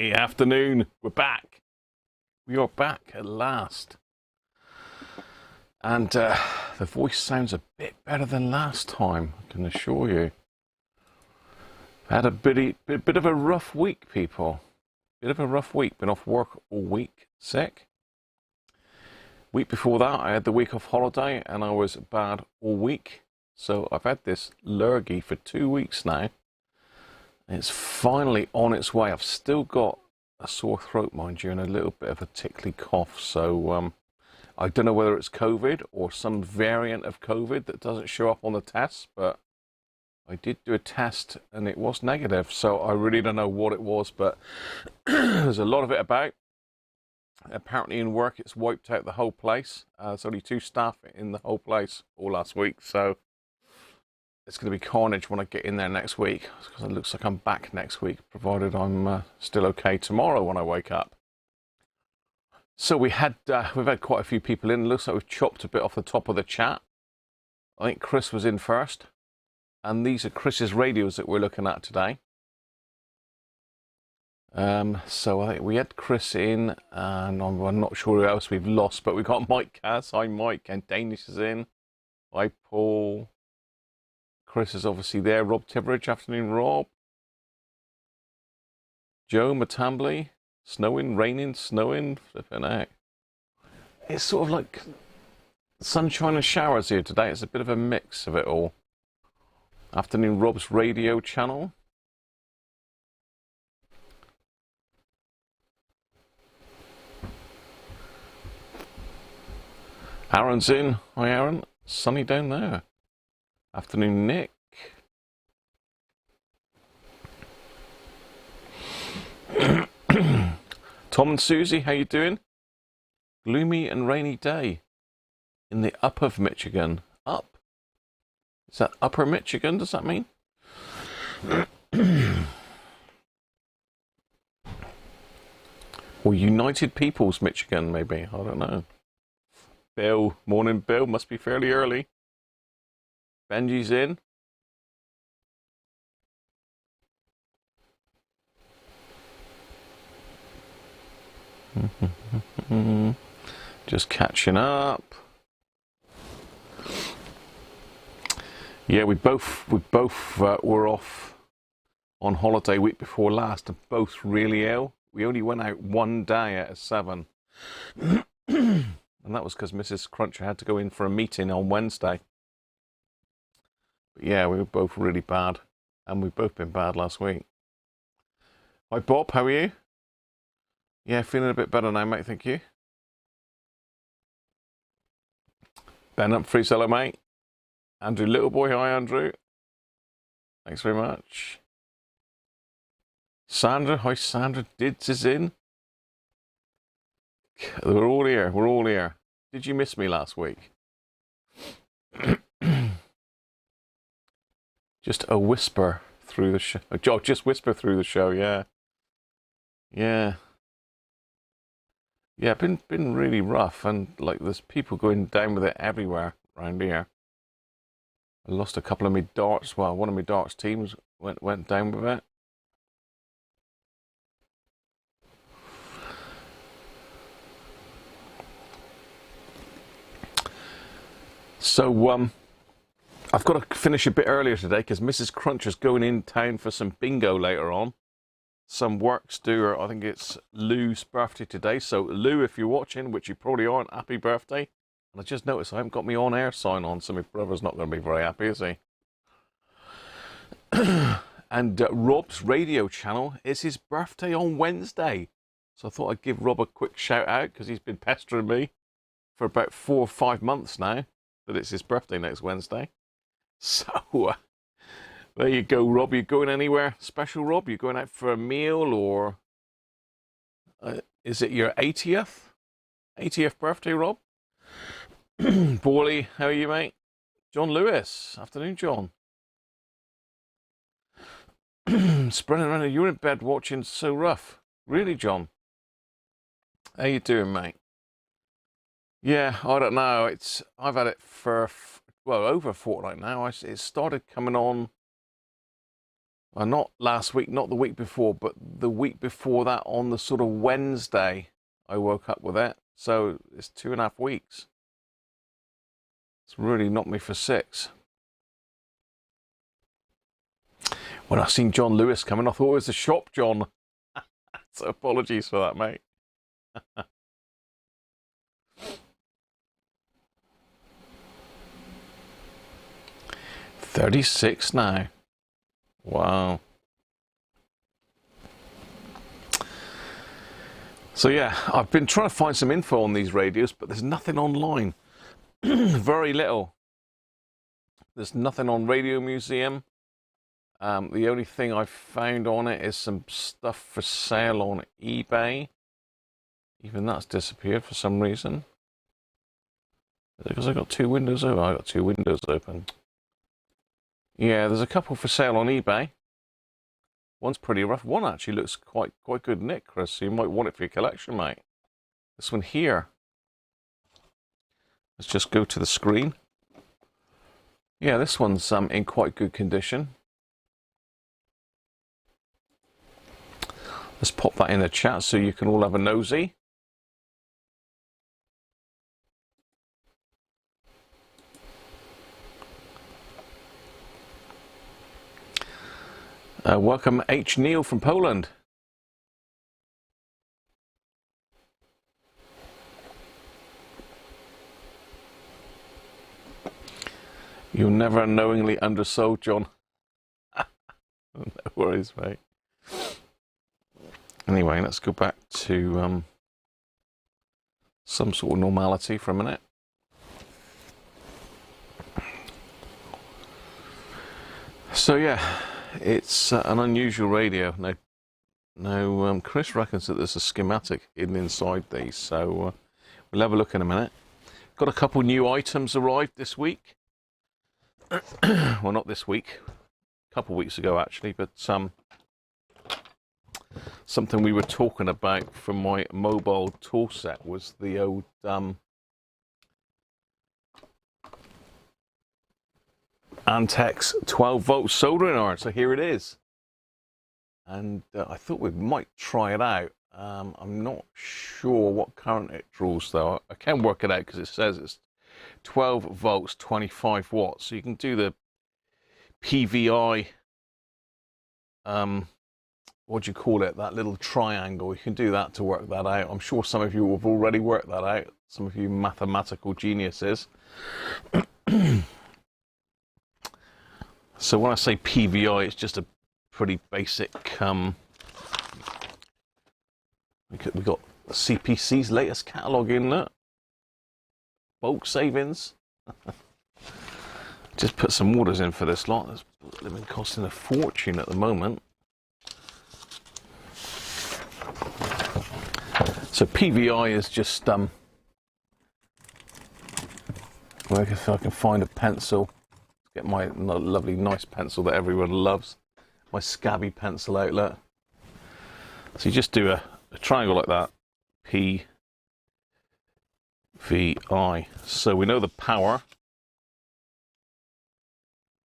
Hey, afternoon. We're back. We are back at last. And the voice sounds a bit better than last time, I can assure you. Had a bit of a rough week, people. Bit of a rough week. Been off work all week, sick. Week before that, I had the week off holiday and I was bad all week. So I've had this lurgy for 2 weeks now. It's finally on its way. I've still got a sore throat, mind you, and a little bit of a tickly cough. So I don't know whether it's COVID or some variant of COVID that doesn't show up on the tests, but I did do a test and it was negative. So I really don't know what it was, but there's a lot of it about. Apparently in work it's wiped out the whole place. There's only 2 staff in the whole place all last week. So it's going to be carnage when I get in there next week, because it looks like I'm back next week, provided I'm still okay tomorrow when I wake up. So we've had quite a few people in. It looks like we've chopped a bit off the top of the chat. I think Chris was in first, and these are Chris's radios that we're looking at today. So I think we had Chris in, and I'm not sure who else we've lost, but we've got Mike Cass. Hi Mike, and Danish is in. Hi Paul. Chris is obviously there. Rob Tiveridge, afternoon, Rob. Joe Matambly, snowing, raining, snowing, flipping out. It's sort of like sunshine and showers here today. It's a bit of a mix of it all. Afternoon, Rob's radio channel. Aaron's in. Hi, Aaron. Sunny down there. Afternoon, Nick. Tom and Susie, how you doing? Gloomy and rainy day in the upper of Michigan. Up? Is that upper Michigan? Does that mean? Or United Peoples Michigan, maybe. I don't know. Bill, morning Bill. Must be fairly early. Benji's in. Just catching up. Yeah, we both were off on holiday week before last, and both really ill. We only went out 1 day out of 7. And that was because Mrs. Cruncher had to go in for a meeting on Wednesday. But yeah, we were both really bad, and we've both been bad last week. Hi Bob, how are you? Yeah, feeling a bit better now, mate, thank you. Ben up, free seller, mate. Andrew Littleboy, hi Andrew. Thanks very much. Sandra, hi Sandra. Dids is in. We're all here, we're all here. Did you miss me last week? Just a whisper through the show. Just whisper through the show, yeah. Yeah. Yeah, been really rough, and like there's people going down with it everywhere around here. I lost a couple of my darts. Well, one of my darts teams went down with it. So I've got to finish a bit earlier today because Mrs. Cruncher's going in town for some bingo later on. Some works due her. I think it's Lou's birthday today. So Lou, if you're watching, which you probably aren't, happy birthday. And I just noticed I haven't got my on-air sign on, so my brother's not going to be very happy, is he? And Rob's radio channel is his birthday on Wednesday. So I thought I'd give Rob a quick shout out because he's been pestering me for about 4 or 5 months now that it's his birthday next Wednesday. So there you go, Rob. You going anywhere special, Rob? You going out for a meal, or is it your 80th birthday, Rob? Borley, how are you, mate? John Lewis, afternoon, John. Spreading around, you're in bed watching So Rough. Really, John? How you doing, mate? Yeah, I don't know. I've had it for, well, over a fortnight now. It started coming on not last week, not the week before, but the week before that on the sort of Wednesday, I woke up with it. So it's 2.5 weeks. It's really knocked me for 6. When I seen John Lewis coming, I thought it was the shop, John. So apologies for that, mate. 36 now. Wow. So yeah, I've been trying to find some info on these radios, but there's nothing online. Very little. There's nothing on Radio Museum. The only thing I've found on it is some stuff for sale on eBay. Even that's disappeared for some reason. Because I got 2 windows open. I got 2 windows open. Yeah, there's a couple for sale on eBay. One's pretty rough. One actually looks quite good nick, Chris. So you might want it for your collection, mate. This one here. Let's just go to the screen. Yeah, this one's in quite good condition. Let's pop that in the chat so you can all have a nosy. Welcome H. Neil from Poland. You're never unknowingly undersold, John. No worries, mate. Anyway, let's go back to some sort of normality for a minute. So yeah, it's an unusual radio. Now, Chris reckons that there's a schematic hidden inside these, so we'll have a look in a minute. Got a couple new items arrived this week. Well, not this week, a couple weeks ago actually, but something we were talking about for my mobile tool set was the old Antex 12-volt soldering iron. So here it is, and I thought we might try it out. I'm not sure what current it draws though. I can work it out because it says it's 12 volts 25 watts, so you can do the PVI what do you call it, that little triangle. You can do that to work that out. I'm sure some of you have already worked that out, some of you mathematical geniuses. So when I say PVI, it's just a pretty basic we got CPC's latest catalogue in there. Bulk savings. Just put some orders in for this lot. They've been costing a fortune at the moment. So PVI is just well, if I can find a pencil, get my lovely nice pencil that everyone loves, my scabby pencil outlet. So you just do a triangle like that, PVI. So we know the power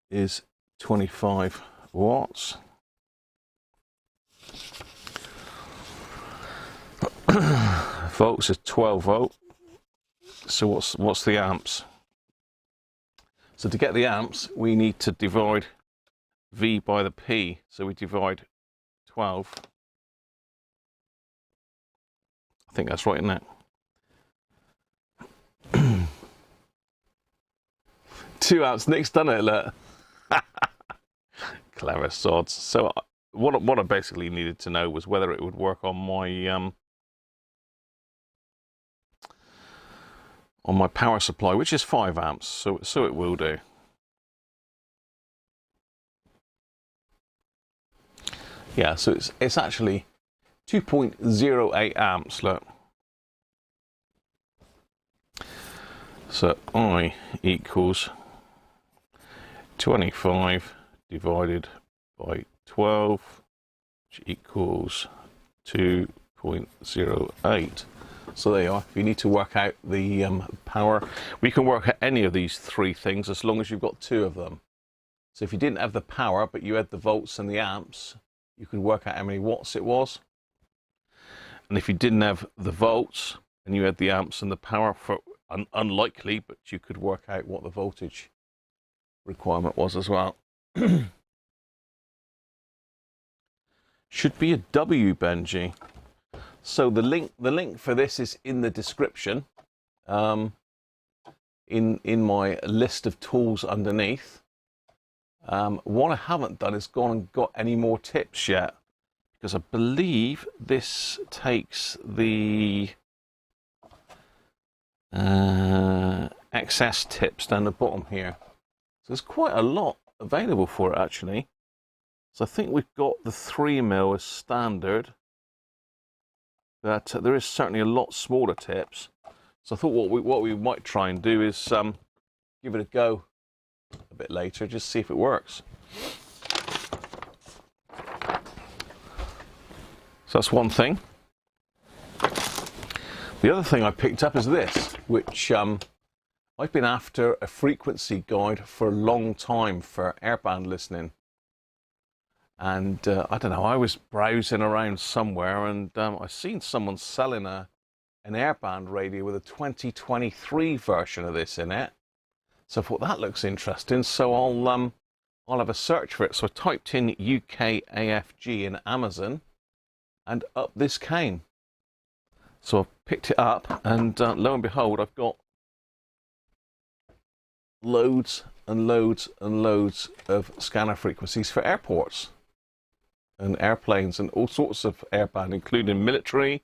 is 25 watts. Volts is 12 volt. So what's the amps? So to get the amps, we need to divide V by the P. So we divide 12. I think that's right, isn't it? 2 amps. Nick's done it, look. Clever sods. So what I basically needed to know was whether it would work on my power supply, which is 5 amps, so it will do. Yeah, so it's actually 2.08 amps, look. So I equals 25 divided by 12, which equals 2.08. So there you are. If you need to work out the power, we can work out any of these 3 things as long as you've got 2 of them. So if you didn't have the power, but you had the volts and the amps, you could work out how many watts it was. And if you didn't have the volts and you had the amps and the power, for unlikely, but you could work out what the voltage requirement was as well. Should be a W, Benji. So the link for this is in the description, in my list of tools underneath. What I haven't done is gone and got any more tips yet, because I believe this takes the XS tips down the bottom here. So there's quite a lot available for it actually. So I think we've got the 3mm as standard, but there is certainly a lot smaller tips. So I thought what we might try and do is give it a go a bit later, just see if it works. So that's one thing. The other thing I picked up is this, which I've been after a frequency guide for a long time for airband listening. And I don't know, I was browsing around somewhere and I seen someone selling an airband radio with a 2023 version of this in it. So I thought that looks interesting, so I'll have a search for it. So I typed in UK AFG in Amazon, and up this came. So I picked it up, and lo and behold, I've got loads and loads and loads of scanner frequencies for airports and airplanes and all sorts of airband, including military,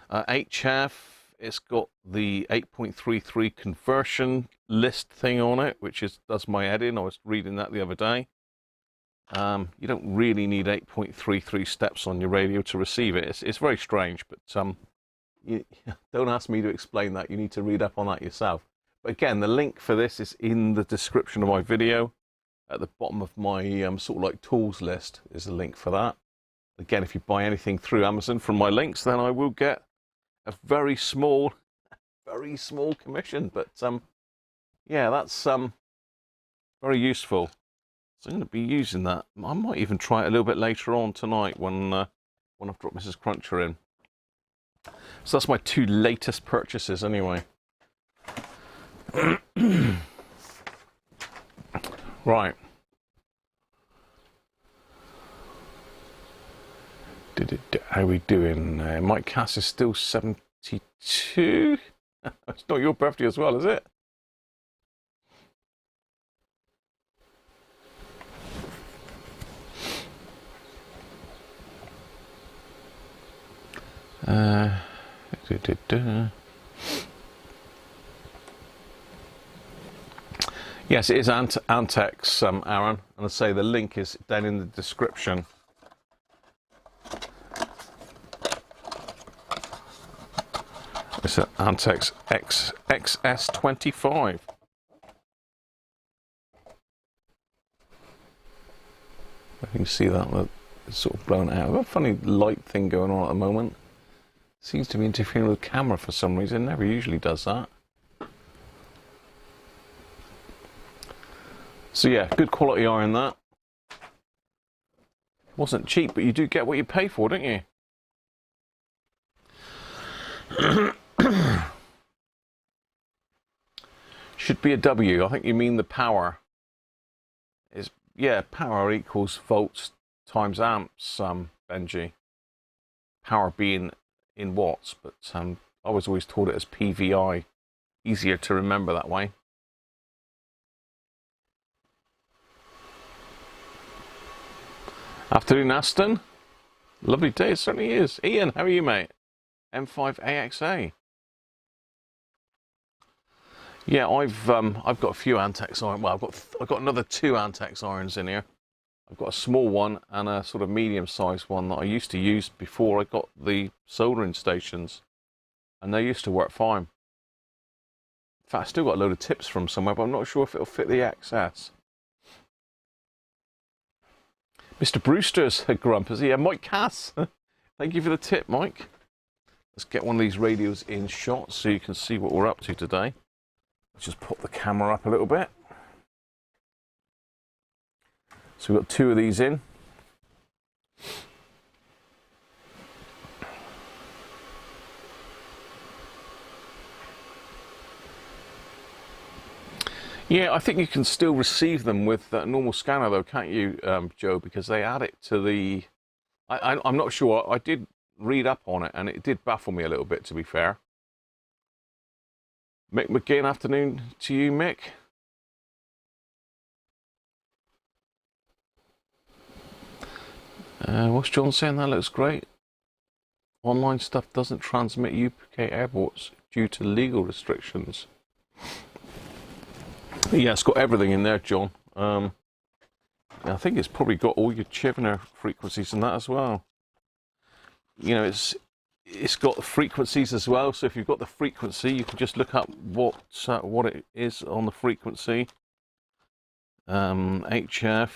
HF. It's got the 8.33 conversion list thing on it, which does my head in. I was reading that the other day. You don't really need 8.33 steps on your radio to receive it. It's very strange, but don't ask me to explain that. You need to read up on that yourself. But again, the link for this is in the description of my video. At the bottom of my sort of like tools list is a link for that. Again, if you buy anything through Amazon from my links, then I will get a very small commission. But yeah, that's very useful. So I'm going to be using that. I might even try it a little bit later on tonight when I've dropped Mrs. Cruncher in. So that's my two latest purchases anyway. Right. How are we doing? Mike Cass is still 72. It's not your birthday as well, is it? Yes, it is Antex, Aaron, and I say the link is down in the description. It's an Antex XS25. I can see that it's sort of blown out. I've got a funny light thing going on at the moment. Seems to be interfering with the camera for some reason. It never usually does that. So yeah, good quality iron that. Wasn't cheap, but you do get what you pay for, don't you? Should be a W. I think you mean the power. Yeah, power equals volts times amps, Benji. Power being in watts, but I was always taught it as PVI. Easier to remember that way. Afternoon, Aston. Lovely day, it certainly is. Ian, how are you, mate? M5AXA. Yeah, I've got a few Antex irons. Well, I've got another two Antex irons in here. I've got a small one and a sort of medium-sized one that I used to use before I got the soldering stations, and they used to work fine. In fact, I still got a load of tips from somewhere, but I'm not sure if it'll fit the XS. Mr. Brewster's a grump, is he? Yeah, Mike Cass. Thank you for the tip, Mike. Let's get one of these radios in shot so you can see what we're up to today. Let's just pop the camera up a little bit. So we've got 2 of these in. Yeah, I think you can still receive them with a normal scanner though, can't you, Joe? Because they add it to the... I'm not sure. I did read up on it and it did baffle me a little bit, to be fair. Mick McGinn, afternoon to you, Mick. What's John saying? That looks great. Online stuff doesn't transmit UK airports due to legal restrictions. Yeah, it's got everything in there, John. I think it's probably got all your Chevener frequencies in that as well. You know, it's got the frequencies as well. So if you've got the frequency, you can just look up what it is on the frequency. HF.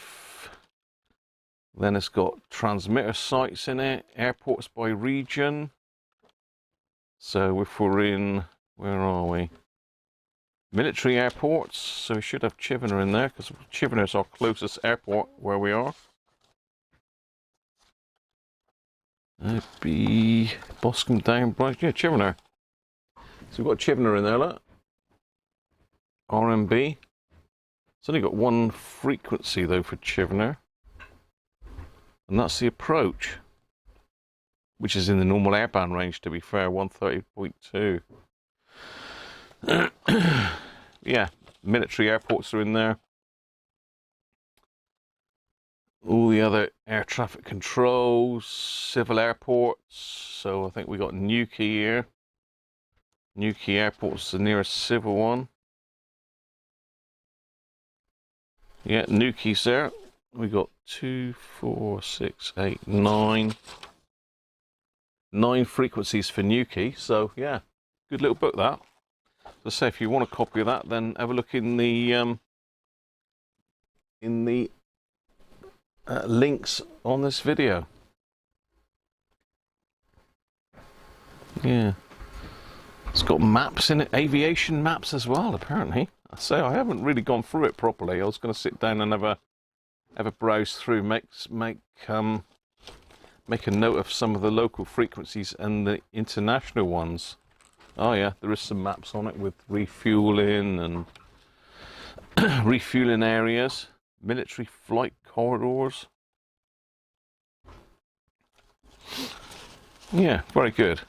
Then it's got transmitter sites in it, airports by region. So if we're in, where are we? Military airports, so we should have Chevener in there, because Chevener is our closest airport where we are. That'd be Boscombe down, Bright, yeah, Chevener. So we've got Chevener in there, look. RMB. It's only got 1 frequency though for Chevener. And that's the approach, which is in the normal airband range, to be fair, 130.2. Yeah, military airports are in there. All the other air traffic controls, civil airports. So I think we got Newquay here. Newquay Airport's the nearest civil one. Yeah, Newquay's there. We got 2, 4, 6, 8, 9. 9 frequencies for Newquay. So yeah, good little book that. So say if you want a copy of that, then have a look in the links on this video. Yeah, it's got maps in it, aviation maps as well. Apparently, I say I haven't really gone through it properly. I was going to sit down and have a browse through, make a note of some of the local frequencies and the international ones. Oh yeah, there is some maps on it with refueling and refueling areas, military flight corridors. Yeah, very good.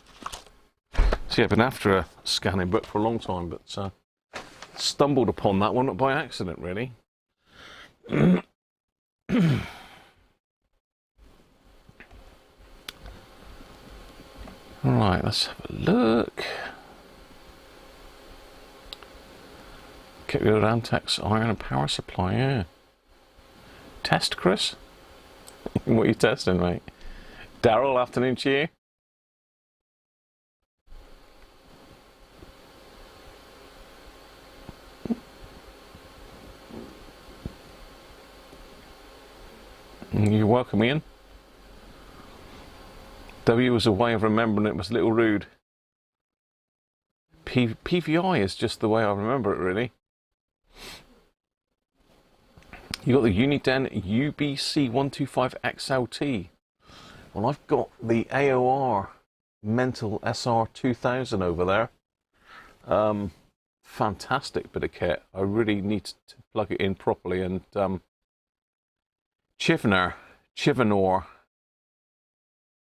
So yeah, I've been after a scanning book for a long time, but stumbled upon that one by accident, really. Right, let's have a look. Get rid of Antex iron and power supply, yeah. Test, Chris? What are you testing, mate? Daryl, afternoon to you. You're welcome, Ian. W was a way of remembering it, was a little rude. PVI is just the way I remember it, really. You got the Uniden UBC125XLT. Well, I've got the AOR Mental SR2000 over there. Fantastic bit of kit. I really need to plug it in properly. And Chivenor.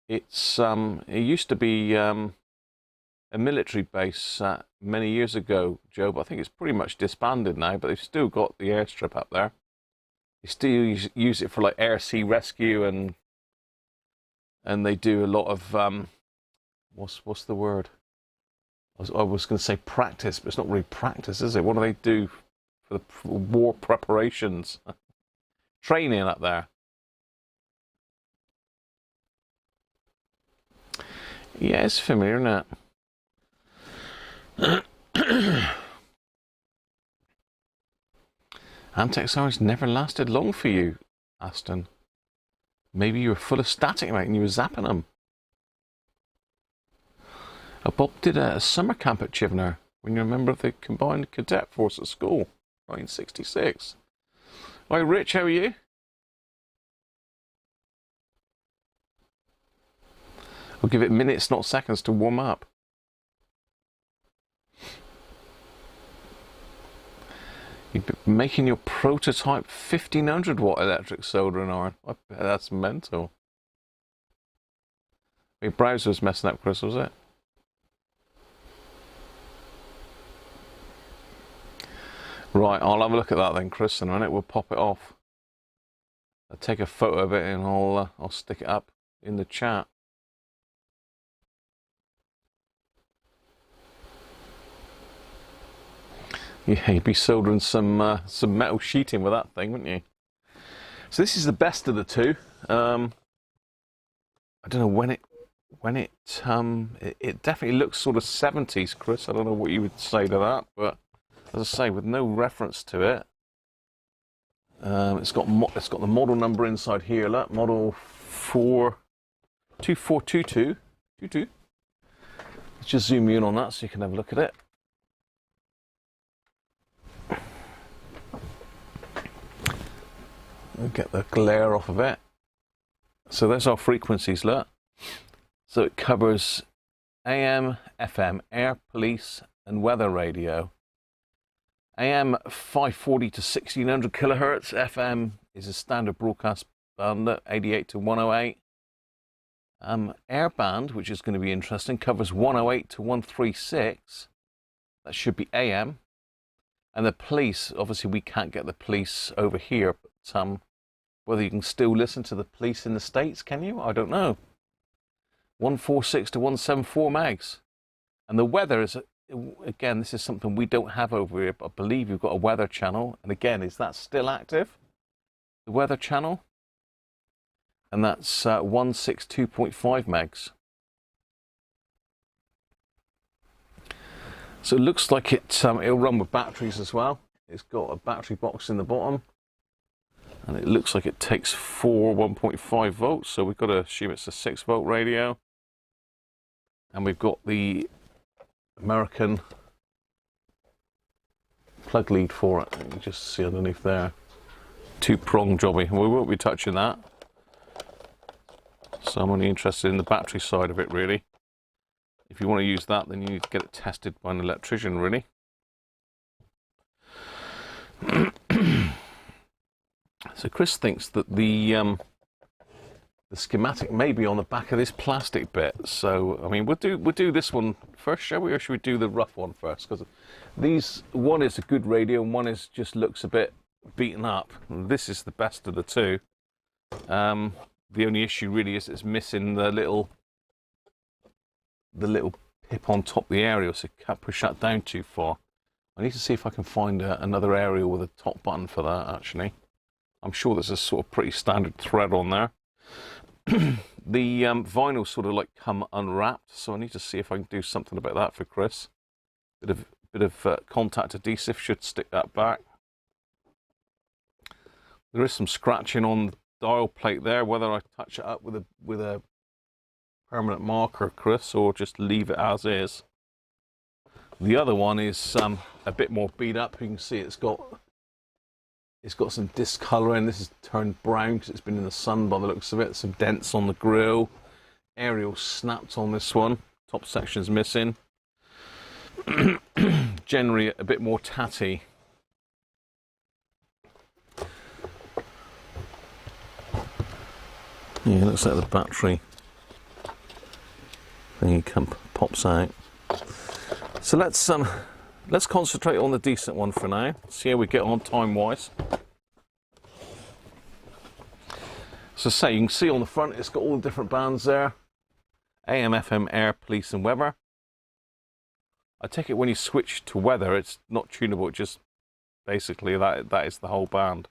It's it used to be a military base many years ago, Joe, but I think it's pretty much disbanded now, but they've still got the airstrip up there. They still use it for like air sea rescue, and they do a lot of what's the word? I was going to say practice, but it's not really practice, is it? What do they do for the war preparations? Training up there. Yeah, it's familiar, isn't it? Antex hours never lasted long for you, Aston. Maybe you were full of static, mate, and you were zapping them. Bob did a summer camp at Chivener when you're a member of the Combined Cadet Force at school, 1966. Hi, Rich, how are you? We'll give it minutes, not seconds, to warm up. You're making your prototype 1500 watt electric soldering iron. I bet that's mental. Your browser was messing up, Chris, was it? Right, I'll have a look at that then, Chris, in a minute. We'll pop it off. I'll take a photo of it and I'll stick it up in the chat. Yeah, you'd be soldering some metal sheeting with that thing, wouldn't you? So this is the best of the two. I don't know when it definitely looks sort of 70s, Chris. I don't know what you would say to that, but as I say, with no reference to it, it's got the model number inside here. Look, model 2422. Let's just zoom in on that so you can have a look at it. We'll get the glare off of it. So there's our frequencies, look. So it covers AM, FM, air, police, and weather radio. AM 540 to 1600 kilohertz. FM is a standard broadcast band, 88 to 108. Air band, which is going to be interesting, covers 108 to 136. That should be AM. And the police, obviously we can't get the police over here, but whether you can still listen to the police in the States, can you? I don't know. 146 to 174 megs. And the weather is, again, this is something we don't have over here, but I believe you've got a weather channel. And again, is that still active? The weather channel? And that's 162.5 megs. So it looks like it'll run with batteries as well. It's got a battery box in the bottom. And it looks like it takes 1.5 volts. So we've got to assume it's a 6 volt radio. And we've got the American plug lead for it. You can just see underneath there. 2-prong jobby. We won't be touching that. So I'm only interested in the battery side of it, really. If you want to use that, then you need to get it tested by an electrician, really. So Chris thinks that the schematic may be on the back of this plastic bit. So I mean, we'll do this one first, shall we, or should we do the rough one first? Because one is a good radio, and one just looks a bit beaten up. This is the best of the two. The only issue really is it's missing the little pip on top of the aerial, so you can't push that down too far. I need to see if I can find another aerial with a top button for that, actually. I'm sure there's a sort of pretty standard thread on there. The vinyl sort of like come unwrapped, so I need to see if I can do something about that for Chris. Bit of contact adhesive should stick that back. There is some scratching on the dial plate there, whether I touch it up with a permanent marker, Chris, or just leave it as is. The other one is a bit more beat up. You can see it's got some discoloring. This is turned brown because it's been in the sun by the looks of it. Some dents on the grill. Aerial snapped on this one. Top section's missing. Generally a bit more tatty. Yeah, looks like the battery thing pops out. So let's concentrate on the decent one for now. See how we get on time-wise. So you can see on the front, it's got all the different bands there. AM, FM, air, police, and weather. I take it when you switch to weather, it's not tunable. It just basically that is the whole band.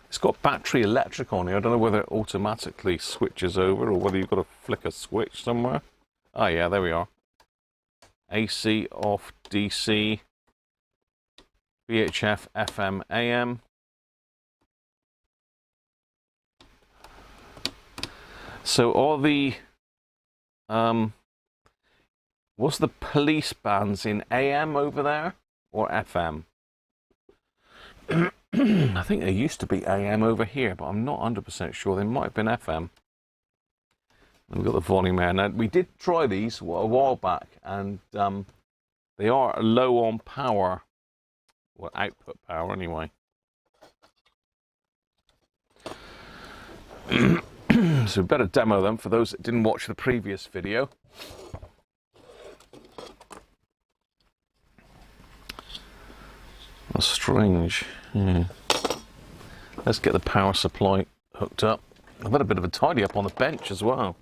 It's got battery electric on here. I don't know whether it automatically switches over or whether you've got to flick a switch somewhere. Oh yeah, there we are. AC, off, DC, VHF, FM, AM. So all the what's the police bands in AM over there or FM? I think there used to be AM over here, but I'm not 100% sure. They might have been FM. And we've got the volume there. Now, we did try these a while back, and they are low on power, well, output power anyway. So we better demo them for those that didn't watch the previous video. That's strange. Yeah. Let's get the power supply hooked up. I've had a bit of a tidy up on the bench as well.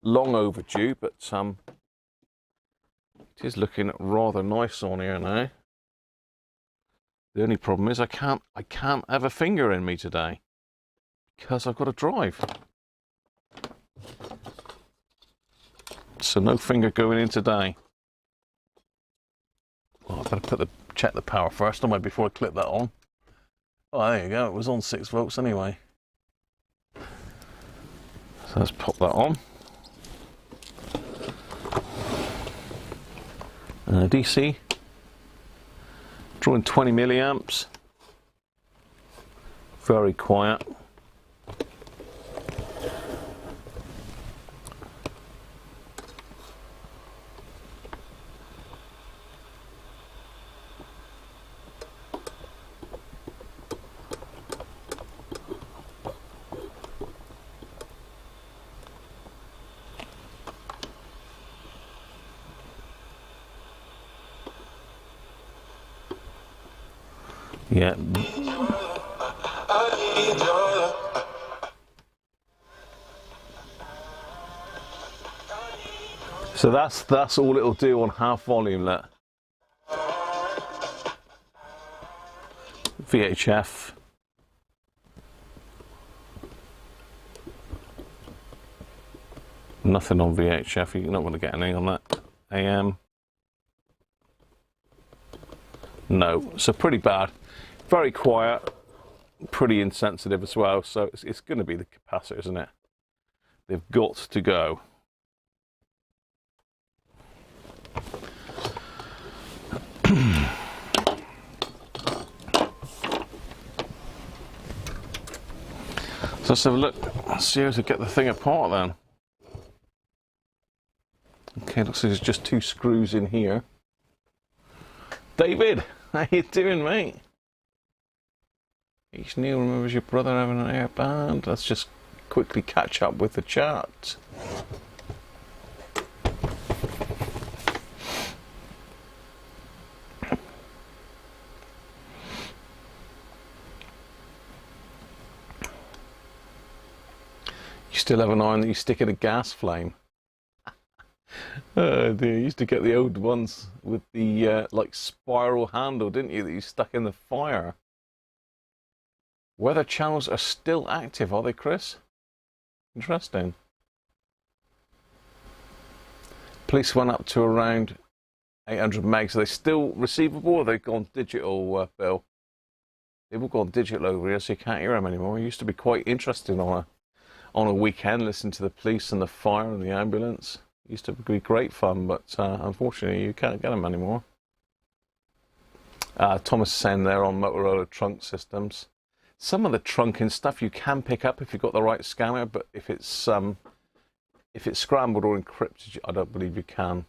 Long overdue, but it is looking rather nice on here now. The only problem is I can't have a finger in me today because I've got to drive. So no finger going in today. Well, I've got to check the power first, don't I, before I clip that on. Oh, there you go. It was on 6 volts anyway. So let's pop that on. DC. Drawing 20 milliamps. Very quiet. Yeah. So that's all it'll do on half volume. That VHF. Nothing on VHF. You're not going to get anything on that. AM. No. So pretty bad. Very quiet, pretty insensitive as well, so it's going to be the capacitor, isn't it? They've got to go. So let's have a look. Let's see how to get the thing apart then. Okay, looks like there's just 2 screws in here. David, how you doing, mate? Each Neil remembers your brother having an air band. Let's just quickly catch up with the chat. You still have an iron that you stick in a gas flame? Oh dear, you used to get the old ones with the like spiral handle, didn't you, that you stuck in the fire? Weather channels are still active, are they, Chris? Interesting. Police went up to around 800 megs. Are they still receivable, or have they gone digital, Bill? They've all gone digital over here, so you can't hear them anymore. It used to be quite interesting on a weekend, listening to the police and the fire and the ambulance. It used to be great fun, but unfortunately you can't get them anymore. Thomas is saying they're on Motorola trunk systems. Some of the trunking stuff you can pick up if you've got the right scanner, but if it's scrambled or encrypted, I don't believe you can.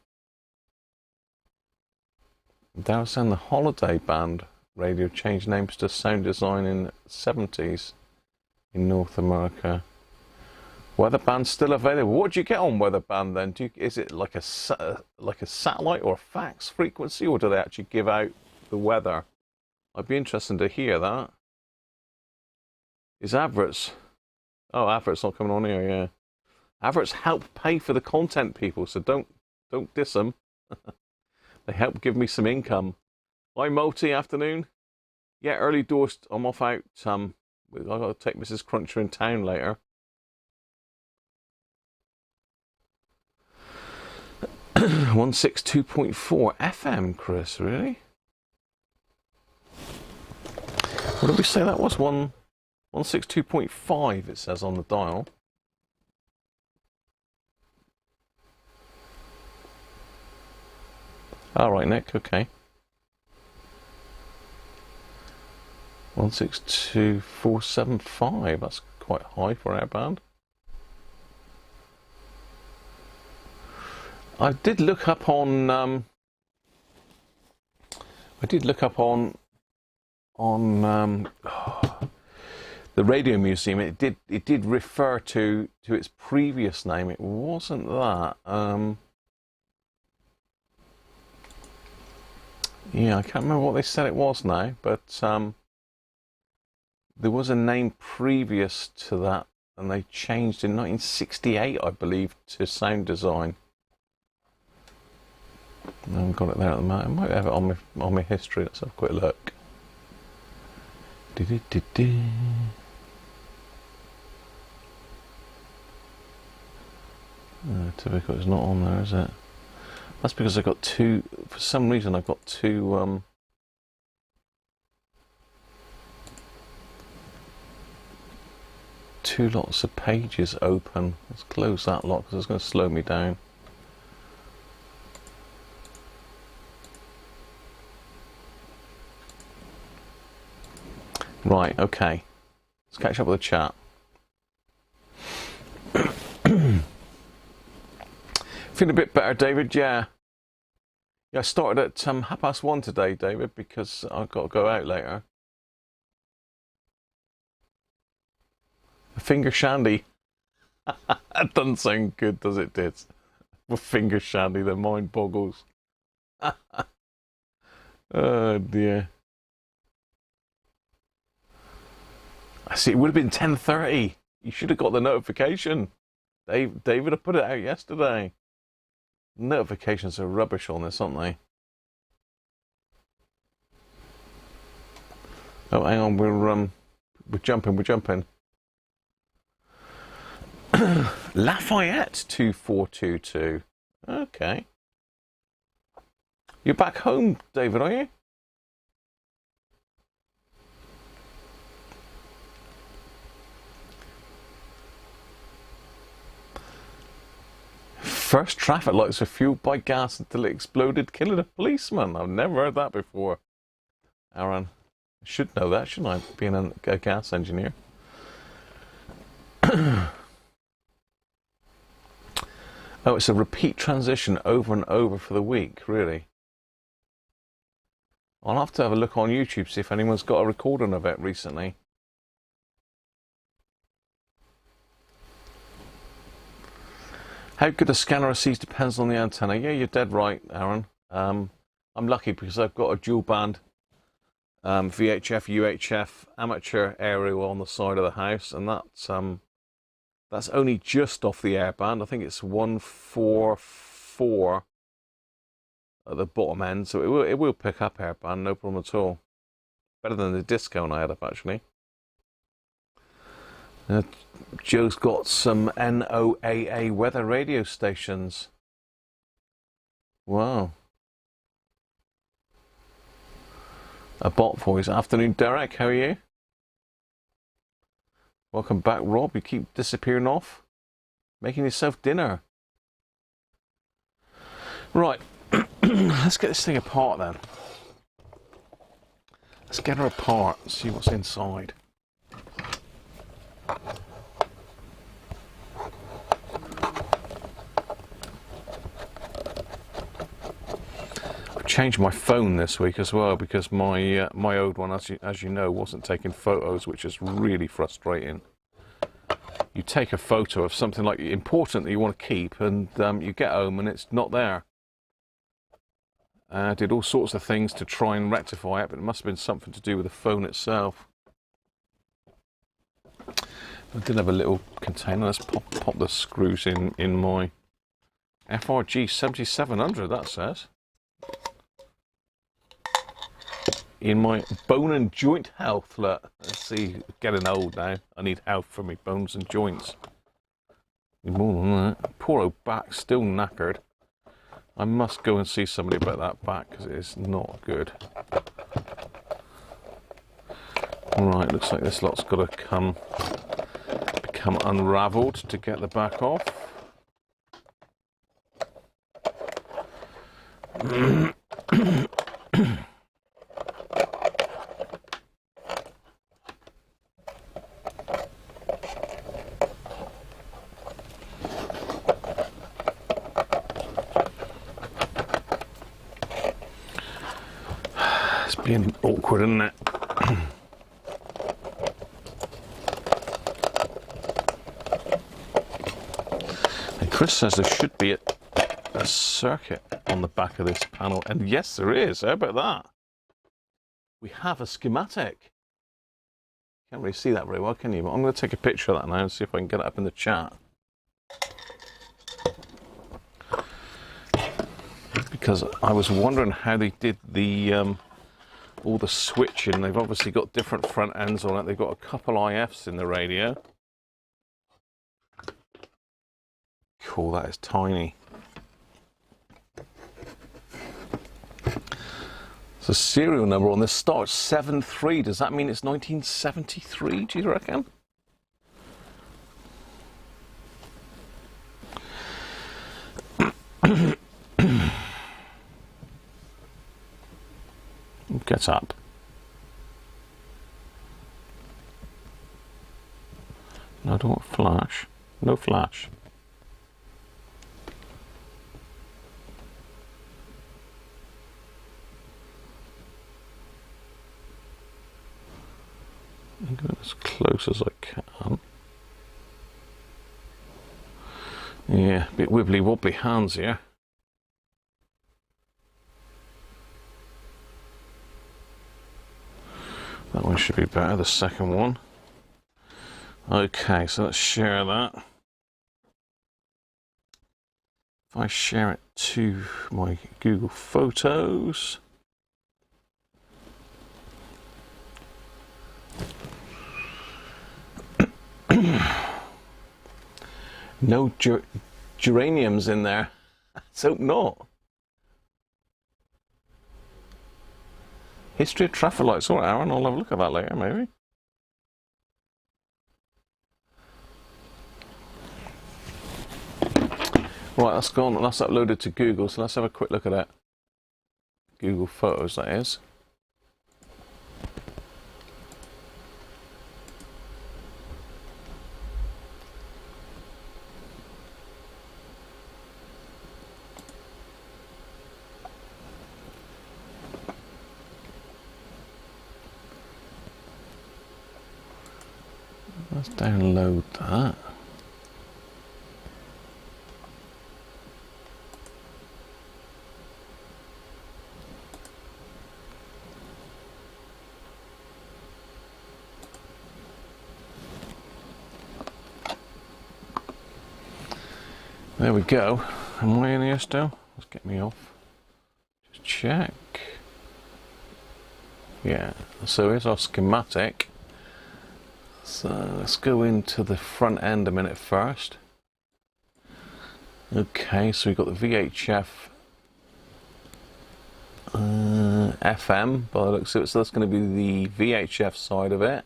Darryl saying the Holiday Band radio changed names to Soundesign in the 70s in North America. Weatherband still available. What do you get on Weatherband then? Is it like a satellite or a fax frequency, or do they actually give out the weather? I'd be interested to hear that. Is adverts? Oh, adverts not coming on here. Yeah, adverts help pay for the content, people. So don't diss them. They help give me some income. Hi, multi afternoon. Yeah, early doors. I'm off out. I got to take Mrs. Cruncher in town later. 162.4 FM, Chris. Really? What did we say that was? 162.5. It says on the dial. All right, Nick. Okay. 162475. That's quite high for airband. I did look up on the Radio Museum. It did refer to its previous name. It wasn't that. Yeah, I can't remember what they said it was now, but there was a name previous to that, and they changed in 1968, I believe, to Soundesign. I haven't got it there at the moment. I might have it on my history. Let's have a quick look. Typical, it's not on there, is it? That's because I got two. For some reason, I've got two. Two lots of pages open. Let's close that lot because it's going to slow me down. Right, okay. Let's catch up with the chat. Feeling a bit better, David? Yeah. Yeah, I started at 1:30 today, David, because I've got to go out later. A finger shandy. That doesn't sound good, does it, Dids? With finger shandy, the mind boggles. Oh, dear. I see, it would have been 10:30. You should have got the notification. David, I put it out yesterday. Notifications are rubbish on this, aren't they? Oh, hang on, we're jumping. Lafayette 2422. Okay. You're back home, David, are you? First traffic lights were fueled by gas until it exploded, killing a policeman. I've never heard that before. Aaron, I should know that, shouldn't I, being a gas engineer? Oh, it's a repeat transition over and over for the week, really. I'll have to have a look on YouTube, see if anyone's got a recording of it recently. How good a scanner receives depends on the antenna. Yeah, you're dead right, Aaron. I'm lucky because I've got a dual band VHF, UHF amateur aerial on the side of the house, and that's only just off the airband. I think it's 144 at the bottom end, so it will pick up airband, no problem at all. Better than the discount I had up, actually. Joe's got some NOAA weather radio stations. Wow. A bot voice. Afternoon, Derek. How are you? Welcome back, Rob. You keep disappearing off. Making yourself dinner. Right. Let's get this thing apart then. Let's get her apart and see what's inside. I've changed my phone this week as well because my old one, as you know, wasn't taking photos, which is really frustrating. You take a photo of something like important that you want to keep, and you get home and it's not there. I did all sorts of things to try and rectify it, but it must have been something to do with the phone itself. I did have a little container. Let's pop the screws in my FRG 7700, that says. In my bone and joint health. Look, let's see, getting old now. I need health for my bones and joints. Need more than that. Poor old back, still knackered. I must go and see somebody about that back because it is not good. Right, looks like this lot's got to become unravelled to get the back off. Being awkward, isn't it? And Chris says there should be a circuit on the back of this panel, and yes, there is. How about that? We have a schematic. Can't really see that very well, can you? But I'm going to take a picture of that now and see if I can get it up in the chat. Because I was wondering how they did the all the switching. They've obviously got different front ends on it. They've got a couple IFs in the radio. Cool, that is tiny. So serial number on this starts 73. Does that mean it's 1973, do you reckon? Get up. No, I don't want flash. No flash. I'm going as close as I can. Yeah, a bit wibbly wobbly hands here. That one should be better, the second one. Okay, so let's share that. If I share it to my Google Photos. No geraniums in there. Let's hope not. History of traffic lights. All right, Aaron, I'll have a look at that later, maybe. Right, that's gone. That's uploaded to Google, so let's have a quick look at that. Google Photos, that is. Let's download that. There we go. Am I in here still? Let's get me off. Just check. Yeah, so here's our schematic. So let's go into the front end a minute first. Okay, so we've got the VHF FM by the looks of it, so that's going to be the VHF side of it.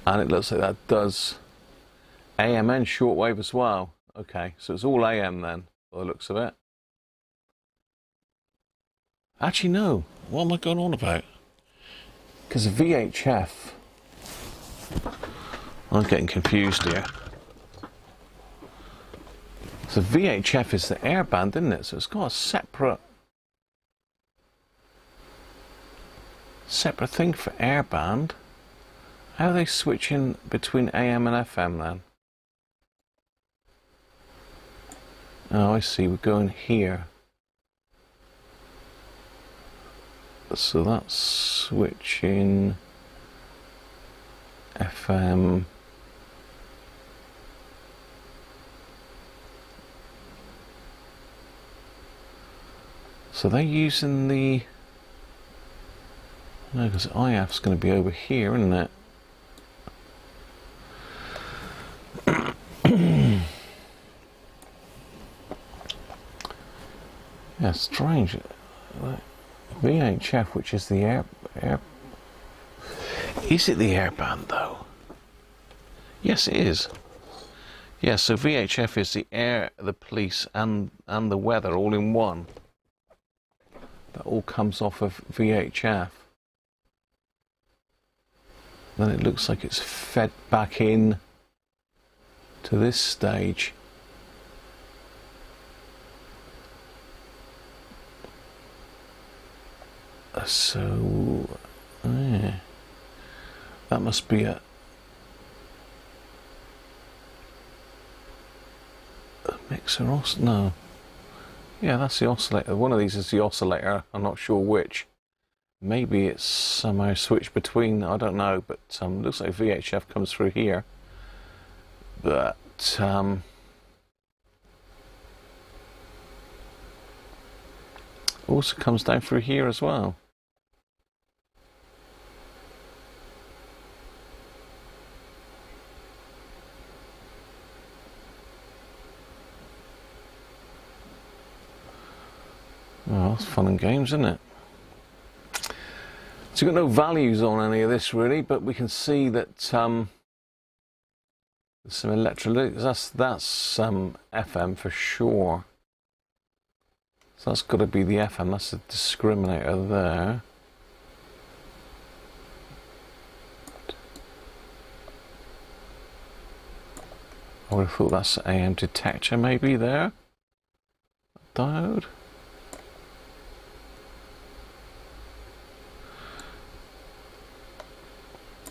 And it looks like that does AM and shortwave as well. Okay, so it's all AM then, by the looks of it. Actually, no. What am I going on about? Because the VHF... I'm getting confused here. So VHF is the airband, isn't it? So it's got a separate thing for airband. How are they switching between AM and FM then? Oh, I see. We're going here. So that's switching FM. So they're using the... No, because IF's going to be over here, isn't it? Yeah, strange. VHF, which is the air... Is it the airband, though? Yes, it is. Yeah, so VHF is the air, the police, and the weather all in one. That all comes off of VHF. Then it looks like it's fed back in to this stage. So, yeah, that must be a mixer oscillator. No. Yeah, that's the oscillator. One of these is the oscillator. I'm not sure which. Maybe it's somehow switched between. I don't know. But looks like VHF comes through here. But also comes down through here as well. Well, that's fun and games, isn't it? So we've got no values on any of this really, but we can see that there's some electrolytics. That's FM for sure. So that's got to be the FM. That's the discriminator there. I would have thought that's AM detector maybe there. Diode.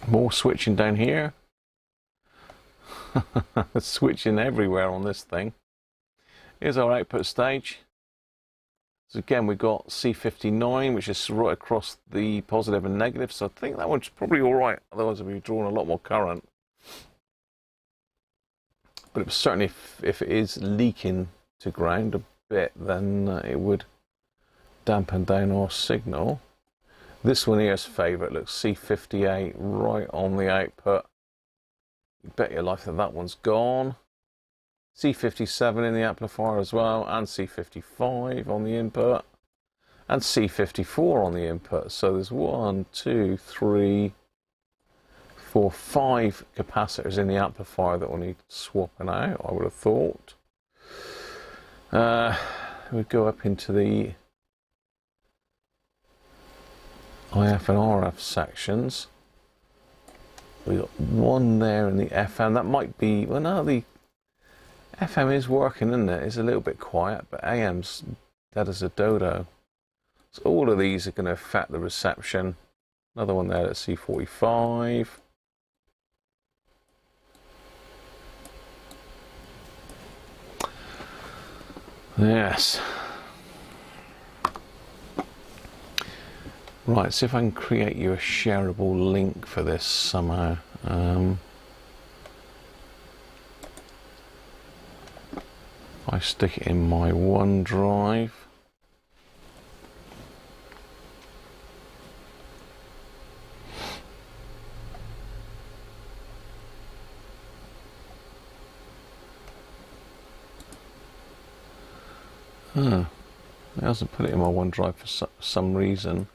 More switching down here. Switching everywhere on this thing. Here's our output stage. So again, we've got C59, which is right across the positive and negative. So I think that one's probably all right. Otherwise, we'll be drawing a lot more current. But it was certainly, if it is leaking to ground a bit, then it would dampen down our signal. This one here is favourite. Looks C58 right on the output. You bet your life that that one's gone. C57 in the amplifier as well, and C55 on the input, and C54 on the input. So there's 1, 2, 3, 4, 5 capacitors in the amplifier that will need swapping out, I would have thought. We go up into the IF and RF sections. We've got one there in the FM. That might be, well, no, the FM is working, isn't it? It's a little bit quiet, but AM's dead as a dodo. So all of these are going to affect the reception. Another one there at C45. Yes. Right, see if I can create you a shareable link for this somehow. I stick it in my OneDrive. It hasn't put it in my OneDrive for some reason.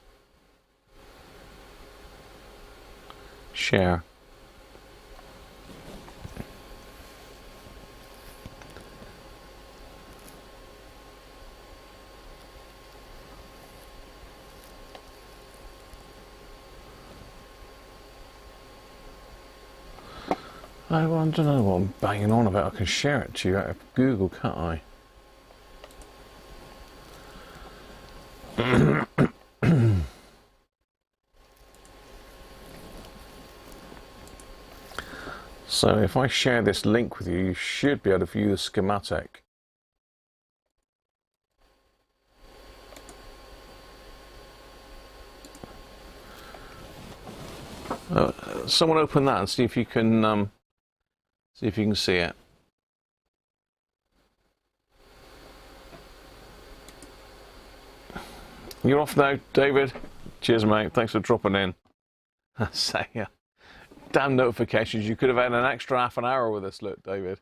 Share. I don't know what I'm banging on about. I can share it to you out of Google, can't I? So if I share this link with you, you should be able to view the schematic. Someone open that and see if you can see it. You're off now, David. Cheers, mate. Thanks for dropping in. Say, damn notifications. You could have had an extra half an hour with us, look, David.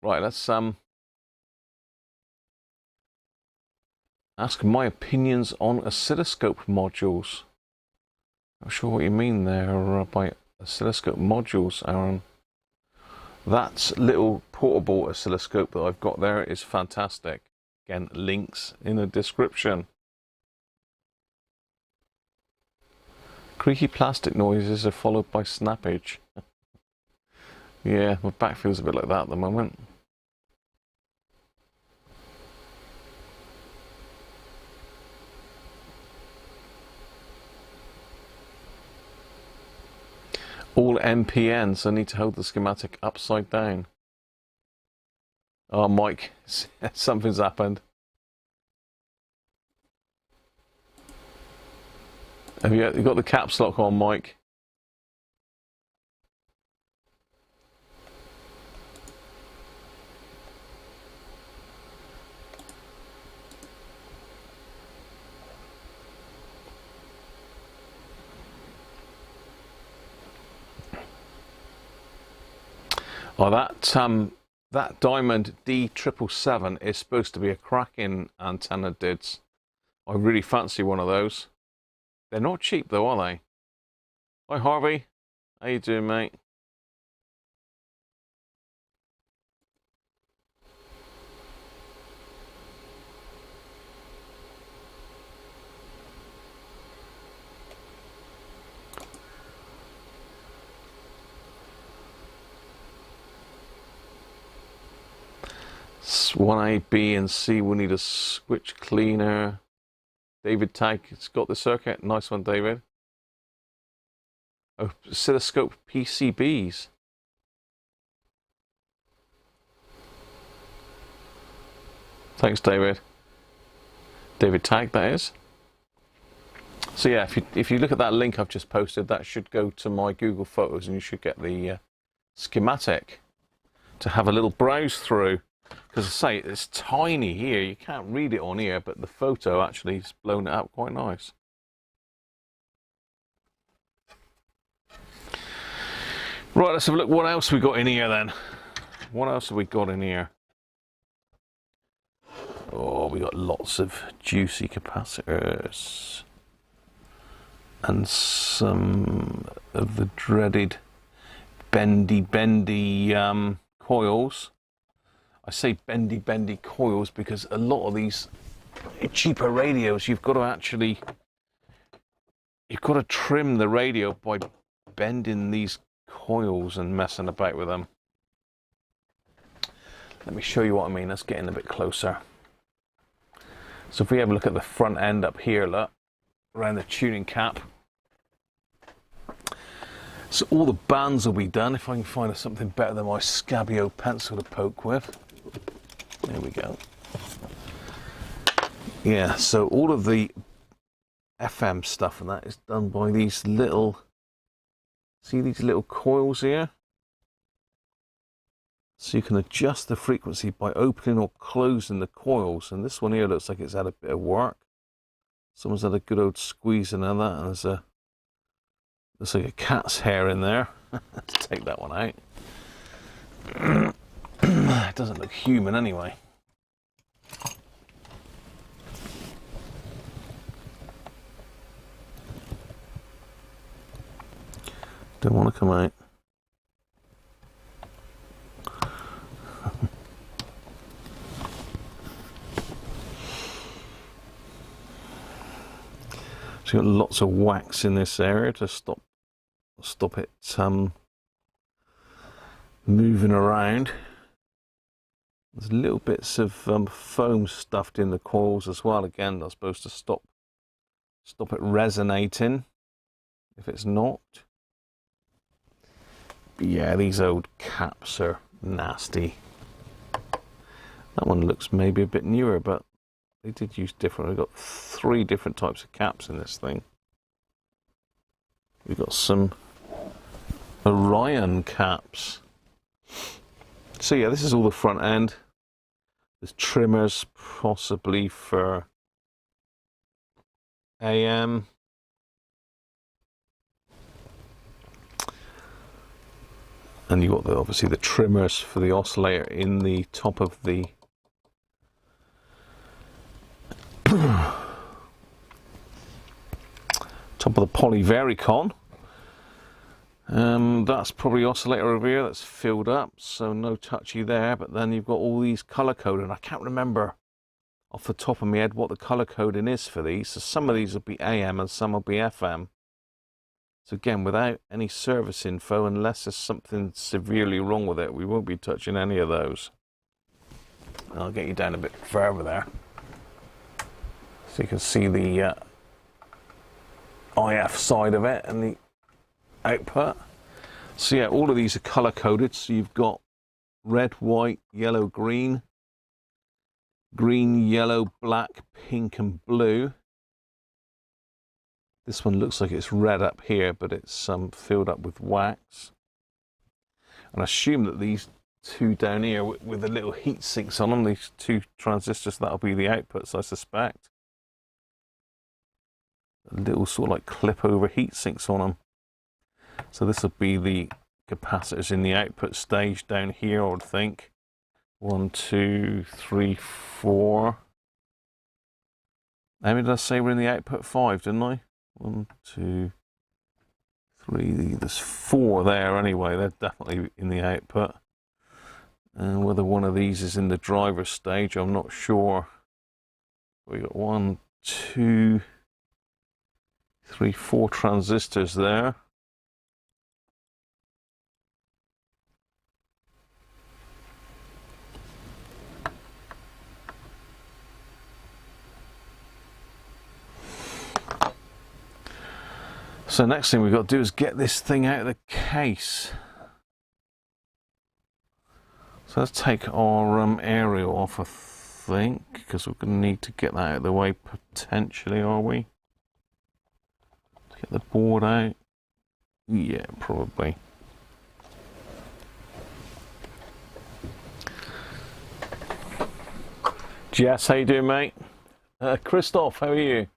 Right, let's ask my opinions on oscilloscope modules. Not sure what you mean there by oscilloscope modules, Aaron. That little portable oscilloscope that I've got there is fantastic. Again, links in the description. Creaky plastic noises are followed by snappage. Yeah, my back feels a bit like that at the moment. All MPN, so I need to hold the schematic upside down. Oh, Mike, something's happened. Have you got the caps lock on, Mike? Oh, that Diamond D777 is supposed to be a cracking antenna, dudes. I really fancy one of those. They're not cheap though, are they? Hi Harvey, how you doing, mate? It's 1A, B, and C. We need a switch cleaner. David Tag, it's got the circuit. Nice one, David. Oh, oscilloscope PCBs. Thanks, David. David Tag, that is. So yeah, if you look at that link I've just posted, that should go to my Google Photos, and you should get the schematic to have a little browse through. Because I say it's tiny here, you can't read it on here, but the photo actually has blown it up quite nice. Right, let's have a look. What else we got in here then? What else have we got in here? Oh, we got lots of juicy capacitors and some of the dreaded bendy coils. I say bendy coils because a lot of these cheaper radios, you've got to trim the radio by bending these coils and messing about with them. Let me show you what I mean. Let's get in a bit closer. So if we have a look at the front end up here, look, around the tuning cap. So all the bands will be done. If I can find something better than my Scabio pencil to poke with. There we go. Yeah, so all of the FM stuff and that is done by these little, see these little coils here? So you can adjust the frequency by opening or closing the coils. And this one here looks like it's had a bit of work. Someone's had a good old squeeze in of that, and there's looks like a cat's hair in there. Let's take that one out. It doesn't look human anyway. Don't want to come out. So you've got lots of wax in this area to stop it moving around. There's little bits of foam stuffed in the coils as well. Again, that's supposed to stop it resonating if it's not. But yeah, these old caps are nasty. That one looks maybe a bit newer, but they did use different. We've got 3 different types of caps in this thing. We've got some Orion caps. So yeah, this is all the front end. There's trimmers possibly for AM. And you've got obviously the trimmers for the oscillator in the top of the polyvaricon. That's probably oscillator over here that's filled up, so no touchy there. But then you've got all these color coding. I can't remember off the top of my head what the color coding is for these. So some of these will be AM and some will be FM. So again, without any service info, unless there's something severely wrong with it, we won't be touching any of those. I'll get you down a bit further there, so you can see the IF side of it and the output. So yeah, all of these are color coded. So you've got red, white, yellow, green, green, yellow, black, pink, and blue. This one looks like it's red up here, but it's filled up with wax. And I assume that these two down here with the little heat sinks on them, these two transistors, that'll be the outputs, I suspect. A little sort of like clip over heat sinks on them. So this will be the capacitors in the output stage down here, I would think. 1, 2, 3, 4. How many did I say we're in the output? 5, didn't I? 1, 2, 3. There's 4 there anyway. They're definitely in the output. And whether one of these is in the driver stage, I'm not sure. We got 1, 2, 3, 4 transistors there. So next thing we've got to do is get this thing out of the case. So let's take our aerial off, I think, because we're going to need to get that out of the way potentially, are we? Get the board out. Yeah, probably. Jess, how you doing, mate? Christoph, how are you?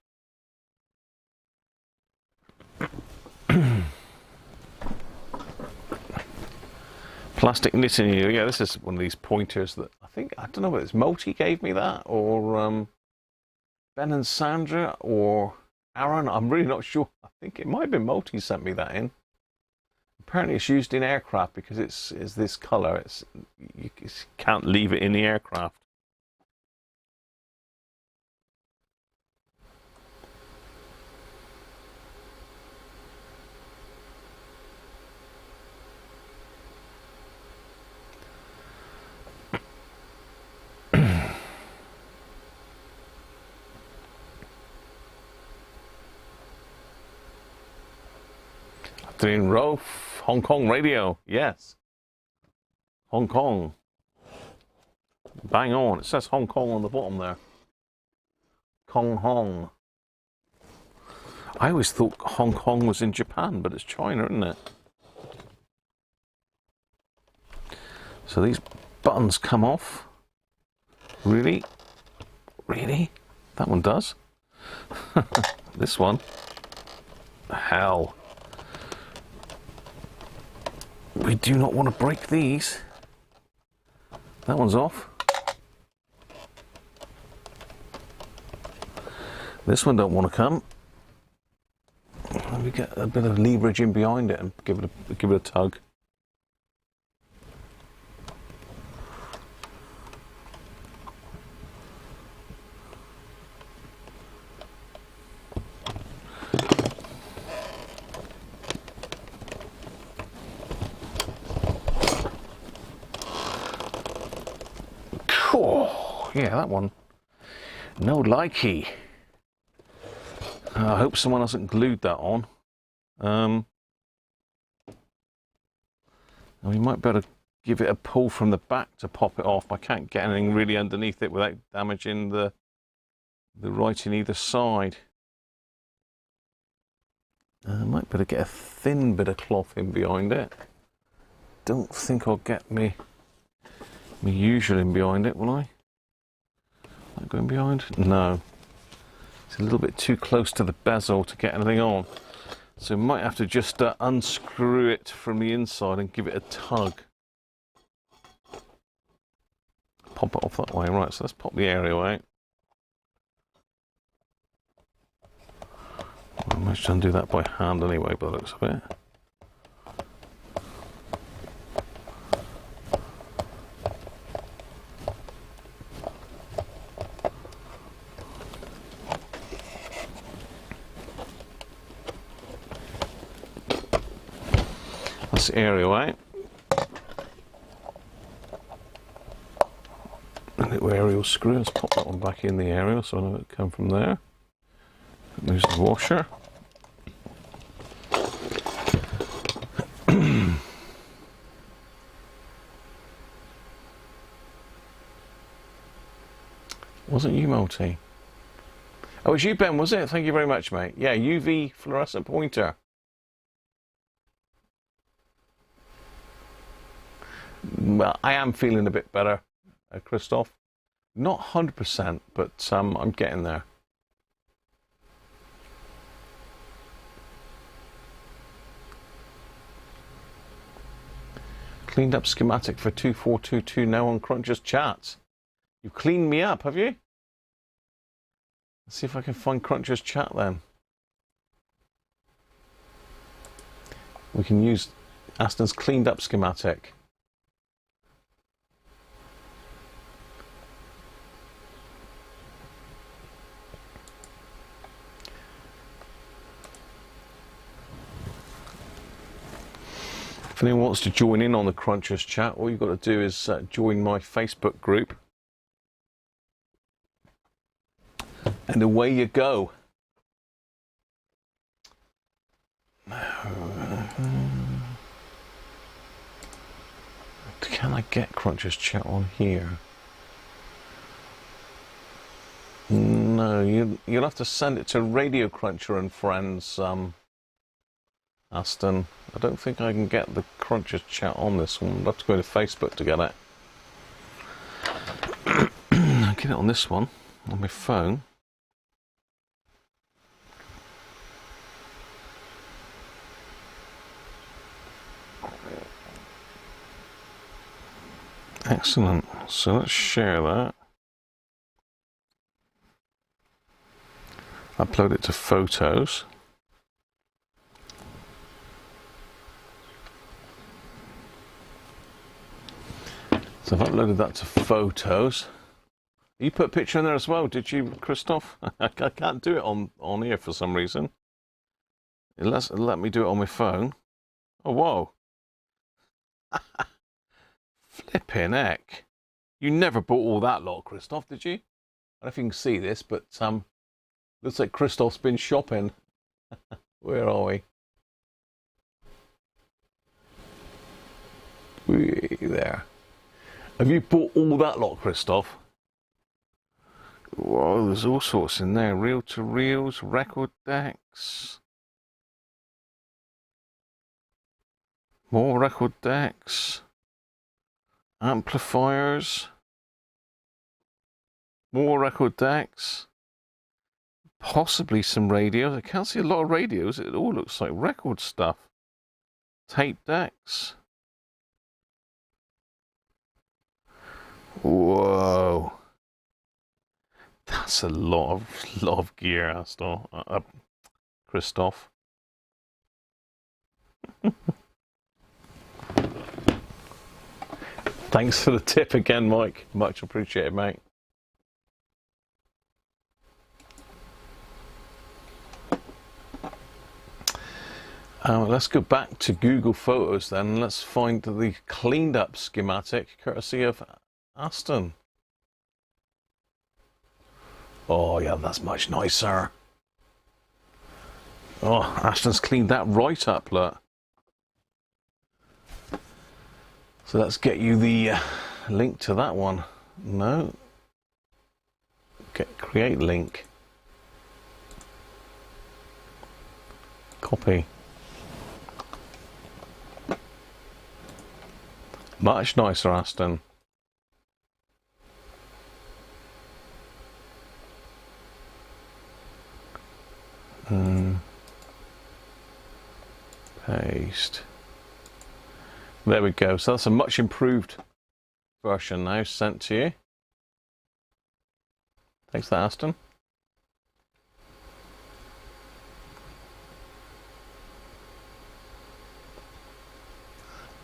Plastic knitting needle. Yeah, this is one of these pointers that I don't know whether it's Multi gave me that, or Ben and Sandra, or Aaron. I'm really not sure. I think it might have been Multi sent me that in. Apparently it's used in aircraft because it's this colour. You can't leave it in the aircraft. Afternoon, Rolf. Hong Kong radio. Yes. Hong Kong. Bang on. It says Hong Kong on the bottom there. Kong Hong. I always thought Hong Kong was in Japan, but it's China, isn't it? So these buttons come off. Really? Really? That one does. This one. Hell. We do not want to break these. That one's off. This one don't want to come. Let me get a bit of leverage in behind it and give it a tug. Yeah, that one. No likey. I hope someone hasn't glued that on. We might better give it a pull from the back to pop it off. I can't get anything really underneath it without damaging the writing either side. I might better get a thin bit of cloth in behind it. Don't think I'll get me usual in behind it, will I? That going behind? No. It's a little bit too close to the bezel to get anything on. So we might have to just unscrew it from the inside and give it a tug. Pop it off that way. Right, so let's pop the aerial out. I might just undo that by hand anyway, by the looks of it. That's the aerial out. A little aerial screw. Let's pop that one back in the aerial so I know it come from there. There's the washer. Wasn't you, Multi? Oh, it was you, Ben, was it? Thank you very much, mate. Yeah, UV fluorescent pointer. Well, I am feeling a bit better, Christoph. Not 100%, but I'm getting there. Cleaned up schematic for 2422 now on Cruncher's chat. You've cleaned me up, have you? Let's see if I can find Cruncher's chat then. We can use Aston's cleaned up schematic. If anyone wants to join in on the Crunchers chat, all you've got to do is join my Facebook group. And away you go. Can I get Crunchers chat on here? No, you'll have to send it to Radiocruncher and friends, Aston. I don't think I can get the Crunchers chat on this one. I'll have to go to Facebook to get it. I'll get it on this one, on my phone. Excellent. So let's share that. Upload it to photos. So I've uploaded that to photos. You put a picture in there as well, did you, Christoph? I can't do it on here for some reason. It'll let me do it on my phone. Oh, whoa. Flipping heck. You never bought all that lot, Christoph, did you? I don't know if you can see this, but looks like Christoph's been shopping. Where are we? There. Have you bought all that lot, Christoph? Whoa, there's all sorts in there. Reel-to-reels, record decks. More record decks. Amplifiers. More record decks. Possibly some radios. I can't see a lot of radios. It all looks like record stuff. Tape decks. Whoa. That's a lot of gear, Astor. Christoph. Thanks for the tip again, Mike. Much appreciated, mate. Let's go back to Google Photos then. Let's find the cleaned up schematic courtesy of Aston. Oh yeah, that's much nicer. Oh, Aston's cleaned that right up, look. So let's get you the link to that one. No. Create link. Copy. Much nicer, Aston. Paste. There we go. So that's a much improved version now sent to you. Thanks for that, Aston.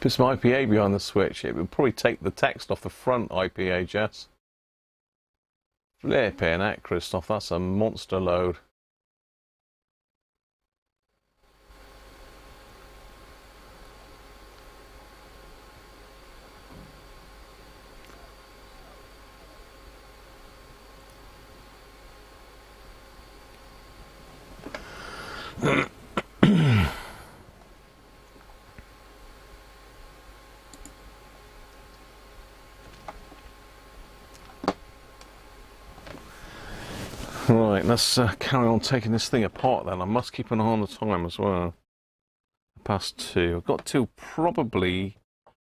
Put some IPA behind the switch. It would probably take the text off the front IPA, Jess. Flipping heck, Christoph. That's a monster load. let's carry on taking this thing apart then. I must keep an eye on the time as well. Past 2. I've got till probably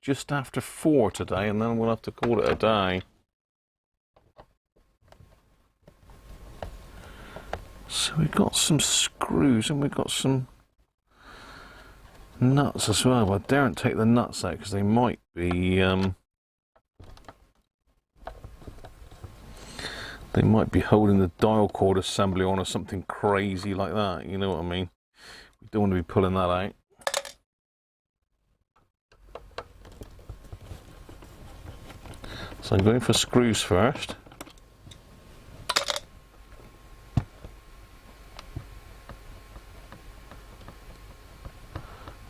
just after 4 today, and then we'll have to call it a day. So we've got some screws and we've got some nuts as well. But I daren't take the nuts out because they might be holding the dial cord assembly on or something crazy like that. You know what I mean? We don't want to be pulling that out. So I'm going for screws first.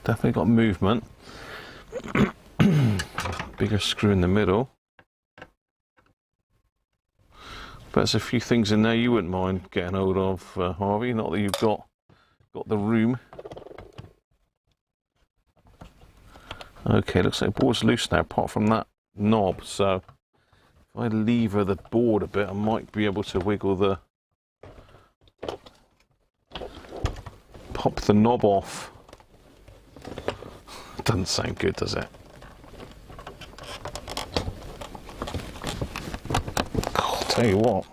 Definitely got movement. Bigger screw in the middle. But there's a few things in there you wouldn't mind getting hold of, Harvey. Not that you've got the room. Okay, looks like the board's loose now, apart from that knob. So if I lever the board a bit, I might be able to wiggle the... pop the knob off. Doesn't sound good, does it? I'll tell you what.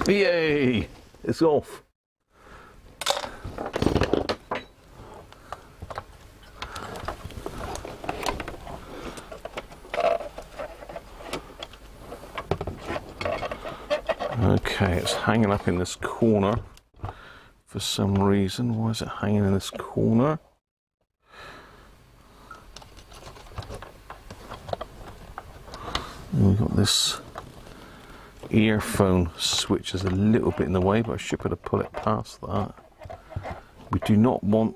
Yay! It's off. Okay, it's hanging up in this corner for some reason. Why is it hanging in this corner? And we've got this earphone switch is a little bit in the way, but I should be able to pull it past that. We do not want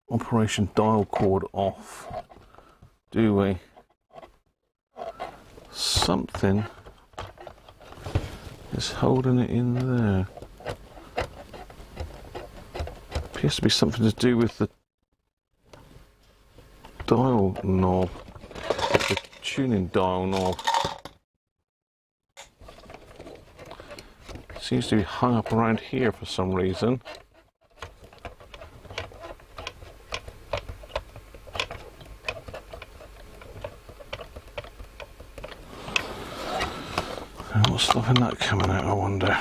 operation dial cord off, do we? Something is holding it in there. Appears to be something to do with the dial knob, the tuning dial knob. Seems to be hung up around here for some reason. And what's stopping that coming out, I wonder?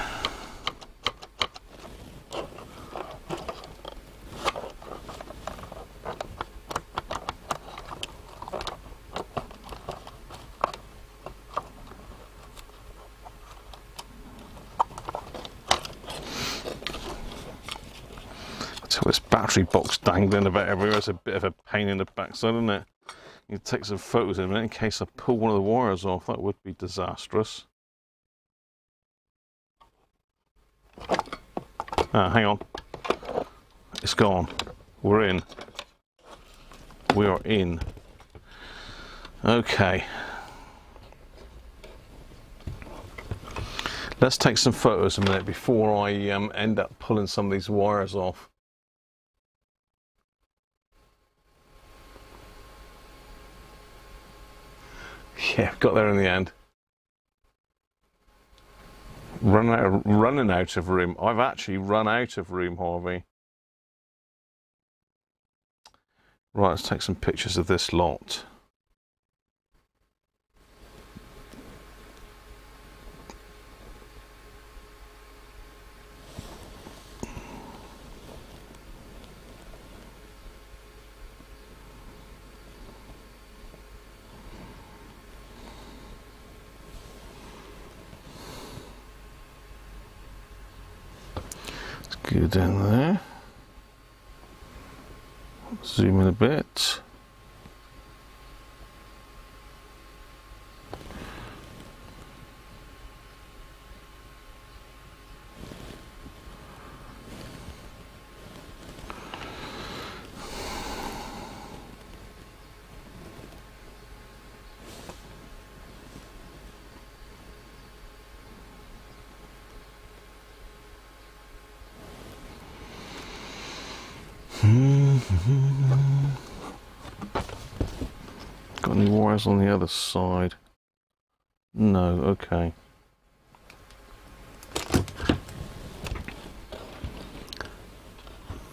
So this battery box dangling about everywhere is a bit of a pain in the backside, isn't it? You take some photos in a minute in case I pull one of the wires off. That would be disastrous. Ah, hang on. It's gone. We're in. We are in. Okay. Let's take some photos a minute before I end up pulling some of these wires off. Yeah, got there in the end. Running out of room. I've actually run out of room, Harvey. Right, let's take some pictures of this lot. Go down there, zoom in a bit. Got Got any wires on the other side? No, okay.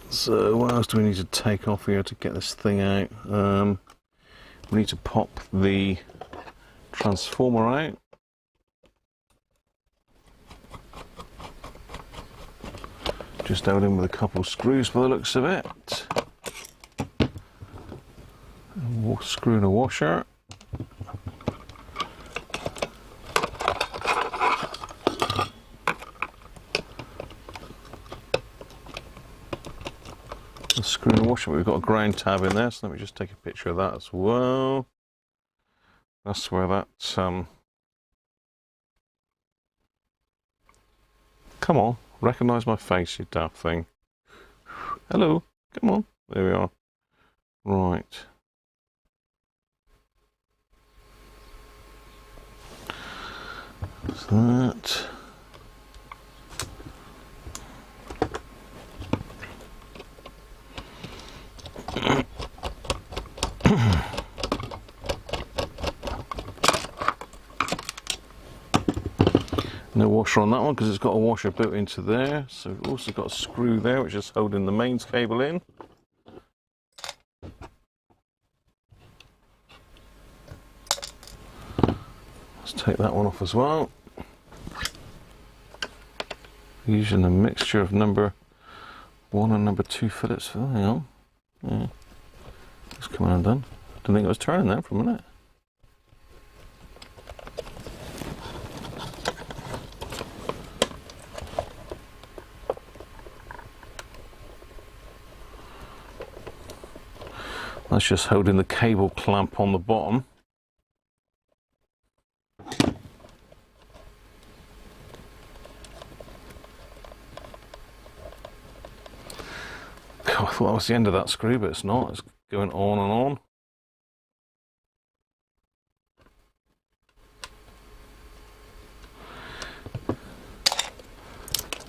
So what else do we need to take off here to get this thing out? We need to pop the transformer out. Just held in with a couple of screws by the looks of it. Screw in a washer. Screw in the washer, but we've got a ground tab in there, so let me just take a picture of that as well. That's where that, come on, recognise my face, you daft thing. Hello, come on, there we are. Right. So that. No washer on that one because it's got a washer built into there. So we've also got a screw there which is holding the mains cable in. Let's take that one off as well. Using a mixture of number 1 and number 2 fillets. Oh, hang on. Yeah. It's coming undone. Didn't think it was turning there for a minute. That's just holding the cable clamp on the bottom. God, I thought that was the end of that screw, but it's not. It's going on and on.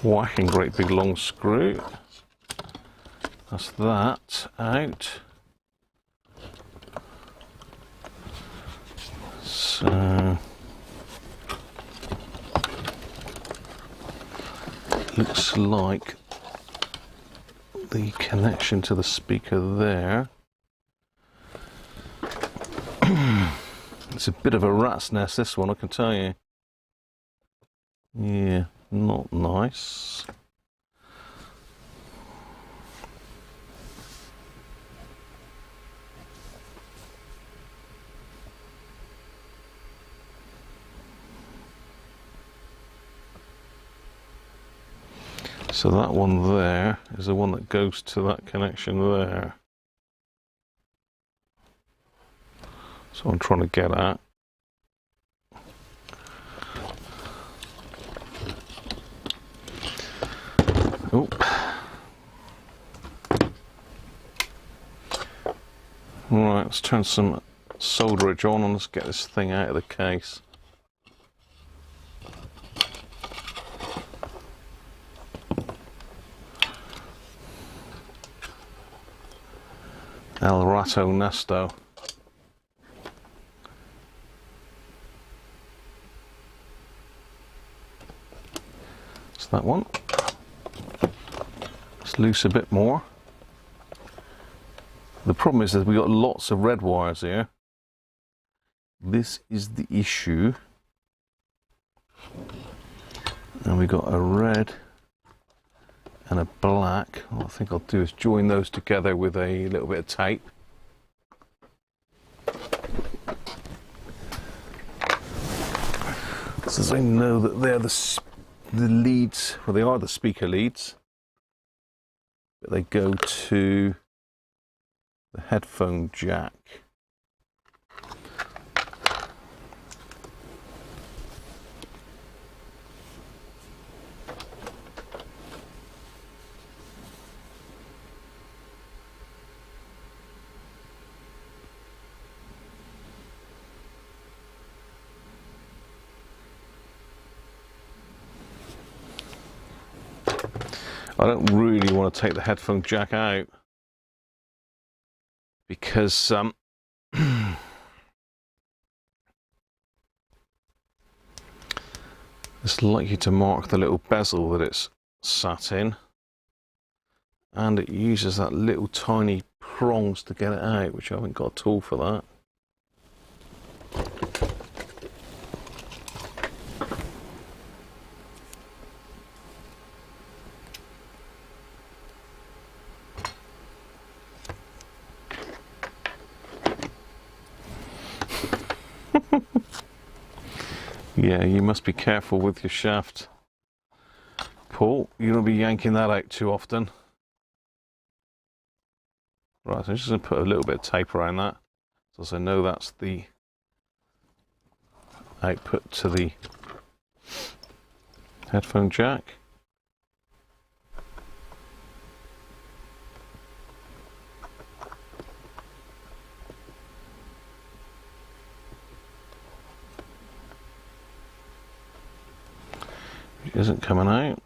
Whacking great big long screw. That's that out. So looks like the connection to the speaker there. It's a bit of a rat's nest, this one, I can tell you. Yeah, not nice. So that one there is the one that goes to that connection there. So I'm trying to get at. Oh. Right, let's turn some solderage on and let's get this thing out of the case. El Rato Nesto. It's that one. It's loose a bit more. The problem is that we've got lots of red wires here. This is the issue. And we've got a red and a black. What I think I'll do is join those together with a little bit of tape. So as I know that they're the leads, well, they are the speaker leads, but they go to the headphone jack. I don't really want to take the headphone jack out because It's likely to mark the little bezel that it's sat in, and it uses that little tiny prongs to get it out, which I haven't got a tool for that. Yeah, you must be careful with your shaft, Paul. You don't be yanking that out too often. Right, so I'm just going to put a little bit of tape around that, so I know that's the output to the headphone jack. It isn't coming out.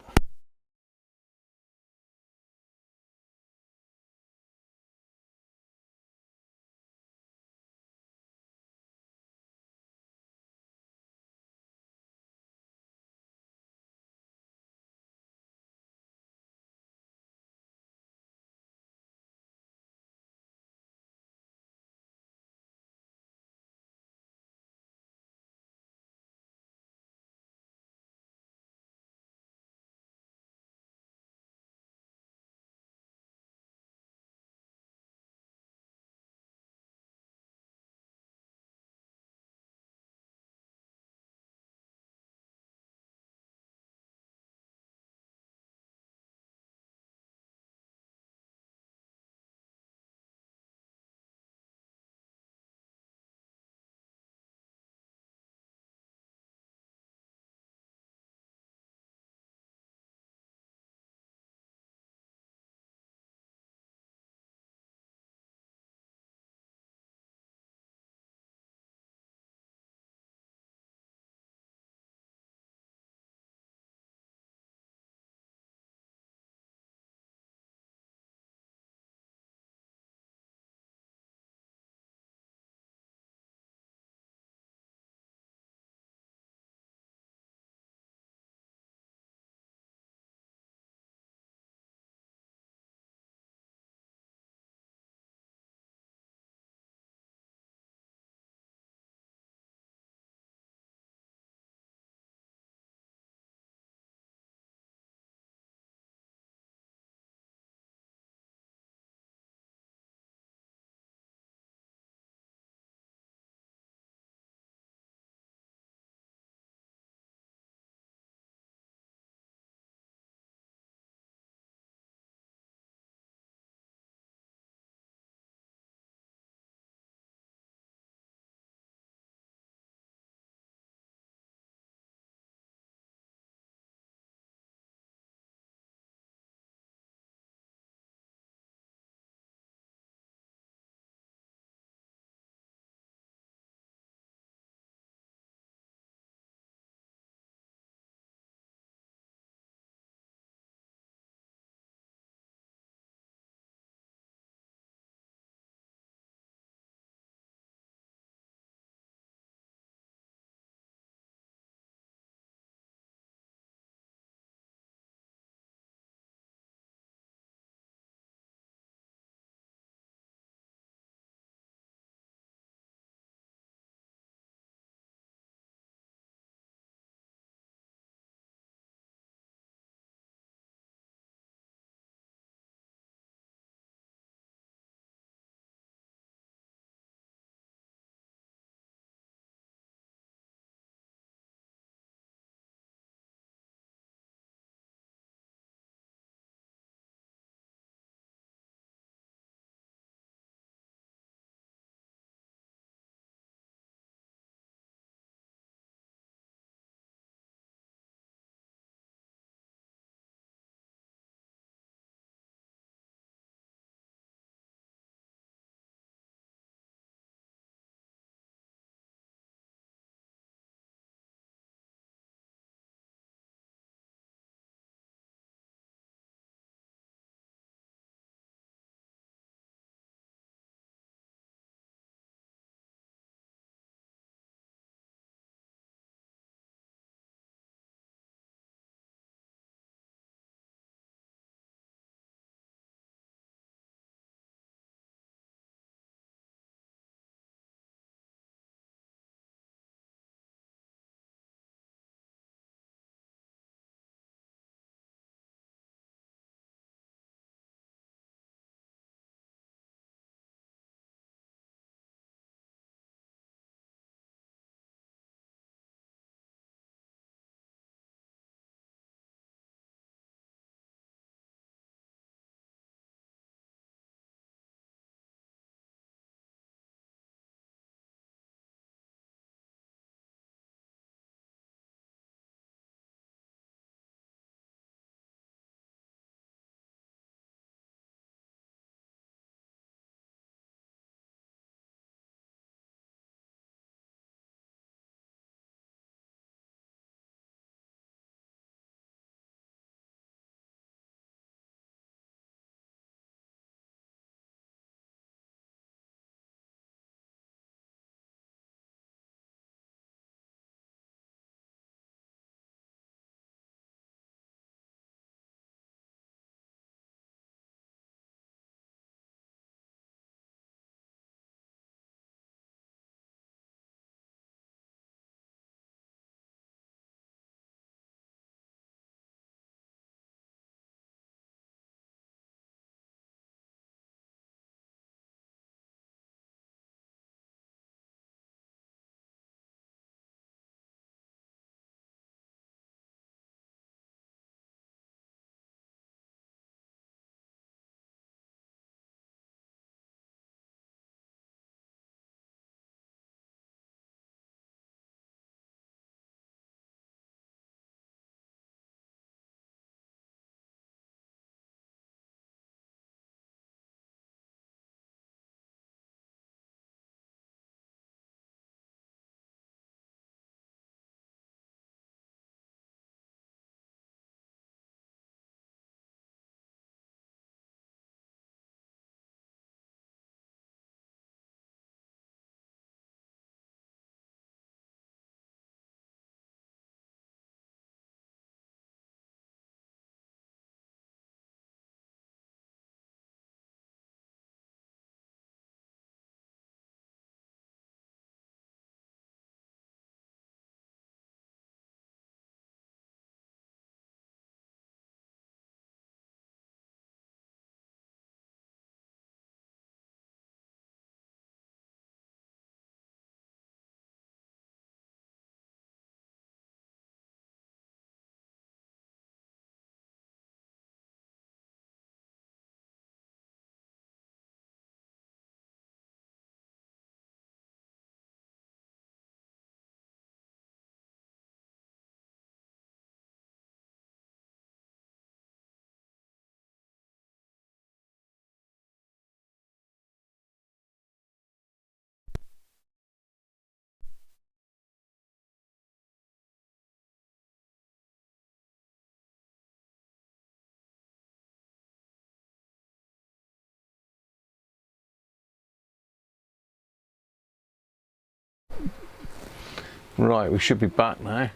Right, we should be back now.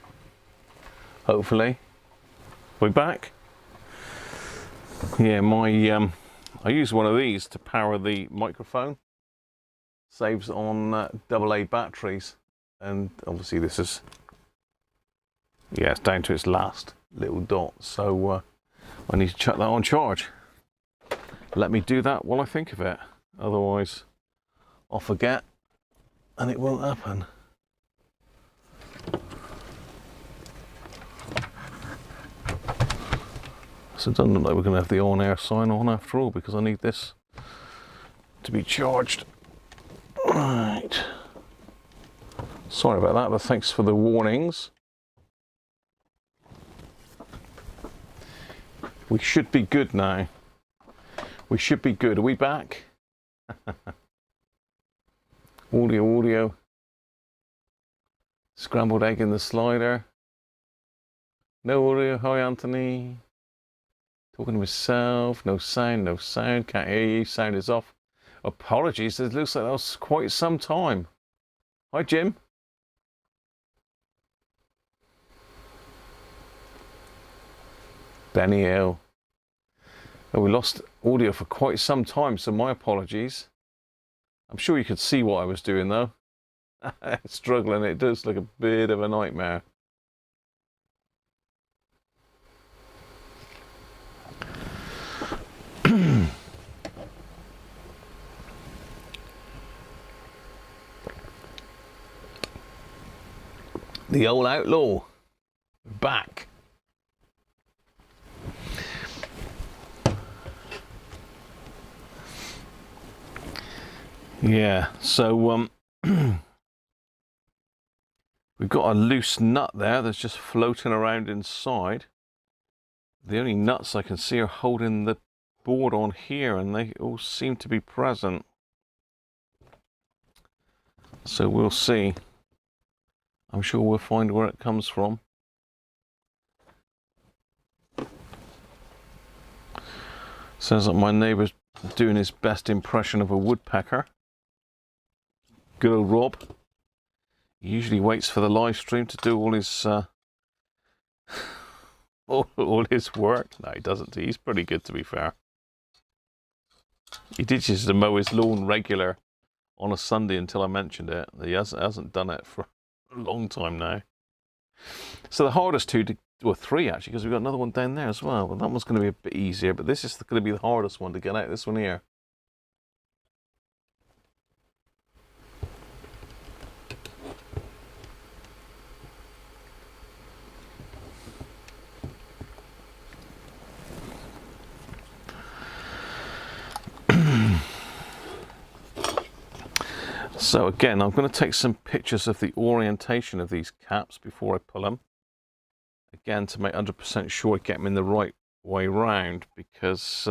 Hopefully. We back? Yeah, I use one of these to power the microphone. Saves on AA batteries, and obviously this is, yeah, it's down to its last little dot, so I need to chuck that on charge. Let me do that while I think of it, otherwise I'll forget and it won't happen. So it doesn't look like we're going to have the on-air sign on after all, because I need this to be charged. Right. Sorry about that, but thanks for the warnings. We should be good now. We should be good. Are we back? Audio. Scrambled egg in the slider. No audio. Hi, Anthony. Talking to myself. No sound. Can't hear you. Sound is off. Apologies. It looks like that was quite some time. Hi, Jim. Benny Hill. Oh, we lost audio for quite some time, so my apologies. I'm sure you could see what I was doing, though. Struggling. It does look a bit of a nightmare. The old outlaw, back. Yeah, so we've got a loose nut there that's just floating around inside. The only nuts I can see are holding the board on here, and they all seem to be present. So we'll see. I'm sure we'll find where it comes from. Sounds like my neighbour's doing his best impression of a woodpecker. Good old Rob. He usually waits for the live stream to do all his all his work. No, he doesn't. He's pretty good, to be fair. He did just to mow his lawn regular on a Sunday until I mentioned it. He hasn't done it for a long time now. So the hardest two, well, three actually, because we've got another one down there as well. Well, that one's going to be a bit easier, but this is going to be the hardest one to get out. This one here. So again, I'm going to take some pictures of the orientation of these caps before I pull them. Again, to make 100% sure I get them in the right way round, because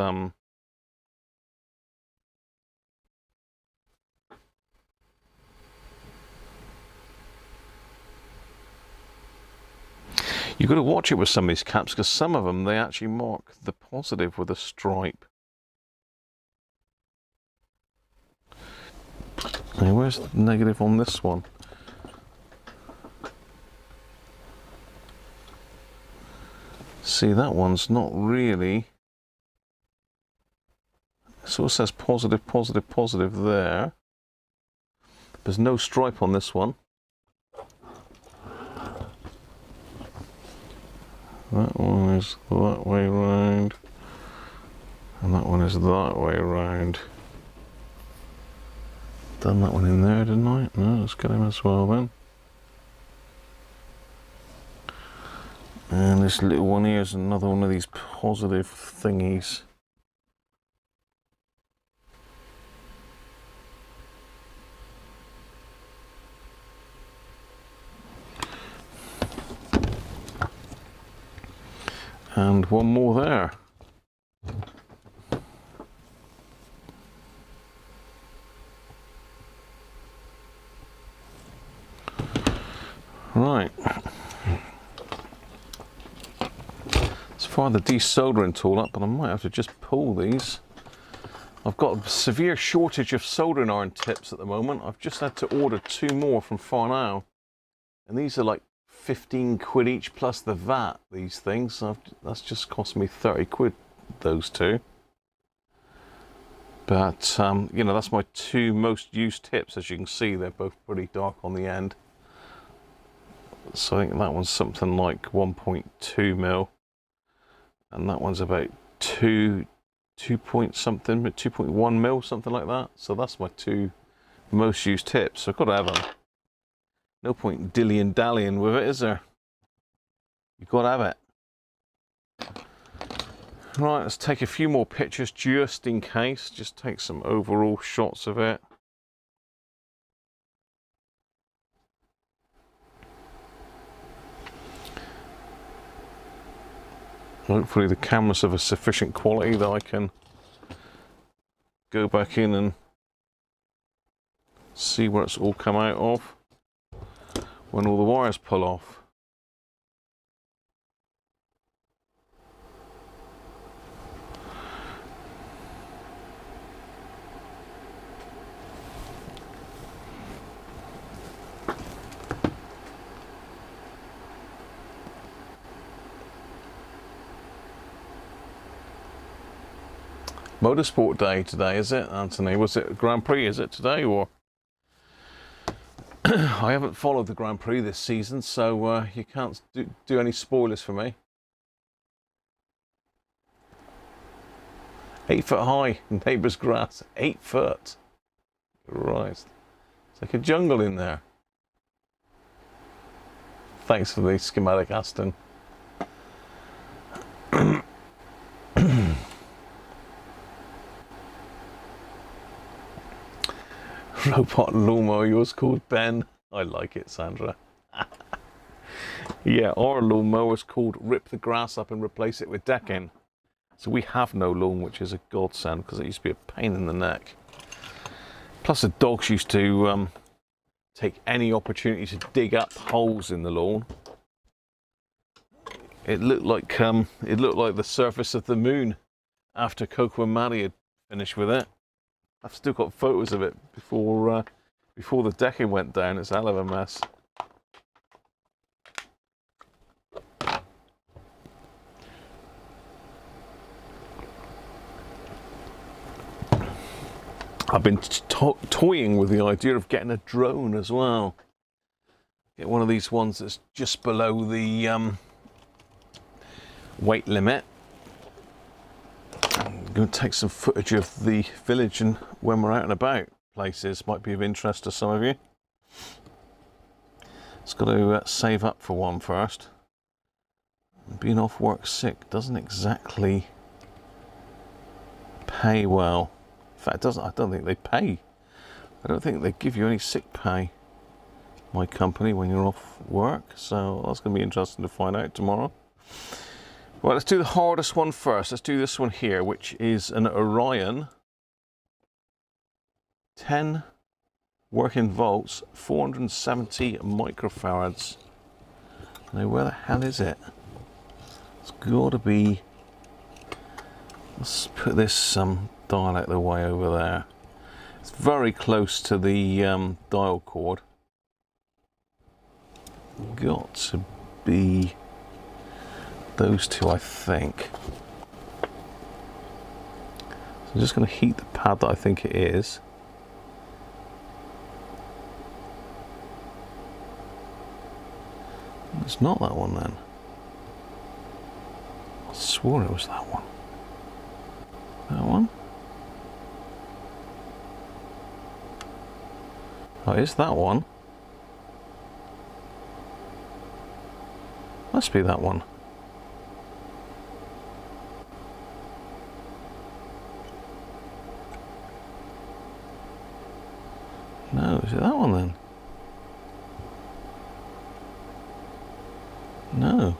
you've got to watch it with some of these caps, because some of them, they actually mark the positive with a stripe. Now, where's the negative on this one? See, that one's not really. It sort of says positive, positive, positive there. There's no stripe on this one. That one is that way round, and that one is that way round. Done that one in there, didn't I? No, let's get him as well then. And this little one here is another one of these positive thingies. And one more there. Right. Let's fire the desoldering tool up, but I might have to just pull these. I've got a severe shortage of soldering iron tips at the moment. I've just had to order 2 more from Farnell. And these are like 15 quid each plus the VAT, these things. So that's just cost me 30 quid, those two. But, you know, that's my two most used tips. As you can see, they're both pretty dark on the end. So I think that one's something like 1.2 mil. And that one's about 2 point something, 2.1 mil, something like that. So that's my two most used tips. So I've got to have them. No point dilly-dallying with it, is there? You've got to have it. Right, let's take a few more pictures just in case. Just take some overall shots of it. Hopefully the camera's of a sufficient quality that I can go back in and see where it's all come out of when all the wires pull off. Motorsport day today, is it, Anthony? Was it Grand Prix, is it today, or? I haven't followed the Grand Prix this season, so you can't do any spoilers for me. 8 foot high, neighbour's grass, 8 foot. Christ. It's like a jungle in there. Thanks for the schematic, Aston. Robot lawnmower, yours called Ben. I like it, Sandra. Yeah, our lawnmower's called Rip the Grass Up and Replace It with Decking. So we have no lawn, which is a godsend because it used to be a pain in the neck. Plus the dogs used to take any opportunity to dig up holes in the lawn. It looked like the surface of the moon after Coco and Maddie had finished with it. I've still got photos of it before the decking went down. It's a hell of a mess. I've been toying with the idea of getting a drone as well. Get one of these ones that's just below the weight limit. I'm going to take some footage of the village and when we're out and about places. Might be of interest to some of you. It's got to save up for one first. Being off work sick doesn't exactly pay well. In fact, it doesn't. I don't think they pay. I don't think they give you any sick pay, my company, when you're off work. So that's going to be interesting to find out tomorrow. Well, let's do the hardest one first. Let's do this one here, which is an Orion 10 working volts, 470 microfarads. Now, where the hell is it? It's got to be. Let's put this dial out of the way over there. It's very close to the dial cord. Got to be those two, I think. So I'm just going to heat the pad that I think it is. It's not that one then. I swore it was that one. That one? Oh, it's that one. Must be that one. No, is it that one then? No.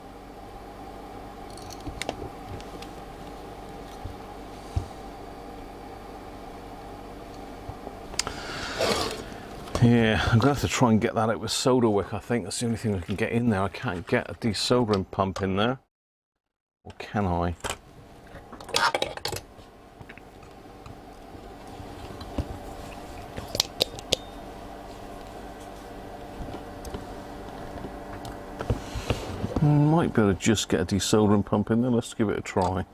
Yeah, I'm going to have to try and get that out with solder wick. I think that's the only thing I can get in there. I can't get a desoldering pump in there. Or can I? Might be able to just get a desoldering pump in there. Let's give it a try.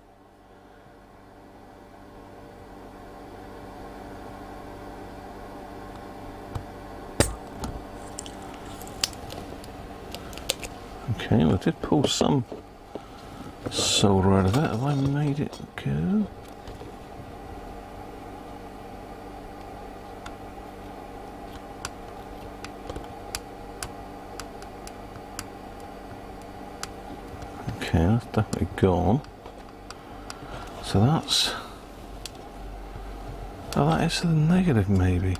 Okay, well, I did pull some solder out of it. Have I made it go? Okay, that's definitely gone. So that's... oh, that is the negative, maybe.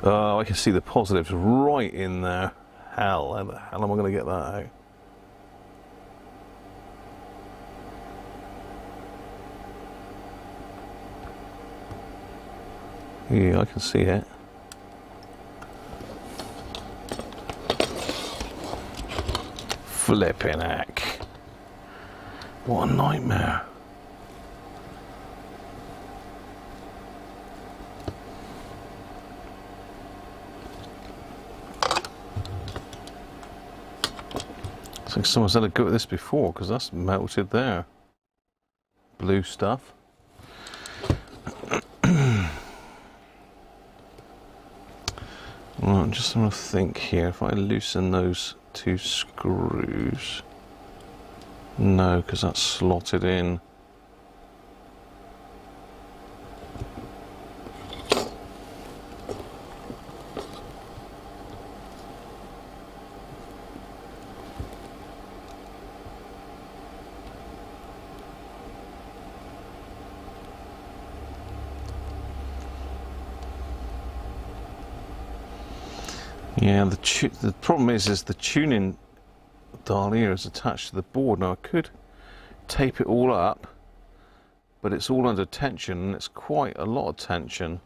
Oh, I can see the positives right in there. Hell, how the hell am I going to get that out? Yeah, I can see it. Flipping heck. What a nightmare. It's like someone's had a go at this before, because that's melted there. Blue stuff. Well, I'm just going to think here, if I loosen those two screws... no, because that's slotted in. Yeah, the problem is the tuning dial here is attached to the board. Now I could tape it all up, but it's all under tension, and it's quite a lot of tension.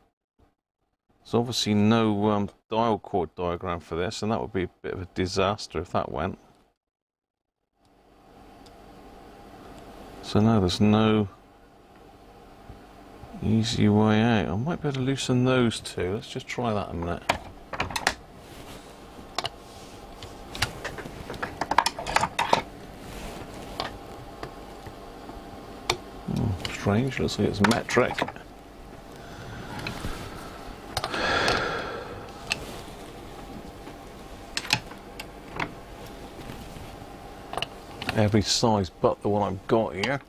There's obviously no dial cord diagram for this, and that would be a bit of a disaster if that went. So now there's no easy way out. I might be able to loosen those two. Let's just try that a minute. Strange, looks like it's metric. Every size but the one I've got here.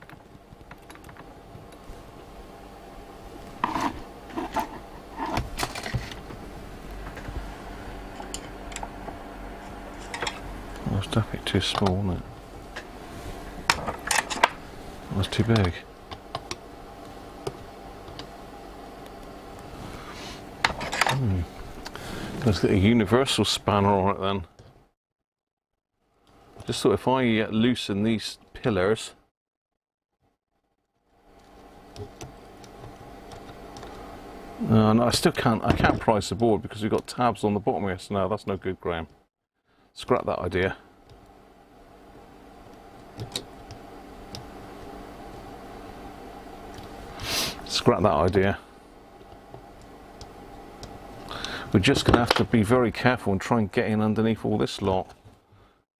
That's definitely too small, isn't it? That's too big. Let's get a universal spanner on it then. Just thought if I loosen these pillars, no, I still can't. I can't price the board because we've got tabs on the bottom here. So no, that's no good, Graham. Scrap that idea. Scrap that idea. We're just going to have to be very careful and try and get in underneath all this lot.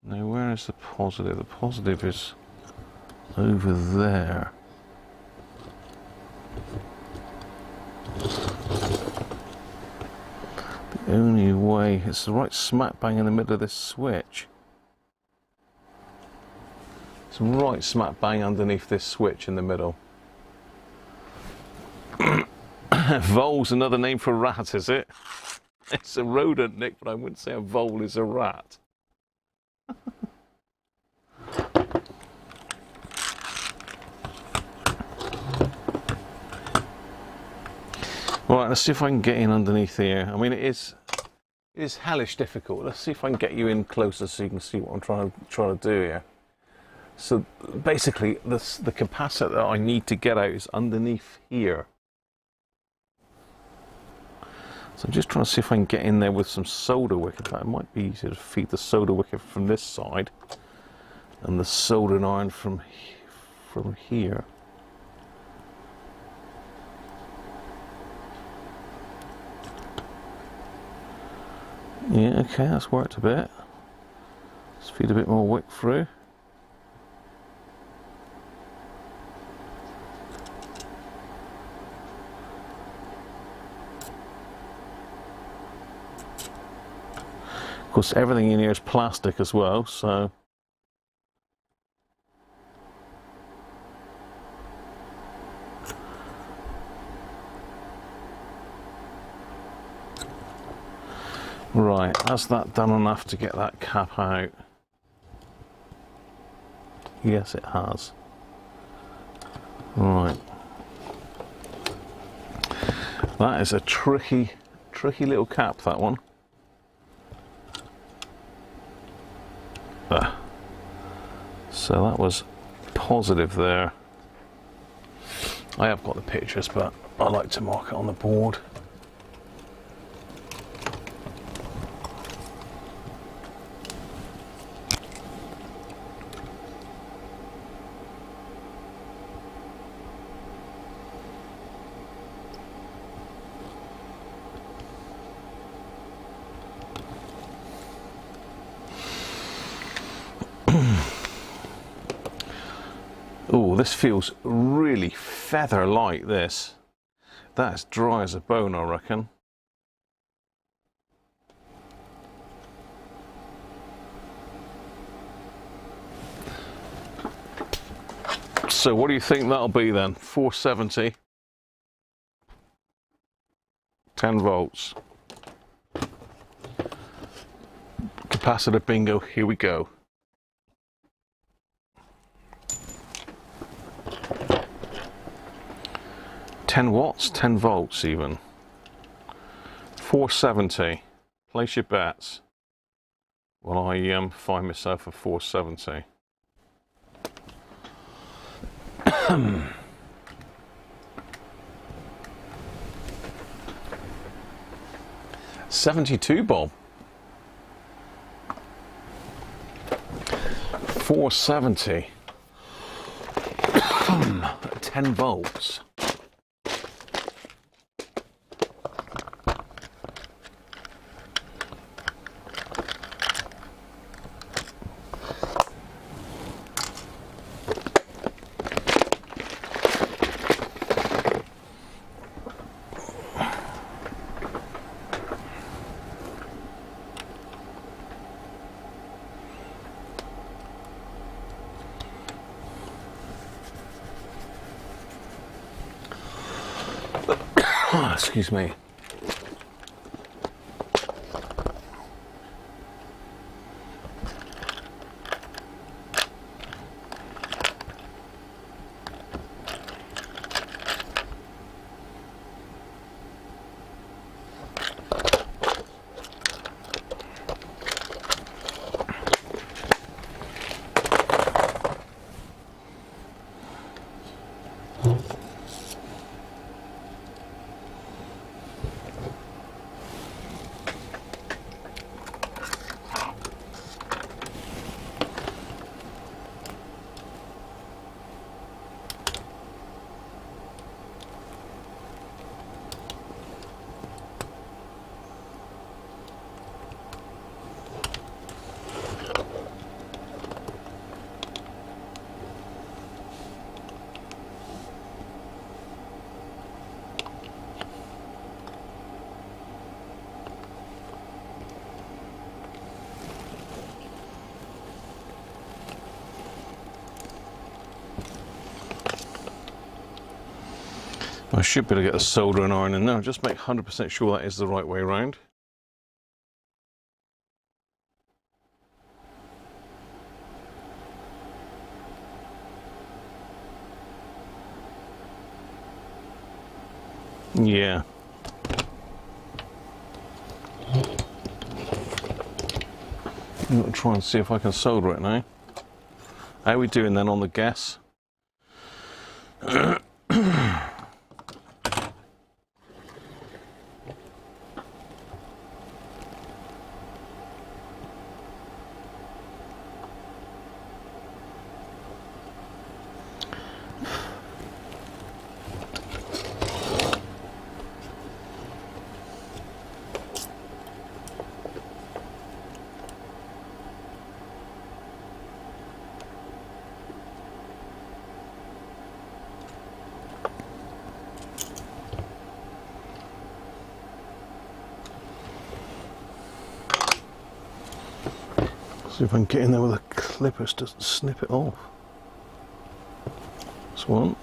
Now, where is the positive? The positive is over there. The only way, it's right smack bang in the middle of this switch. It's right smack bang underneath this switch in the middle. Vole's another name for rat, is it? It's a rodent, Nick, but I wouldn't say a vole is a rat. Right, let's see if I can get in underneath here. I mean, it is hellish difficult. Let's see if I can get you in closer so you can see what I'm trying to do here. So basically, the capacitor that I need to get out is underneath here. So I'm just trying to see if I can get in there with some solder wick. In fact, it might be easier to feed the solder wick from this side and the soldering iron from here. Yeah, okay, that's worked a bit. Let's feed a bit more wick through. course, everything in here is plastic as well, so right, has that done enough to get that cap out? Yes, it has. Right. That is a tricky little cap, that one. So that was positive there. I have got the pictures, but I like to mark it on the board. Oh, this feels really feather light, this. That's dry as a bone, I reckon. So what do you think that'll be then? 470. 10 volts. Capacitor bingo, here we go. $10, 10 volts even. 470. Place your bets. Well, I find myself a 470. $72 bob. 470. 10 volts. Excuse me. I should be able to get the soldering iron in there. Just make 100% sure that is the right way around. Yeah. I'm going to try and see if I can solder it now. How are we doing then on the gas? See if I can get in there with a clippers to snip it off. This one.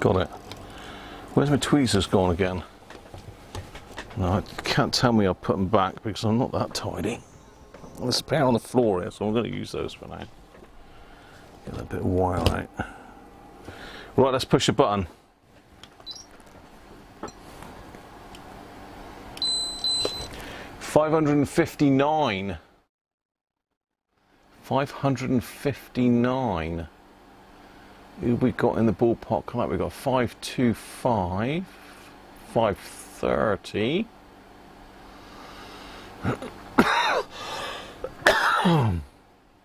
Got it. Where's my tweezers gone again? No, I can't tell me I'll put them back because I'm not that tidy. There's a pair on the floor here, so I'm going to use those for now. Get a bit of wire out. Right, let's push a button. $559. 559. Who we got in the ballpark? Come on, we got 525, 530.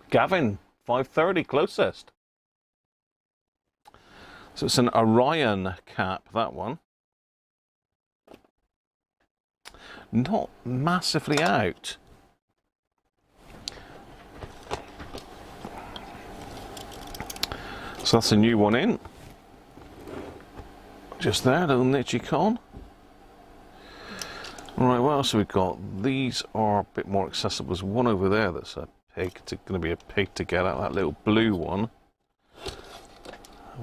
Gavin, 530, closest. So it's an Orion cap, that one. Not massively out. So that's a new one in. Just there, little Nichicon. Right, what else have we got? These are a bit more accessible. There's one over there that's a pig. It's going to be a pig to get out, that little blue one.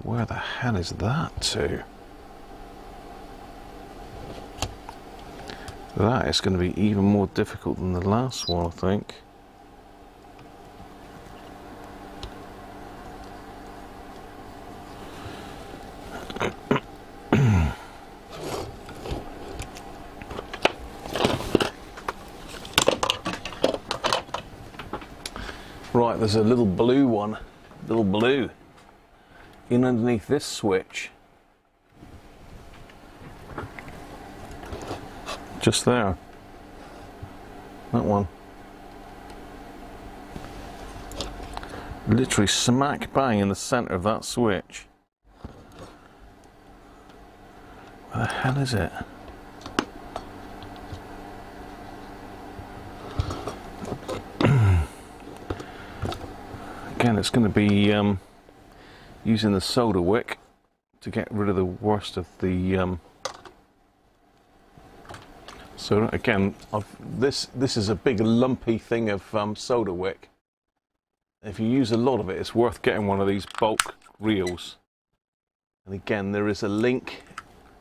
Where the hell is that to? That is going to be even more difficult than the last one, I think. Right, there's a little blue one, little blue, in underneath this switch. Just there. That one. Literally smack bang in the center of that switch. Where the hell is it? Again, it's going to be using the solder wick to get rid of the worst of the so again, this is a big lumpy thing of solder wick. If you use a lot of it, it's worth getting one of these bulk reels. And again, there is a link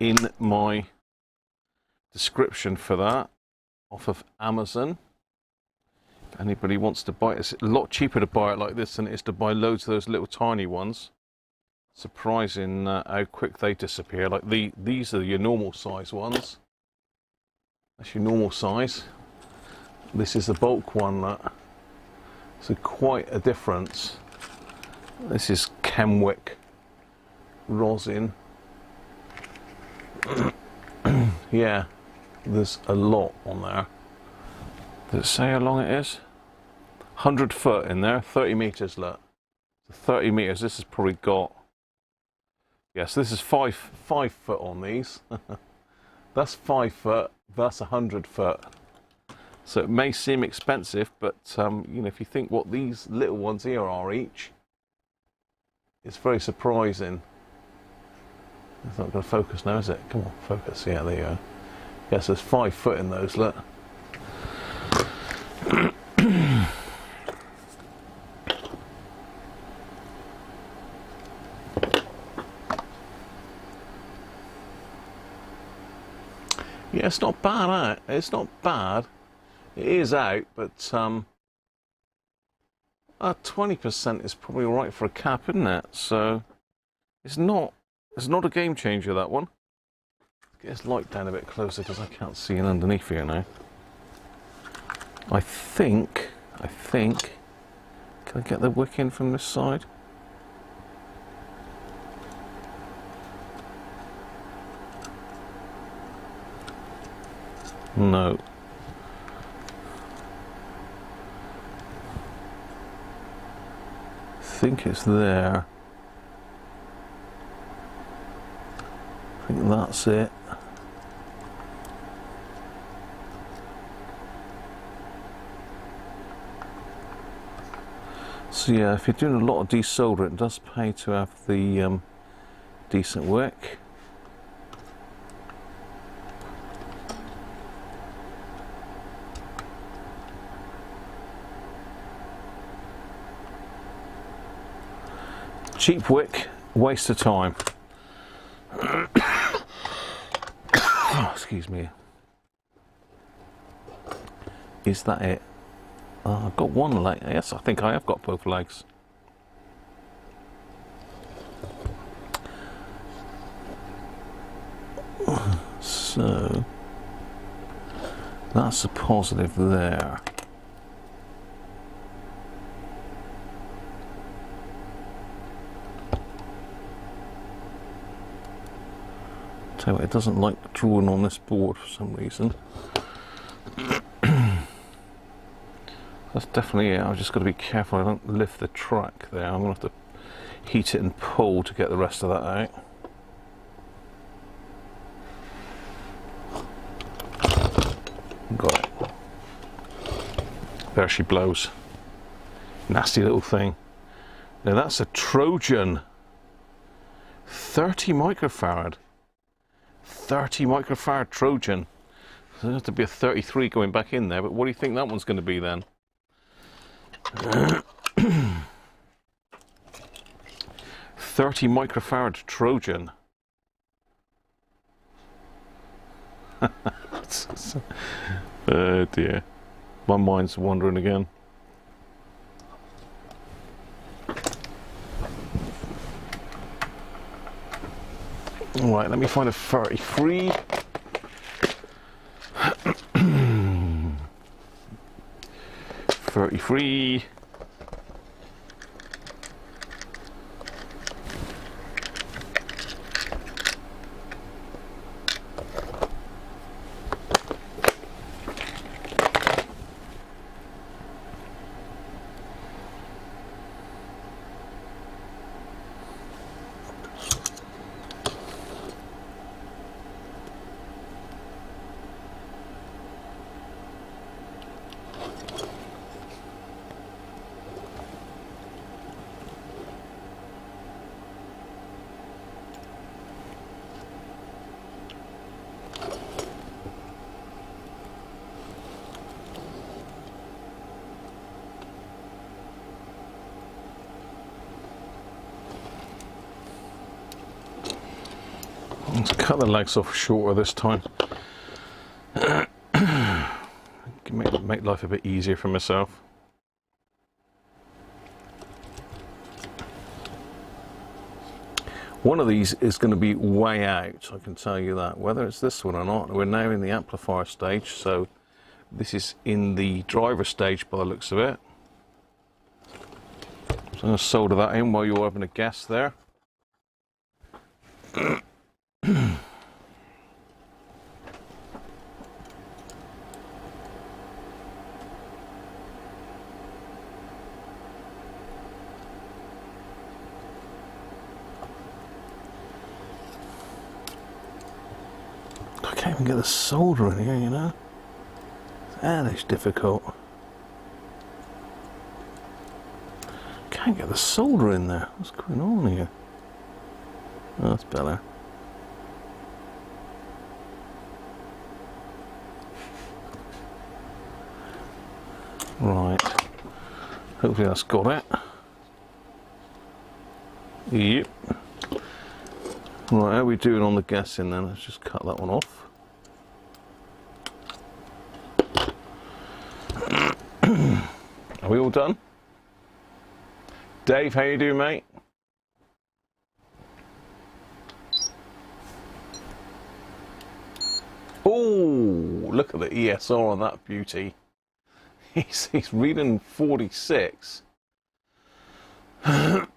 in my description for that, off of Amazon. If anybody wants to buy it, it's a lot cheaper to buy it like this than it is to buy loads of those little tiny ones. Surprising how quick they disappear. Like these are your normal size ones. That's your normal size. This is the bulk one. So quite a difference. This is Chemwick rosin. Yeah, there's a lot on there. Does it say how long it is? 100 foot in there, 30 meters. Look, 30 meters. This has probably got. Yes, this is five foot on these. That's 5 foot. That's 100 foot. So it may seem expensive, but you know, if you think what these little ones here are each, it's very surprising. It's not going to focus now, is it? Come on, focus. Yeah, there you go. Yes, there's 5 foot in those. Look. Yeah, it's not bad, it's not bad. It is out, but 20% is probably all right for a cap, isn't it? So it's not a game changer, that one. Get this light down a bit closer because I can't see it underneath here now. I think. Can I get the wick in from this side? No. I think it's there. I think that's it. So yeah, if you're doing a lot of desoldering, it does pay to have the decent wick. Cheap wick, waste of time. Excuse me. Is that it? I've got one leg. Yes, I think I have got both legs. So that's a positive there. Tell you what, it doesn't like drawing on this board for some reason. That's definitely it. I've just got to be careful I don't lift the track there. I'm going to have to heat it and pull to get the rest of that out. Got it. There she blows. Nasty little thing. Now that's a Trojan. 30 microfarad. 30 microfarad Trojan. So there's have to be a 33 going back in there, but what do you think that one's going to be then? 30 microfarad Trojan. Oh dear. My mind's wandering again. Alright, let me find a 33. 33. Let's cut the legs off shorter this time. Make life a bit easier for myself. One of these is going to be way out, I can tell you that. Whether it's this one or not, we're now in the amplifier stage, so this is in the driver stage by the looks of it. So I'm going to solder that in while you're having a guess there. I can't even get the solder in here, you know. That is difficult. Can't get the solder in there. What's going on here? Oh, that's better. Right. Hopefully that's got it. Yep. Right, how are we doing on the gassing then? Let's just cut that one off. Are we all done? Dave, how you doing, mate? Oh, look at the ESR on that beauty. He's reading 46. Not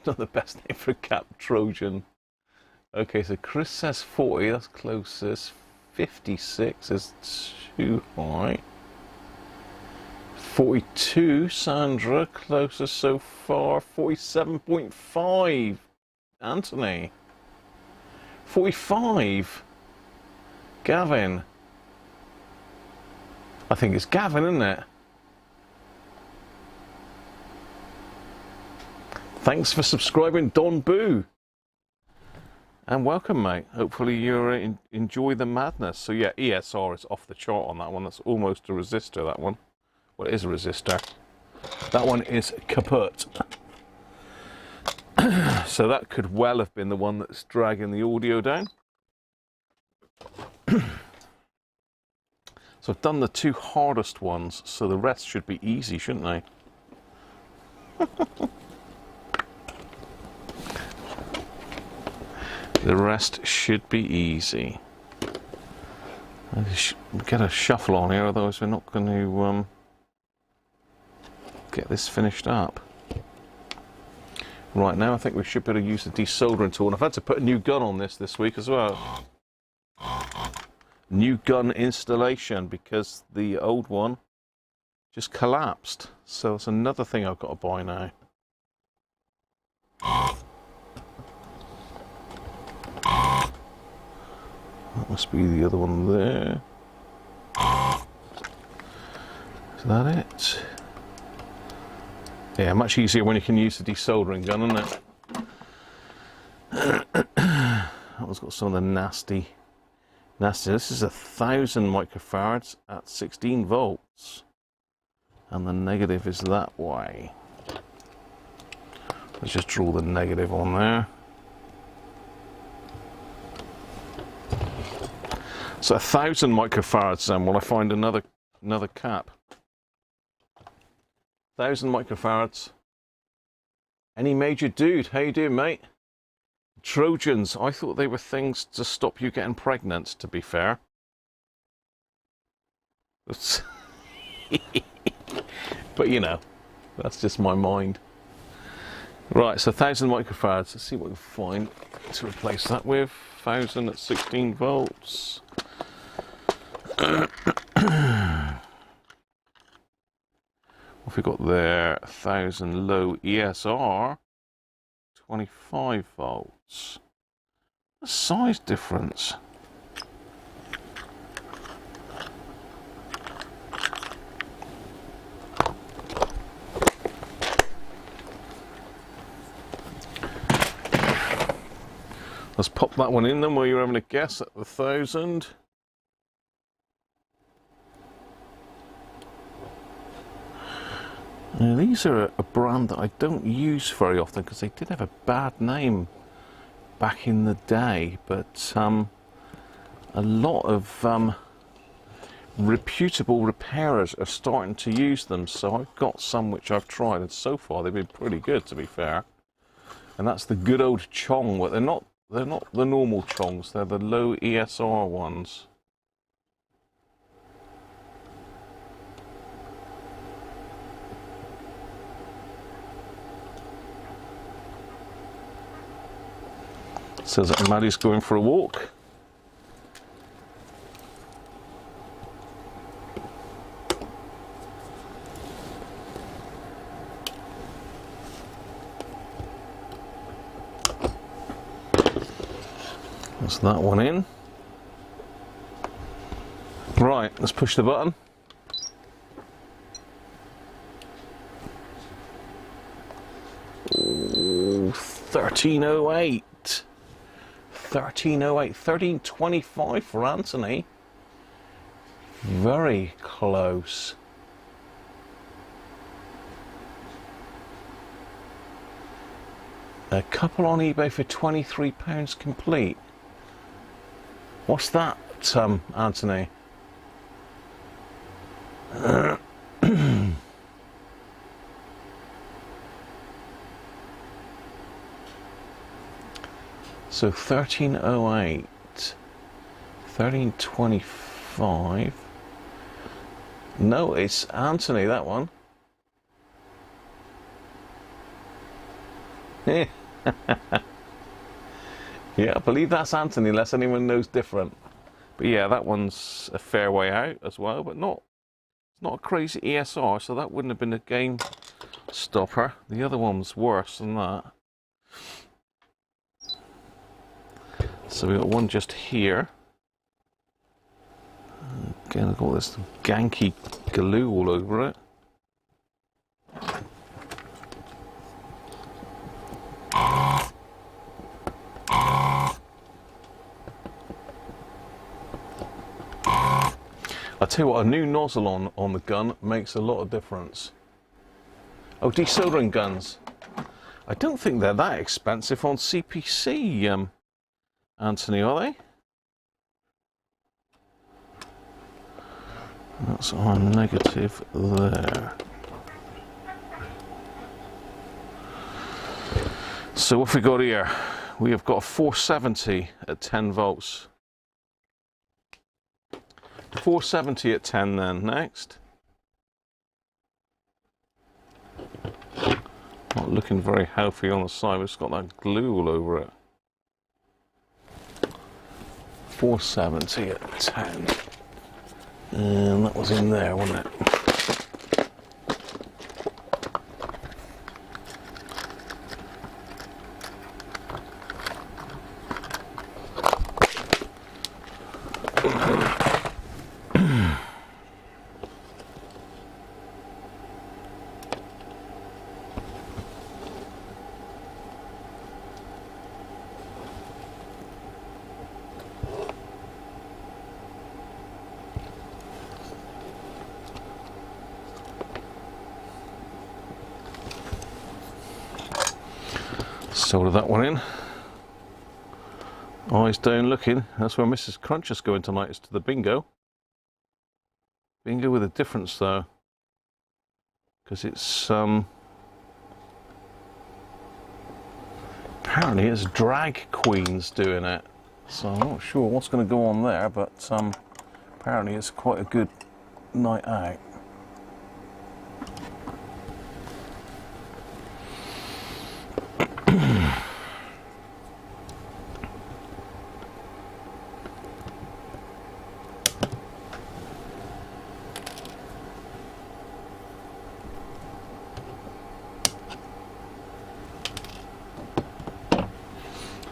the best name for a cap Trojan. Okay, so Chris says 40, that's closest. 56 is too high. 42, Sandra, closest so far. 47.5, Anthony. 45, Gavin. I think it's Gavin, isn't it? Thanks for subscribing, Don Boo. And welcome, mate. Hopefully you enjoy the madness. So yeah, ESR is off the chart on that one. That's almost a resistor, that one. Well, it is a resistor. That one is kaput. So that could well have been the one that's dragging the audio down. So I've done the two hardest ones, so the rest should be easy, shouldn't they? The rest should be easy. I just get a shuffle on here, otherwise we're not going to get this finished up. Right now I think we should be able to use the desoldering tool, and I've had to put a new gun on this week as well. New gun installation, because the old one just collapsed. So it's another thing I've got to buy now. That must be the other one there. Is that it? Yeah, much easier when you can use the desoldering gun, isn't it? That one's got some of the nasty. This is 1,000 microfarads at 16 volts. And the negative is that way. Let's just draw the negative on there. So 1,000 microfarads then, will I find another cap? 1,000 microfarads. Any major dude? How you doing, mate? Trojans. I thought they were things to stop you getting pregnant, to be fair. But you know, that's just my mind. Right, so 1,000 microfarads. Let's see what we can find to replace that with. 1,000 at 16 volts. What have we got there? 1,000 low ESR. 25 volts. The size difference. Let's pop that one in then while you're having a guess at the 1,000. Now, these are a brand that I don't use very often because they did have a bad name back in the day, but a lot of reputable repairers are starting to use them, so I've got some which I've tried, and so far they've been pretty good, to be fair. And that's the good old Chong, but they're not the normal Chongs, they're the low ESR ones. Says that Maddie's going for a walk. That's that one in. Right, let's push the button. Ooh, 1308. 1308, 1325 for Anthony. Very close. A couple on eBay for £23 complete. What's that, Anthony? So 1308, 1325. No, it's Anthony, that one. Yeah. Yeah, I believe that's Anthony, unless anyone knows different. But yeah, that one's a fair way out as well, but it's not a crazy ESR, so that wouldn't have been a game stopper. The other one's worse than that. So we got one just here. Again, I've got this ganky glue all over it. tell you what, a new nozzle on the gun makes a lot of difference. Oh, desoldering guns. I don't think they're that expensive on CPC, Anthony, are they? That's our negative there. So what have we got here? We have got a 470 at 10 volts. 470 at 10 then, next. Not looking very healthy on the side, it's got that glue all over it. 470 at 10. And that was in there, wasn't it? Solder that one in. Eyes down looking. That's where Mrs. Cruncher's going tonight, is to the bingo. Bingo with a difference though. Because it's apparently it's drag queens doing it. So I'm not sure what's going to go on there, but apparently it's quite a good night out.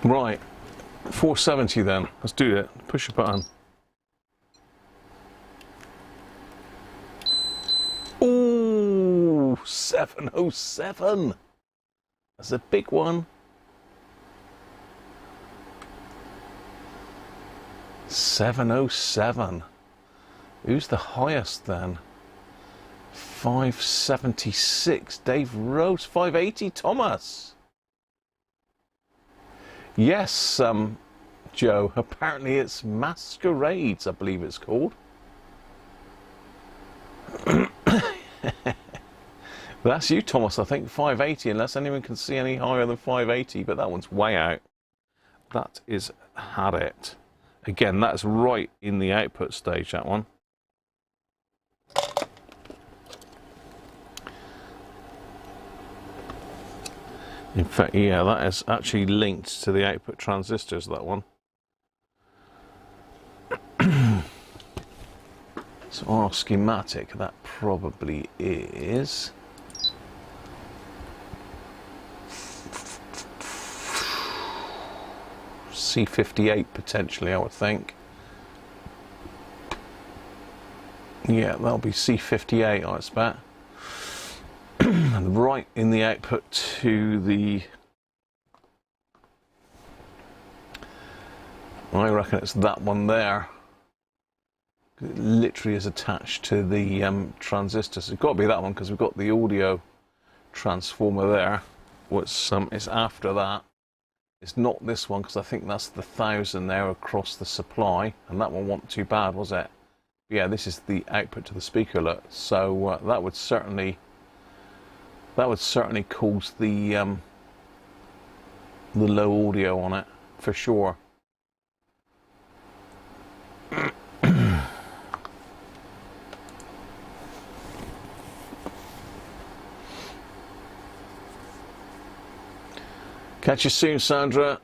Right, 470 then. Let's do it. Push a button. Ooh, 707. That's a big one. 707. Who's the highest then? 576. Dave Rose. 580. Thomas. Yes, Joe, apparently it's Masquerades, I believe it's called. That's you, Thomas, I think, 580, unless anyone can see any higher than 580, but that one's way out. That is had it. Again, that's right in the output stage, that one. In fact, yeah, that is actually linked to the output transistors, that one. So our schematic, that probably is C58 potentially, I would think. Yeah, that'll be C58, I expect. And right in the output to the, I reckon it's that one there. It literally is attached to the transistors. It's got to be that one because we've got the audio transformer there. What's it's after that. It's not this one because I think that's the 1000 there across the supply, and that one wasn't too bad, was it? Yeah, this is the output to the speaker alert. So that would certainly cause the low audio on it for sure. Catch you soon, Sandra.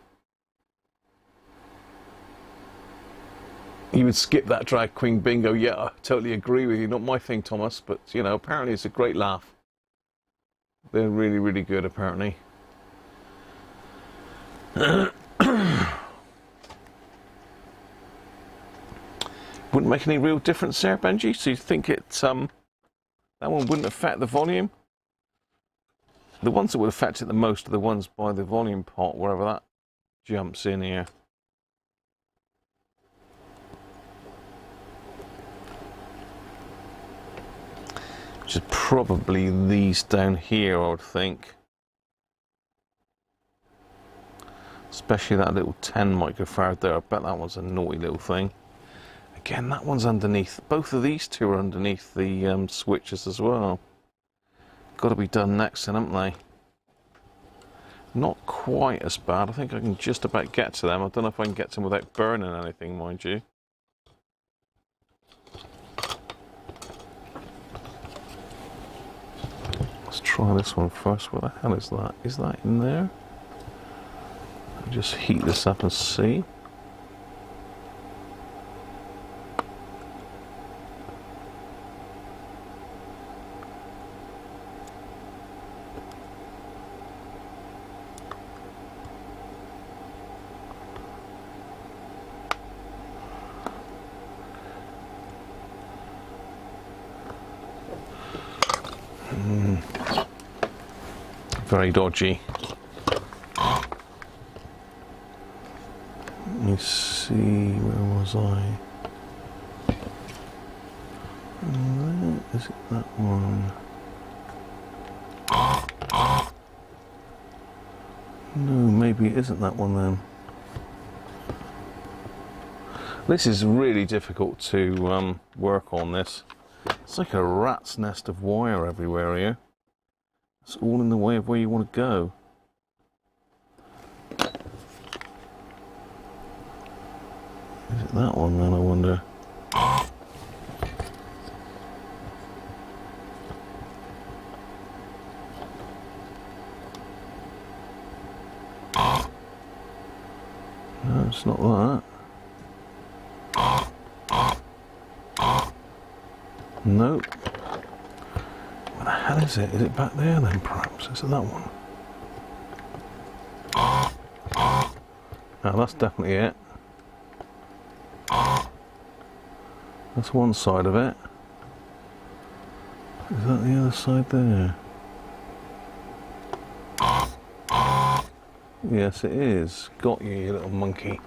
You would skip that drag queen bingo. Yeah, I totally agree with you. Not my thing, Thomas, but you know, apparently it's a great laugh. They're really, really good, apparently. Wouldn't make any real difference there, Benji. So you think it that one wouldn't affect the volume? The ones that would affect it the most are the ones by the volume pot, wherever that jumps in here. which is probably these down here, I would think. Especially that little 10 microfarad there. I bet that one's a naughty little thing. Again, that one's underneath. Both of these two are underneath the switches as well. Got to be done next, haven't they? Not quite as bad. I think I can just about get to them. I don't know if I can get to them without burning anything, mind you. Let's try this one first. What the hell is that? Is that in there? I'll just heat this up and see. Very dodgy. Let me see, where was I? Is it that one? No, maybe it isn't that one then. This is really difficult to work on this. It's like a rat's nest of wire everywhere here. It's all in the way of where you want to go. Is it that one then, I wonder? No, it's not that. Nope. Where the hell is it? Is it back there then, perhaps? Is it that one? No, that's definitely it. That's one side of it. Is that the other side there? Yes, it is. Got you, you little monkey.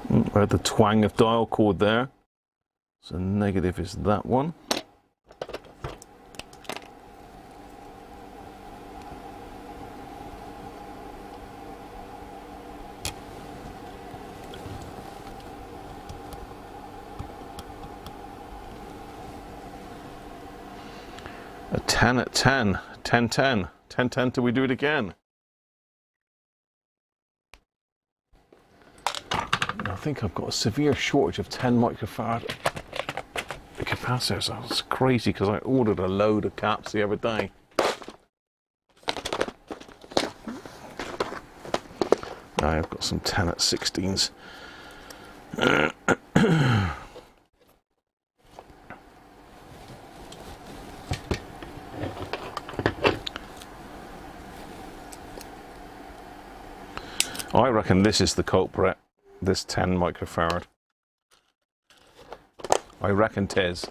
I heard the twang of dial cord there. So negative is that one. A 10 at 10, 10, 10, 10, 10 till we do it again. I think I've got a severe shortage of 10 microfarad capacitors. That's crazy because I ordered a load of caps the other day. I've got some 10 at 16s. I reckon this is the culprit, this 10 microfarad. I reckon 'tis.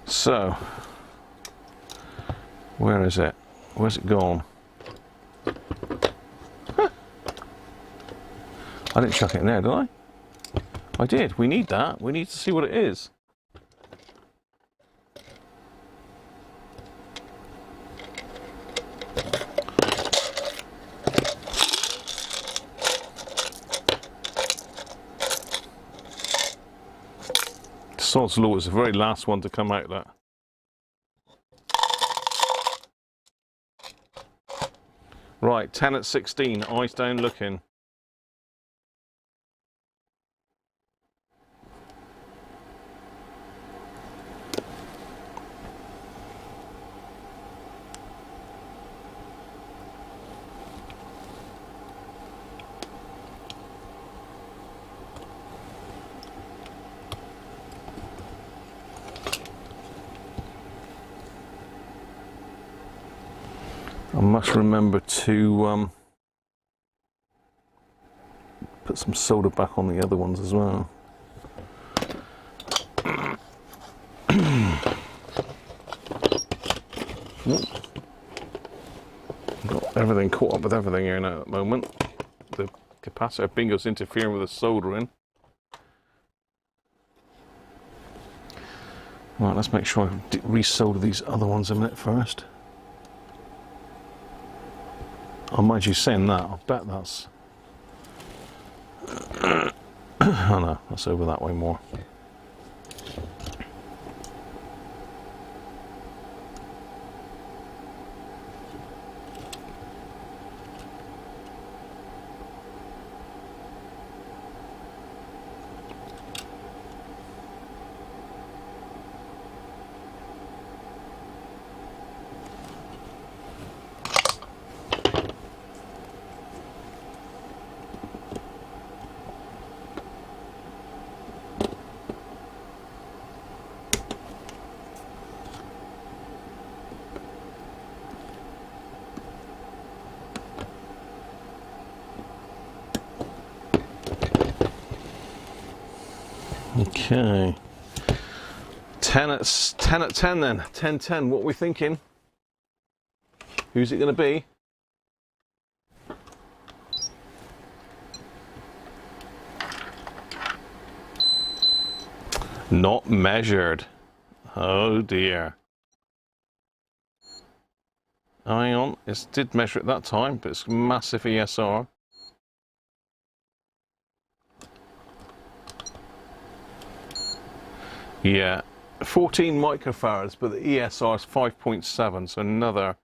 So, where is it? Where's it gone? Huh. I didn't chuck it in there, did I? I did. We need that. We need to see what it is. Sod's law is the very last one to come out of that. Right, 10 at 16, eyes down looking. I must remember to put some solder back on the other ones as well. everything caught up with everything here now at the moment. The capacitor bingo's interfering with the soldering. Right, let's make sure I resolder these other ones a minute first. Oh, mind you saying that, I bet that's... oh no, that's over that way more. Okay, 10 at 10 then, 10-10, what are we thinking? Who's it going to be? Not measured. Oh dear. Oh, hang on, it did measure it that time, but it's massive ESR. Yeah, 14 microfarads, but the ESR is 5.7, so another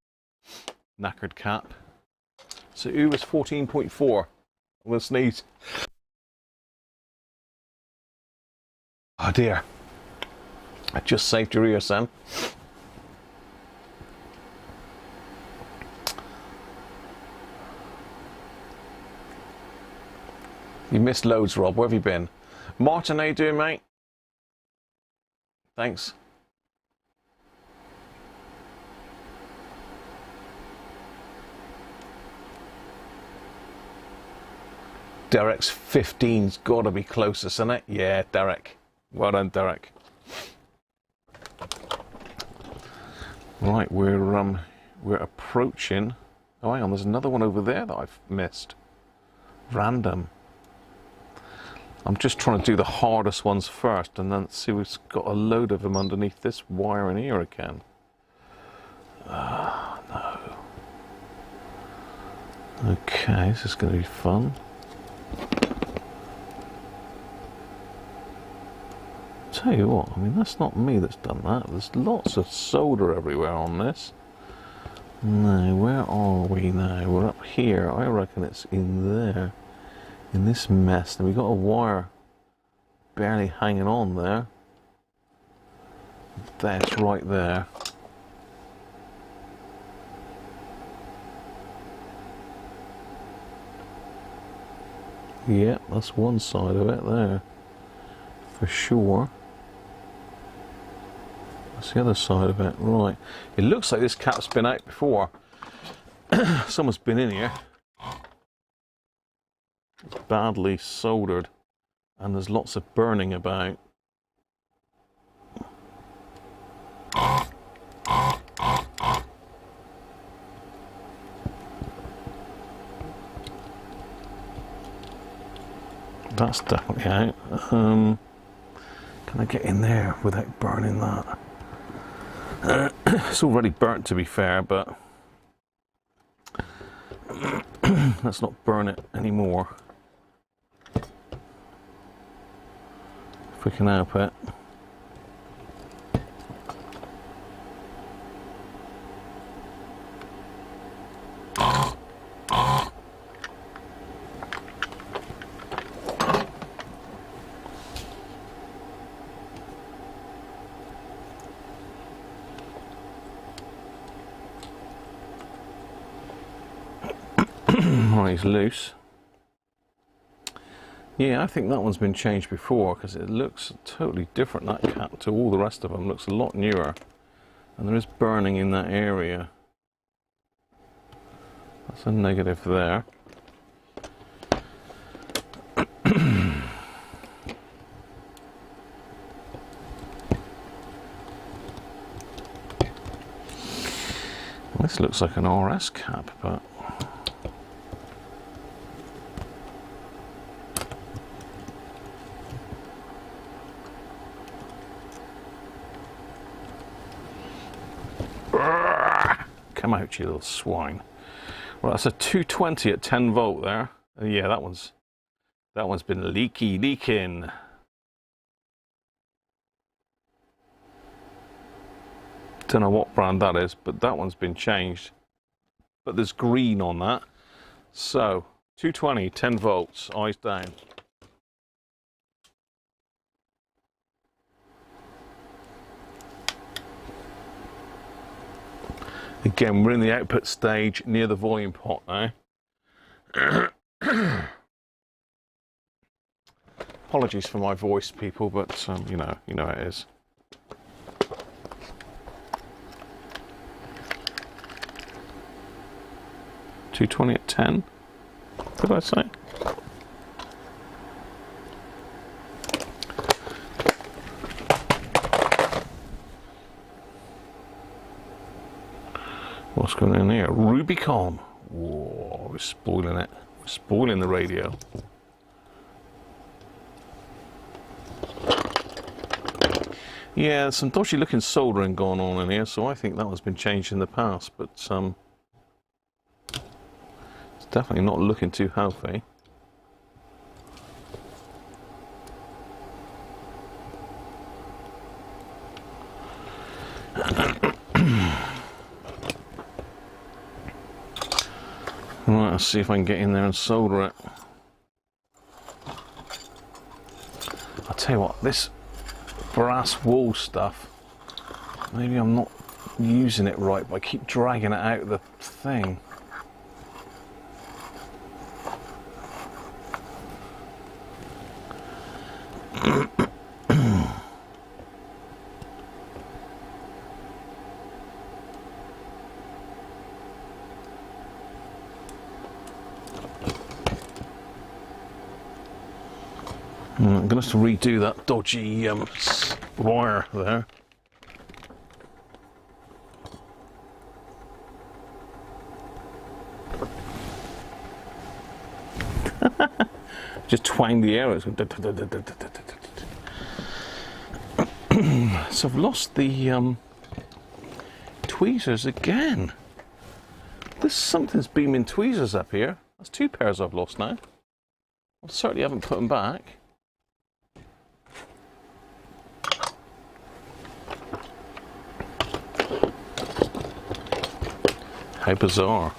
knackered cap. So U was 14.4. I'm going to sneeze. Oh dear. I just saved your ear, Sam. You missed loads, Rob. Where have you been? Martin, how you doing, mate? Thanks. Derek's 15's got to be closest, isn't it? Yeah, Derek. Well done, Derek. Right, we're approaching. Oh, hang on, there's another one over there that I've missed. Random. I'm just trying to do the hardest ones first, and then see we've got a load of them underneath this wire in here again. No. Okay, this is going to be fun. Tell you what, I mean, that's not me that's done that. There's lots of solder everywhere on this. No, where are we now? We're up here. I reckon it's in there. In this mess, and we've got a wire barely hanging on there. That's right there. Yep, that's one side of it there, for sure. That's the other side of it, right. It looks like this cap's been out before. Someone's been in here. It's badly soldered, and there's lots of burning about. That's definitely out. Can I get in there without burning that? It's already burnt, to be fair, but let's not burn it anymore. If we can help it. Right, he's loose. Yeah, I think that one's been changed before because it looks totally different, that cap, to all the rest of them. It looks a lot newer. And there is burning in that area. That's a negative there. This looks like an RS cap, but come out, you little swine. Well, that's a 220 at 10 volt there. Yeah, that one's been leaking. Don't know what brand that is, but that one's been changed. But there's green on that. So 220, 10 volts, eyes down. Again, we're in the output stage near the volume pot now. Apologies for my voice, people, but you know how it is. $220 at 10. Did I say? What's going on here? Rubicon. Whoa, we're spoiling it. We're spoiling the radio. Yeah, there's some dodgy looking soldering going on in here, so I think that one's been changed in the past, but it's definitely not looking too healthy. Right, let's see if I can get in there and solder it. I'll tell you what, this brass wool stuff, maybe I'm not using it right, but I keep dragging it out of the thing. I'm going to have to redo that dodgy wire there. Just twang the arrows. So I've lost the tweezers again. There's something's beaming tweezers up here. That's 2 pairs I've lost now. I certainly haven't put them back. How bizarre.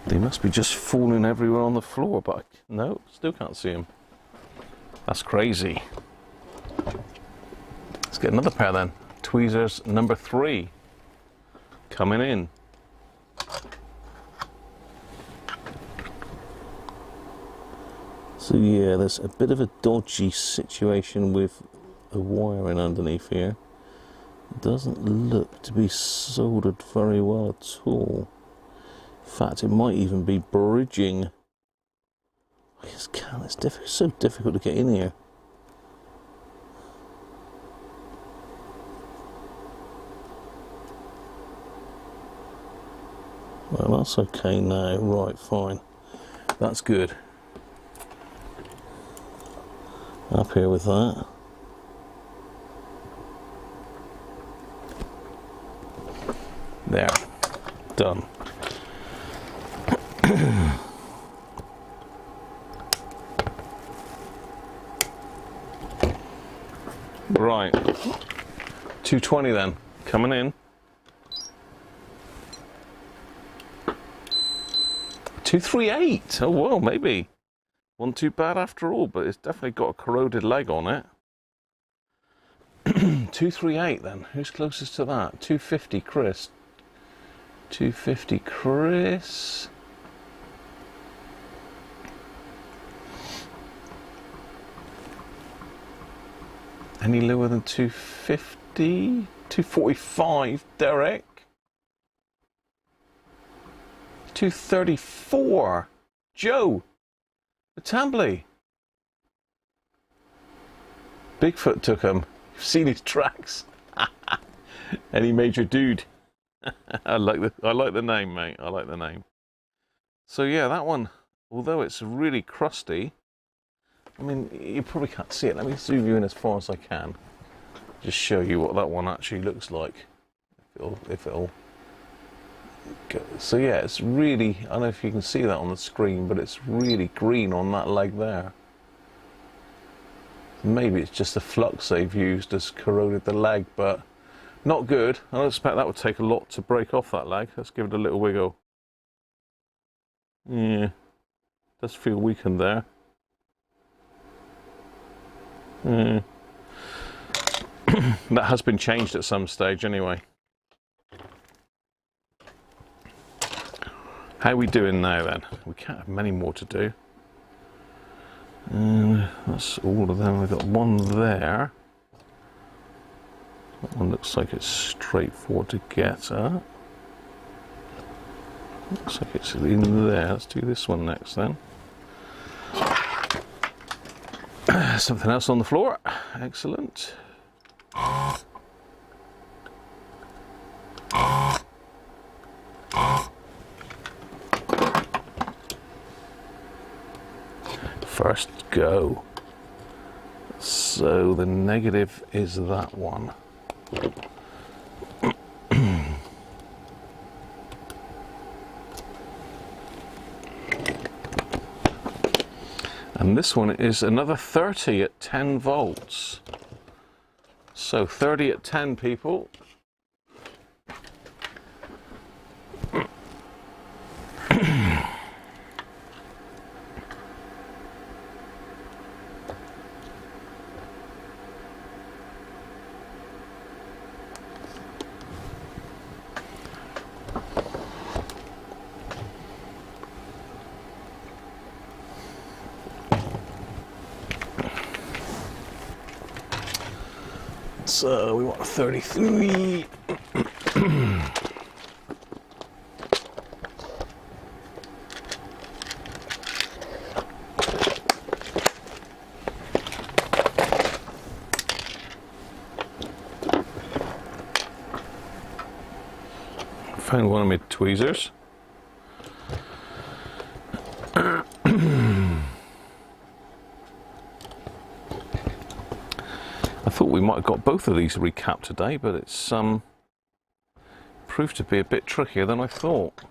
They must be just falling everywhere on the floor, but no, still can't see them. That's crazy. Let's get another pair then. Tweezers number 3 coming in. So yeah, there's a bit of a dodgy situation with the wiring underneath here. It doesn't look to be soldered very well at all. In fact, it might even be bridging. I just can't, it's so difficult to get in here. Well, that's okay now. Right, fine. That's good. Up here with that. There. Done. Right. 220 then. Coming in. 238. Oh, well, maybe. Wasn't too bad after all, but it's definitely got a corroded leg on it. 238 then. Who's closest to that? 250, Chris. 250, Chris. Any lower than 250? 245, Derek. 234, Joe. Reassembly. Bigfoot took him. You've seen his tracks. Any major dude. I like the name, mate. I like the name. So yeah, that one, although it's really crusty, I mean, you probably can't see it. Let me zoom you in as far as I can. Just show you what that one actually looks like. If it'll So yeah, it's really, I don't know if you can see that on the screen, but it's really green on that leg there. Maybe it's just the flux they've used has corroded the leg, but not good. I don't expect that would take a lot to break off that leg. Let's give it a little wiggle. Yeah, does feel weakened there. Yeah. That has been changed at some stage anyway. How are we doing now then? We can't have many more to do. That's all of them. We've got one there. That one looks like it's straightforward to get at. Looks like it's in there. Let's do this one next then. Something else on the floor. Excellent. First go. So the negative is that one. And this one is another 30 at 10 volts. So 30 at 10, people. So we want a 33. Found one of my tweezers. I thought we might have got both of these recapped today, but it's proved to be a bit trickier than I thought.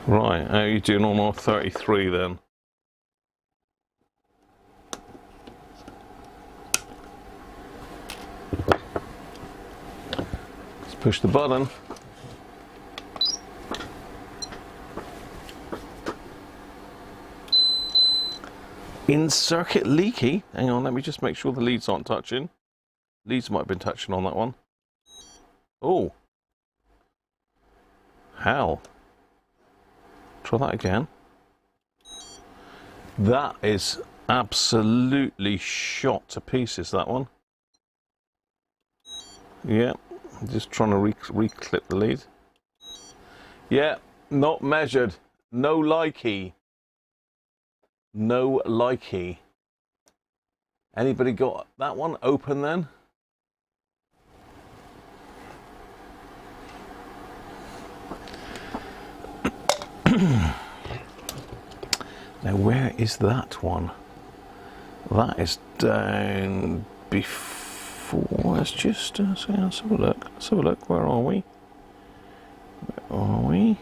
Right, how are you doing on our 33 then? Let's push the button. In circuit leaky. Hang on, let me just make sure the leads aren't touching. Leads might have been touching on that one. Oh. Hell. Try that again. That is absolutely shot to pieces, that one. Yeah, just trying to re-clip the lead. Yeah, not measured. No likey. No likey. Anybody got that one open then? Now where is that one? That is down before. Let's just let's have a look. Let's have a look. Where are we? Where are we?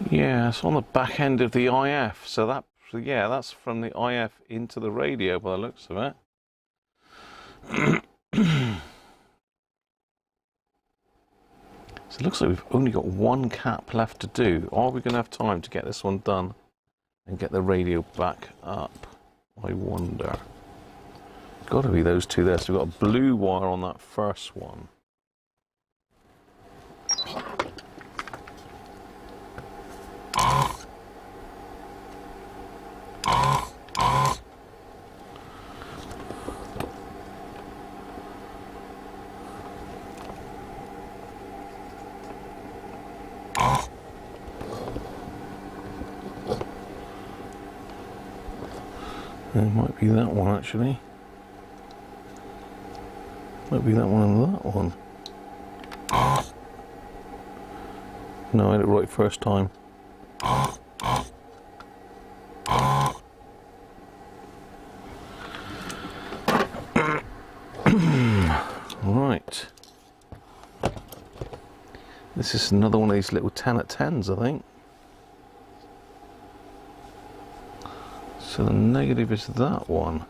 Yeah, it's on the back end of the IF. So that, yeah, that's from the IF into the radio by the looks of it. So it looks like we've only got one cap left to do. Are we going to have time to get this one done and get the radio back up? I wonder. Got to be those two there. So we've got a blue wire on that first one. It might be that one actually. Might be that one and that one. No, I had it right first time. Right. This is another one of these little 10 at 10s, I think. So the negative is that one.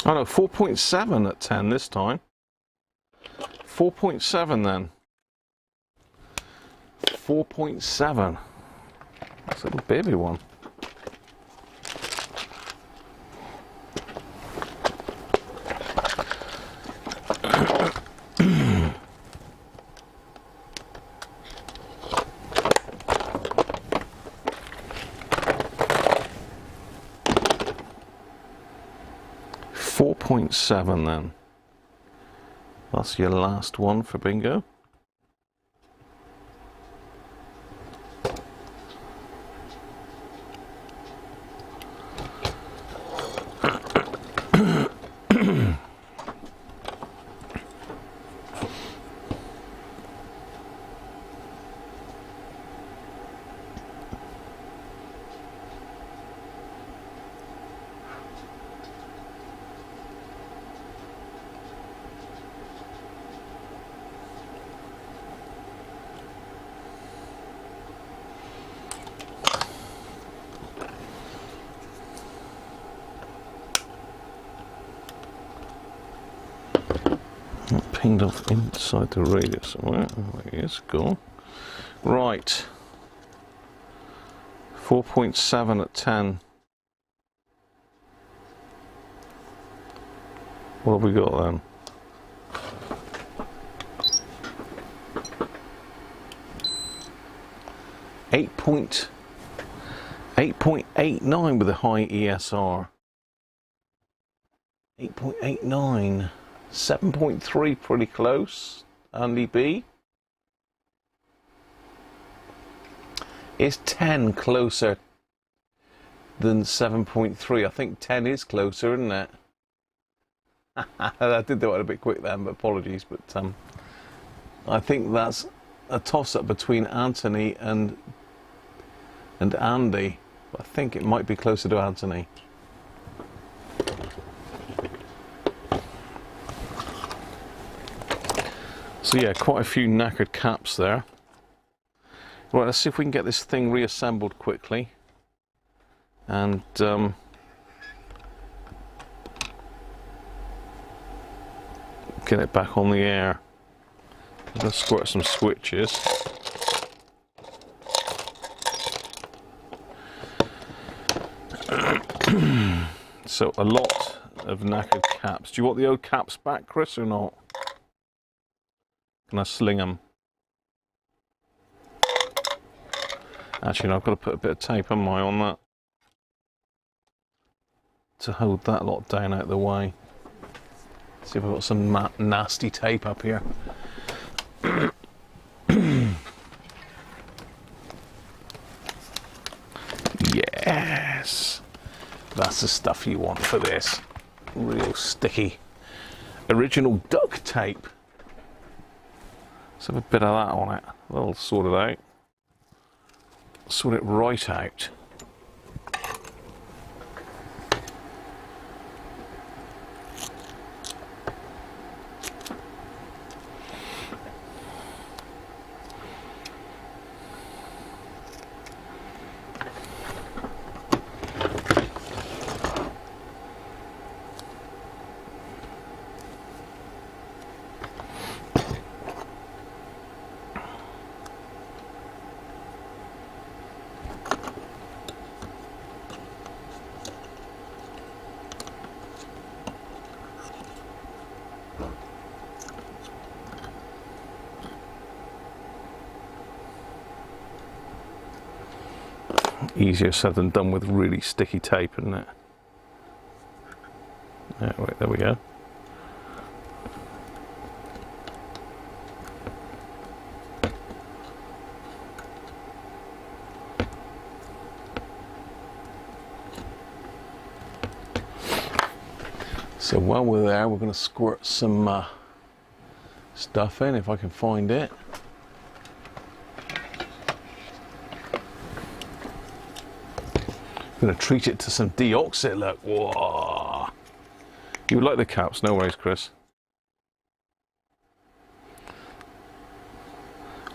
Oh no, 4.7 at 10 this time. 4.7 then. 4.7. That's a little baby one. .7 then. That's your last one for bingo. Pinged off inside the radius somewhere. Oh, there it is. Cool. Right. 4.7 at 10. What have we got then? Eight point 8.89 with a high ESR. 8.89. 7.3 pretty close. Andy B. Is 10 closer than 7.3? I think 10 is closer, isn't it? I did that a bit quick then, but apologies. But I think that's a toss-up between Anthony and Andy. I think it might be closer to Anthony. So yeah, quite a few knackered caps there. Right, let's see if we can get this thing reassembled quickly and get it back on the air. I'm going to squirt some switches. So a lot of knackered caps. Do you want the old caps back, Chris, or not? Can I sling them? Actually, no, I've got to put a bit of tape on that to hold that lot down out of the way. See if I've got some nasty tape up here. Yes, that's the stuff you want for this. Real sticky. Original duct tape. Let's have a bit of that on it. That'll sort it out. Sort it right out. Easier said than done with really sticky tape, isn't it? Yeah, wait, there we go. So while we're there, we're going to squirt some stuff in, if I can find it. I'm going to treat it to some deoxit, look. Whoa. You would like the caps, no worries, Chris.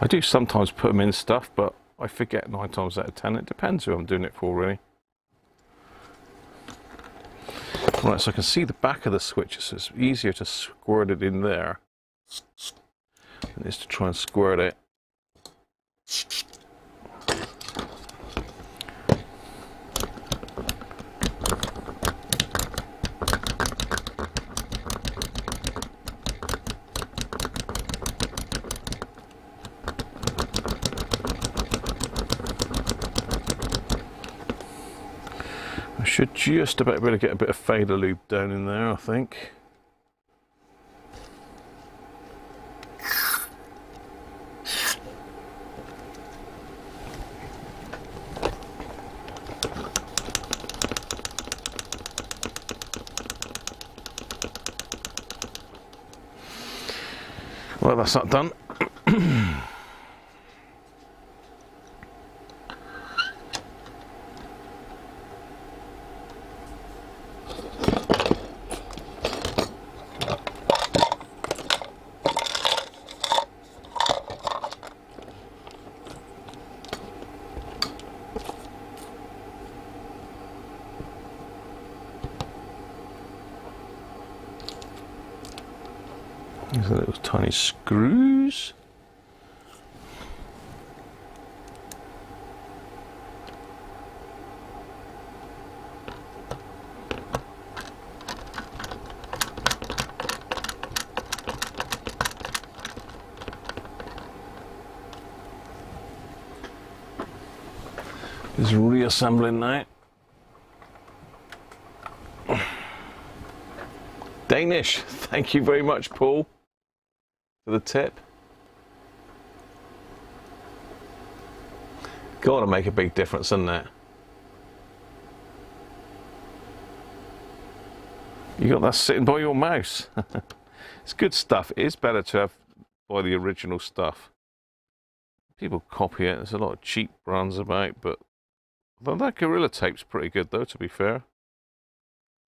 I do sometimes put them in stuff, but I forget 9 times out of 10. It depends who I'm doing it for, really. Right, so I can see the back of the switch, so it's easier to squirt it in there than it is to try and squirt it. I should just about be able to get a bit of fader loop down in there, I think. Well, that's not done. These are little tiny screws. It's reassembling now. Danish, thank you very much, Paul, for the tip. Gotta make a big difference, doesn't it? You got that sitting by your mouse. It's good stuff. It is better to have buy the original stuff. People copy it. There's a lot of cheap brands about, but that Gorilla tape's pretty good, though, to be fair.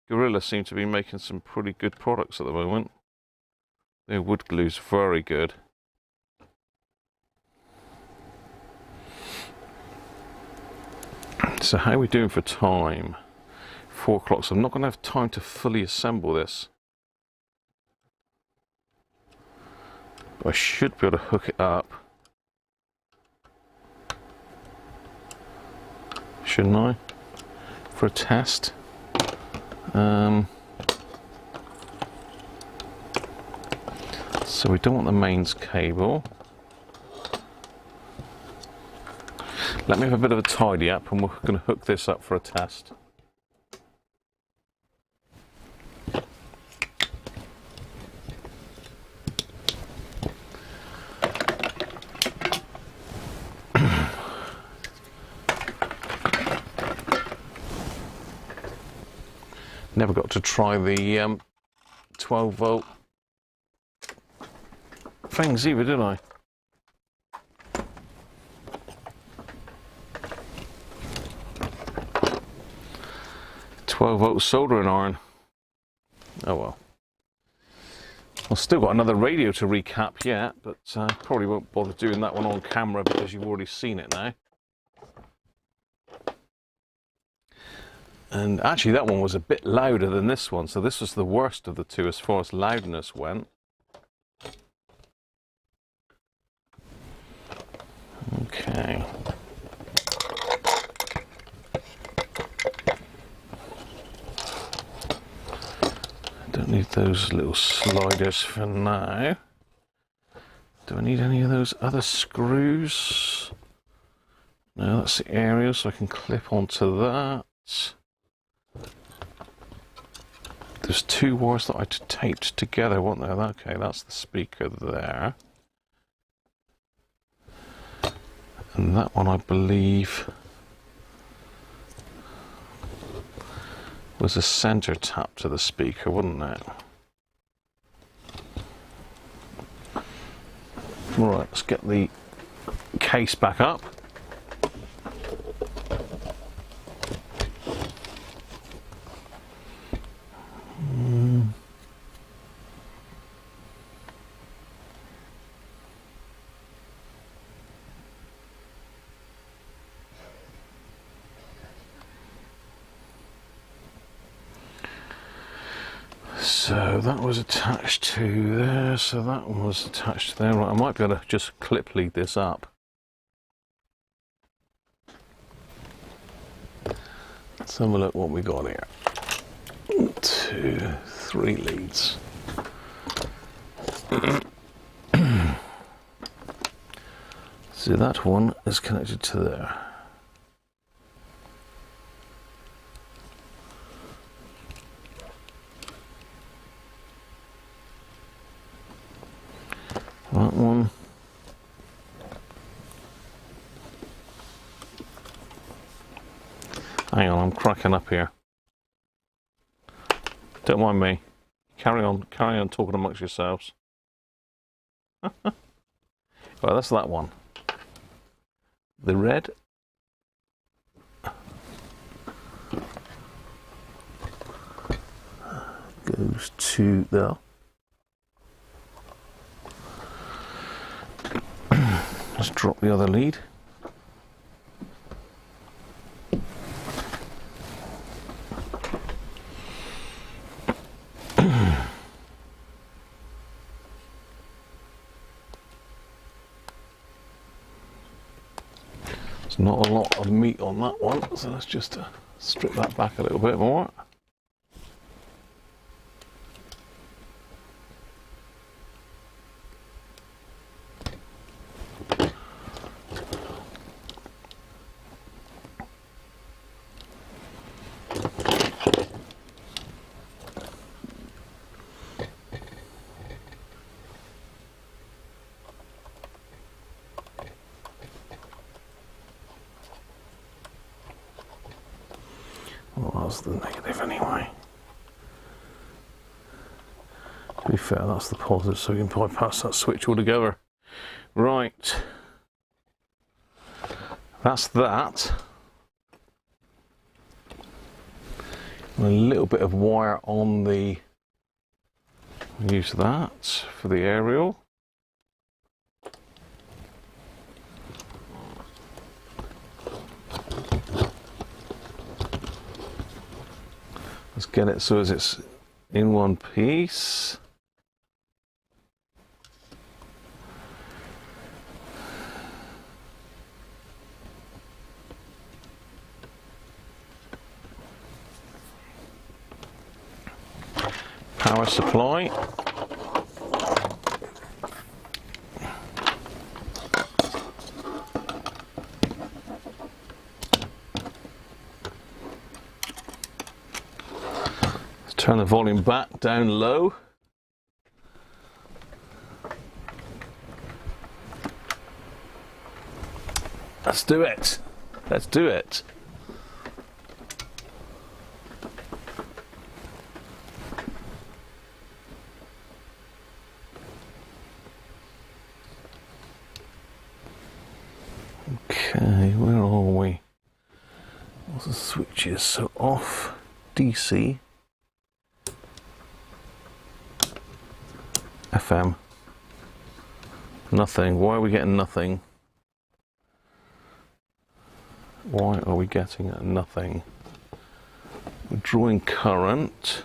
Gorilla seem to be making some pretty good products at the moment. Their wood glue's very good. So how are we doing for time? 4 o'clock, so I'm not going to have time to fully assemble this. But I should be able to hook it up. Shouldn't I? For a test. So we don't want the mains cable. Let me have a bit of a tidy up and we're going to hook this up for a test. Never got to try the 12 volt things either, did I? .12 volt soldering iron. Oh well. I've still got another radio to recap yet, but probably won't bother doing that one on camera because you've already seen it now. And actually that one was a bit louder than this one, so this was the worst of the two as far as loudness went. Okay. Don't need those little sliders for now. Do I need any of those other screws? No, that's the area, so I can clip onto that. There's 2 wires that I taped together, weren't there? Okay, that's the speaker there. And that one, I believe, was a center tap to the speaker, wouldn't it? Right, let's get the case back up. So that was attached to there, so that one was attached to there. Right, I might be able to just clip lead this up. Let's have a look what we got here. 2, 3 leads. So that one is connected to there. That one. Hang on, I'm cracking up here. Don't mind me. Carry on talking amongst yourselves. Well, that's that one. The red. Goes to there. Let's drop the other lead. There's not a lot of meat on that one, so let's just strip that back a little bit more. Well, that's the negative anyway. To be fair, that's the positive, so we can bypass that switch altogether. Right. That's that. And a little bit of wire on the... Use that for the aerial. Let's get it so as it's in one piece. Power supply. Turn the volume back down low. Let's do it. Let's do it. Okay, where are we? What's the switches? So off, DC. FM. Nothing. Why are we getting nothing? Why are we getting nothing? We're drawing current.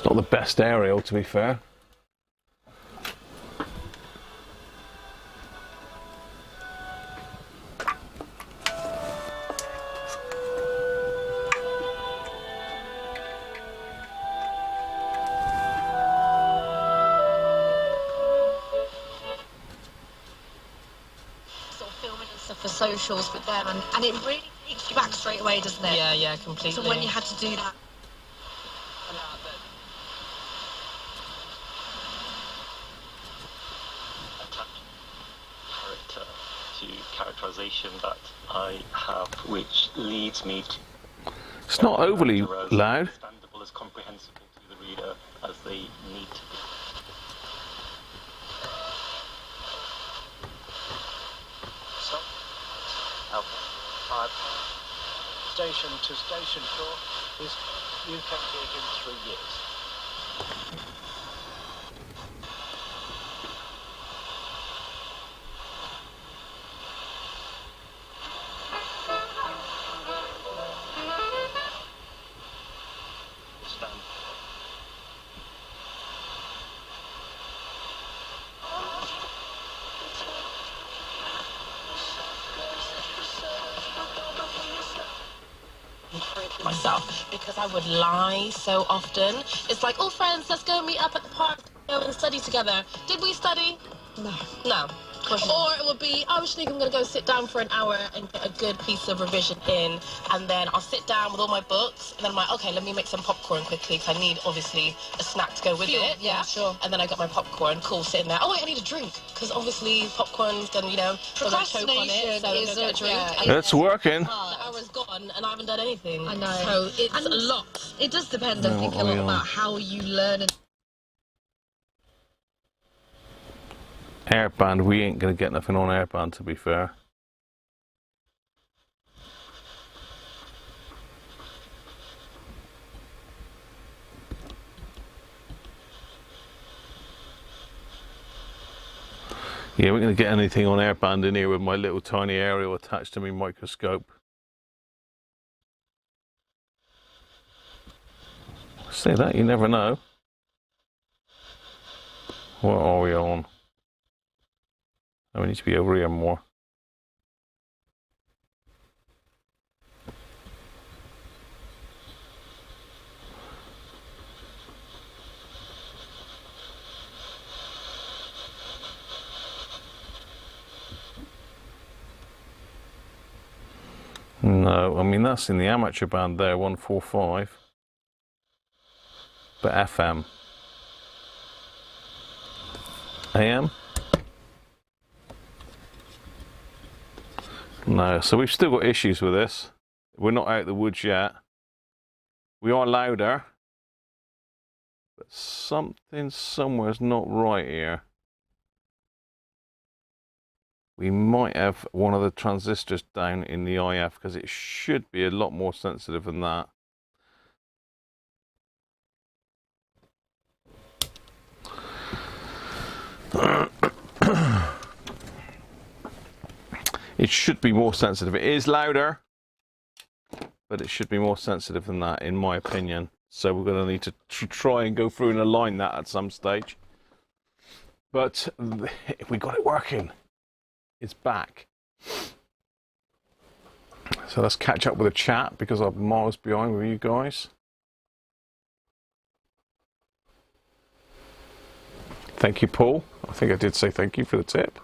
It's not the best aerial, to be fair. For socials with them, and it really takes you back straight away, doesn't it? Yeah, yeah, completely. So when you had to do that. Character to characterization that I have, which leads me to. It's not overly loud. Understandable as comprehensible to the reader as they need to be. So, station to station tour is you can gig in 3 years. Myself, because I would lie so often. It's like, oh friends, let's go meet up at the park, go and study together. Did we study? No. No. Or it would be, I was thinking I'm going to go sit down for an hour and get a good piece of revision in, and then I'll sit down with all my books, and then I'm like, okay, let me make some popcorn quickly, because I need, obviously, a snack to go with it. Yeah, sure. And then I got my popcorn, cool, sitting there. Oh, wait, I need a drink, because obviously popcorn's going to, you know, choke on it, so I'm going to get a drink. Yeah, it's working. The hour's gone, and I haven't done anything. I know. So it's a lot. It does depend, I think, a lot about how you learn. Airband, we ain't going to get nothing on airband, to be fair. Yeah, we're going to get anything on airband in here with my little tiny aerial attached to my microscope. Say that, you never know. What are we on? Oh, we need to be over here more. No, I mean that's in the amateur band there, 145. But FM. AM? No, so we've still got issues with this. We're not out of the woods yet. We are louder. But something somewhere's not right here. We might have one of the transistors down in the IF because it should be a lot more sensitive than that. It should be more sensitive. It is louder, but it should be more sensitive than that, in my opinion. So we're going to need to try and go through and align that at some stage. But we got it working. It's back. So let's catch up with the chat because I'm miles behind with you guys. Thank you, Paul. I think I did say thank you for the tip.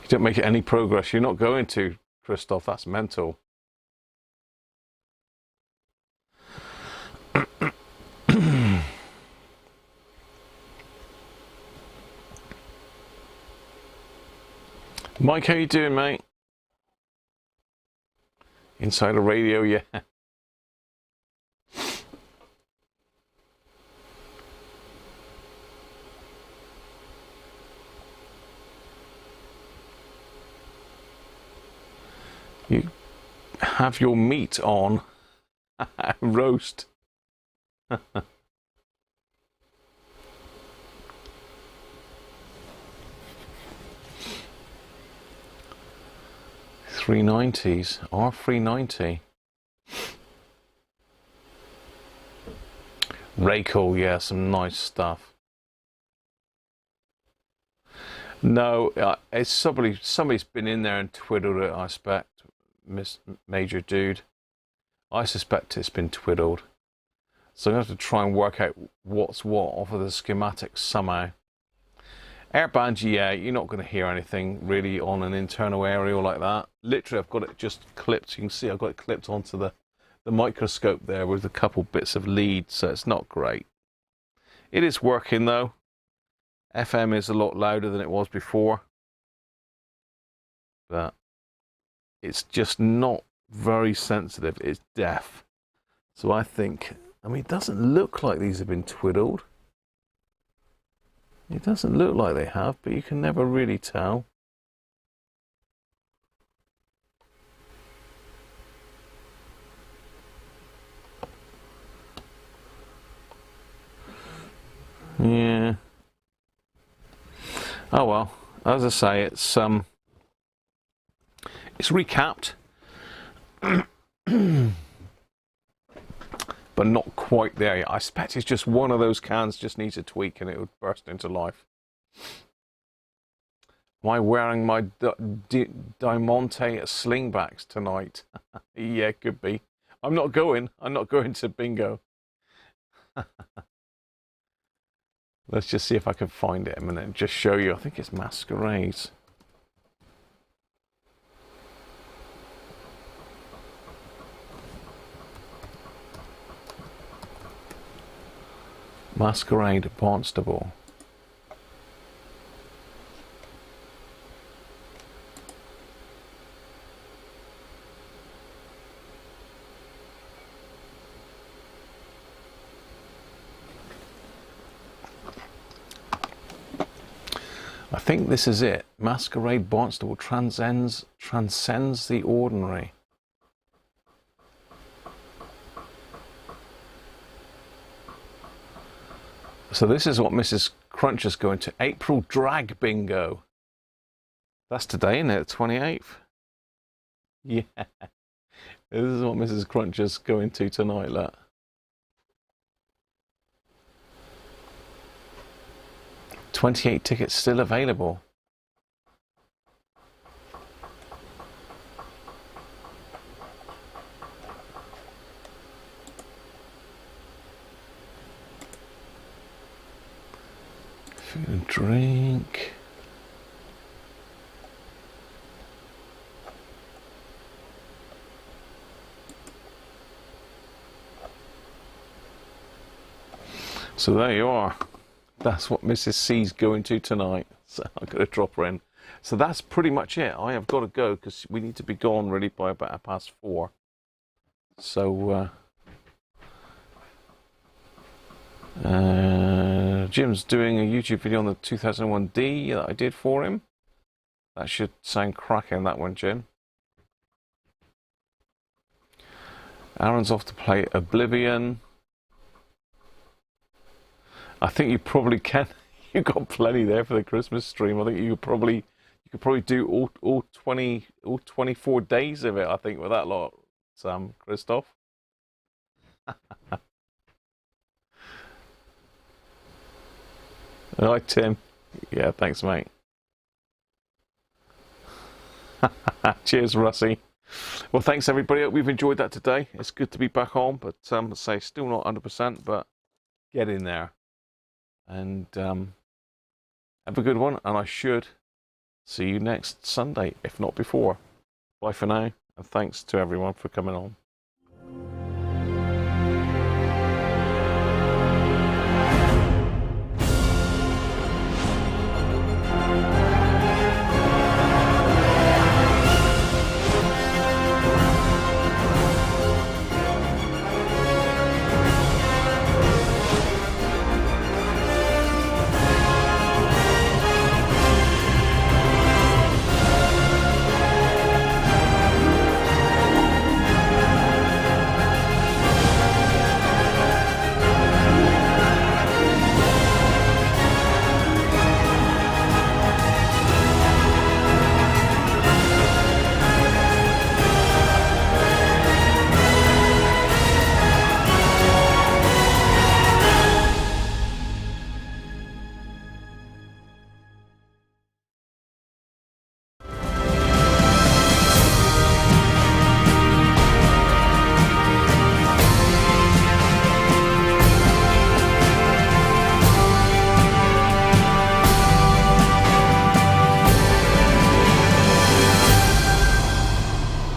You don't make any progress. You're not going to, Christoph. That's mental. Mike, how you doing, mate? Inside a radio, yeah. You have your meat on roast. 390s, R390. Rayco, yeah, some nice stuff. No, it's somebody's been in there and twiddled it, I suspect. Major dude. I suspect it's been twiddled. So I'm going to have to try and work out what's what off of the schematic somehow. Airband, yeah, you're not going to hear anything really on an internal aerial like that. Literally, I've got it just clipped. You can see I've got it clipped onto the microscope there with a couple bits of lead, so it's not great. It is working though. FM is a lot louder than it was before, but it's just not very sensitive. It's deaf. So I think, I mean, it doesn't look like these have been twiddled. It doesn't look like they have, but you can never really tell. Yeah. Oh well, as I say, it's recapped, but not quite there yet. I expect it's just one of those cans just needs a tweak and it would burst into life. Am I wearing my Diamante slingbacks tonight? Yeah, could be. I'm not going to bingo. Let's just see if I can find it a minute and just show you. I think it's Masquerades. Masquerade Barnstable. I think this is it. Masquerade Barnstable transcends the ordinary. So this is what Mrs. Cruncher's going to. April Drag Bingo. That's today, isn't it? 28th? Yeah. This is what Mrs. Cruncher's going to tonight, look. $28 tickets still available. Food and drink. So there you are. That's what Mrs. C's going to tonight. So I'm going to drop her in. So that's pretty much it. I have got to go because we need to be gone really by about 4:30. So Jim's doing a YouTube video on the 2001D that I did for him. That should sound cracking, that one, Jim. Aaron's off to play Oblivion. I think you probably can. You've got plenty there for the Christmas stream. I think you could probably do all 24 days of it. I think with that lot, Christoph. All right, Tim. Yeah, thanks, mate. Cheers, Russie. Well, thanks everybody. Hope we've enjoyed that today. It's good to be back on, but say still not 100%, but get in there. And have a good one, and I should see you next Sunday, if not before. Bye for now, and thanks to everyone for coming on.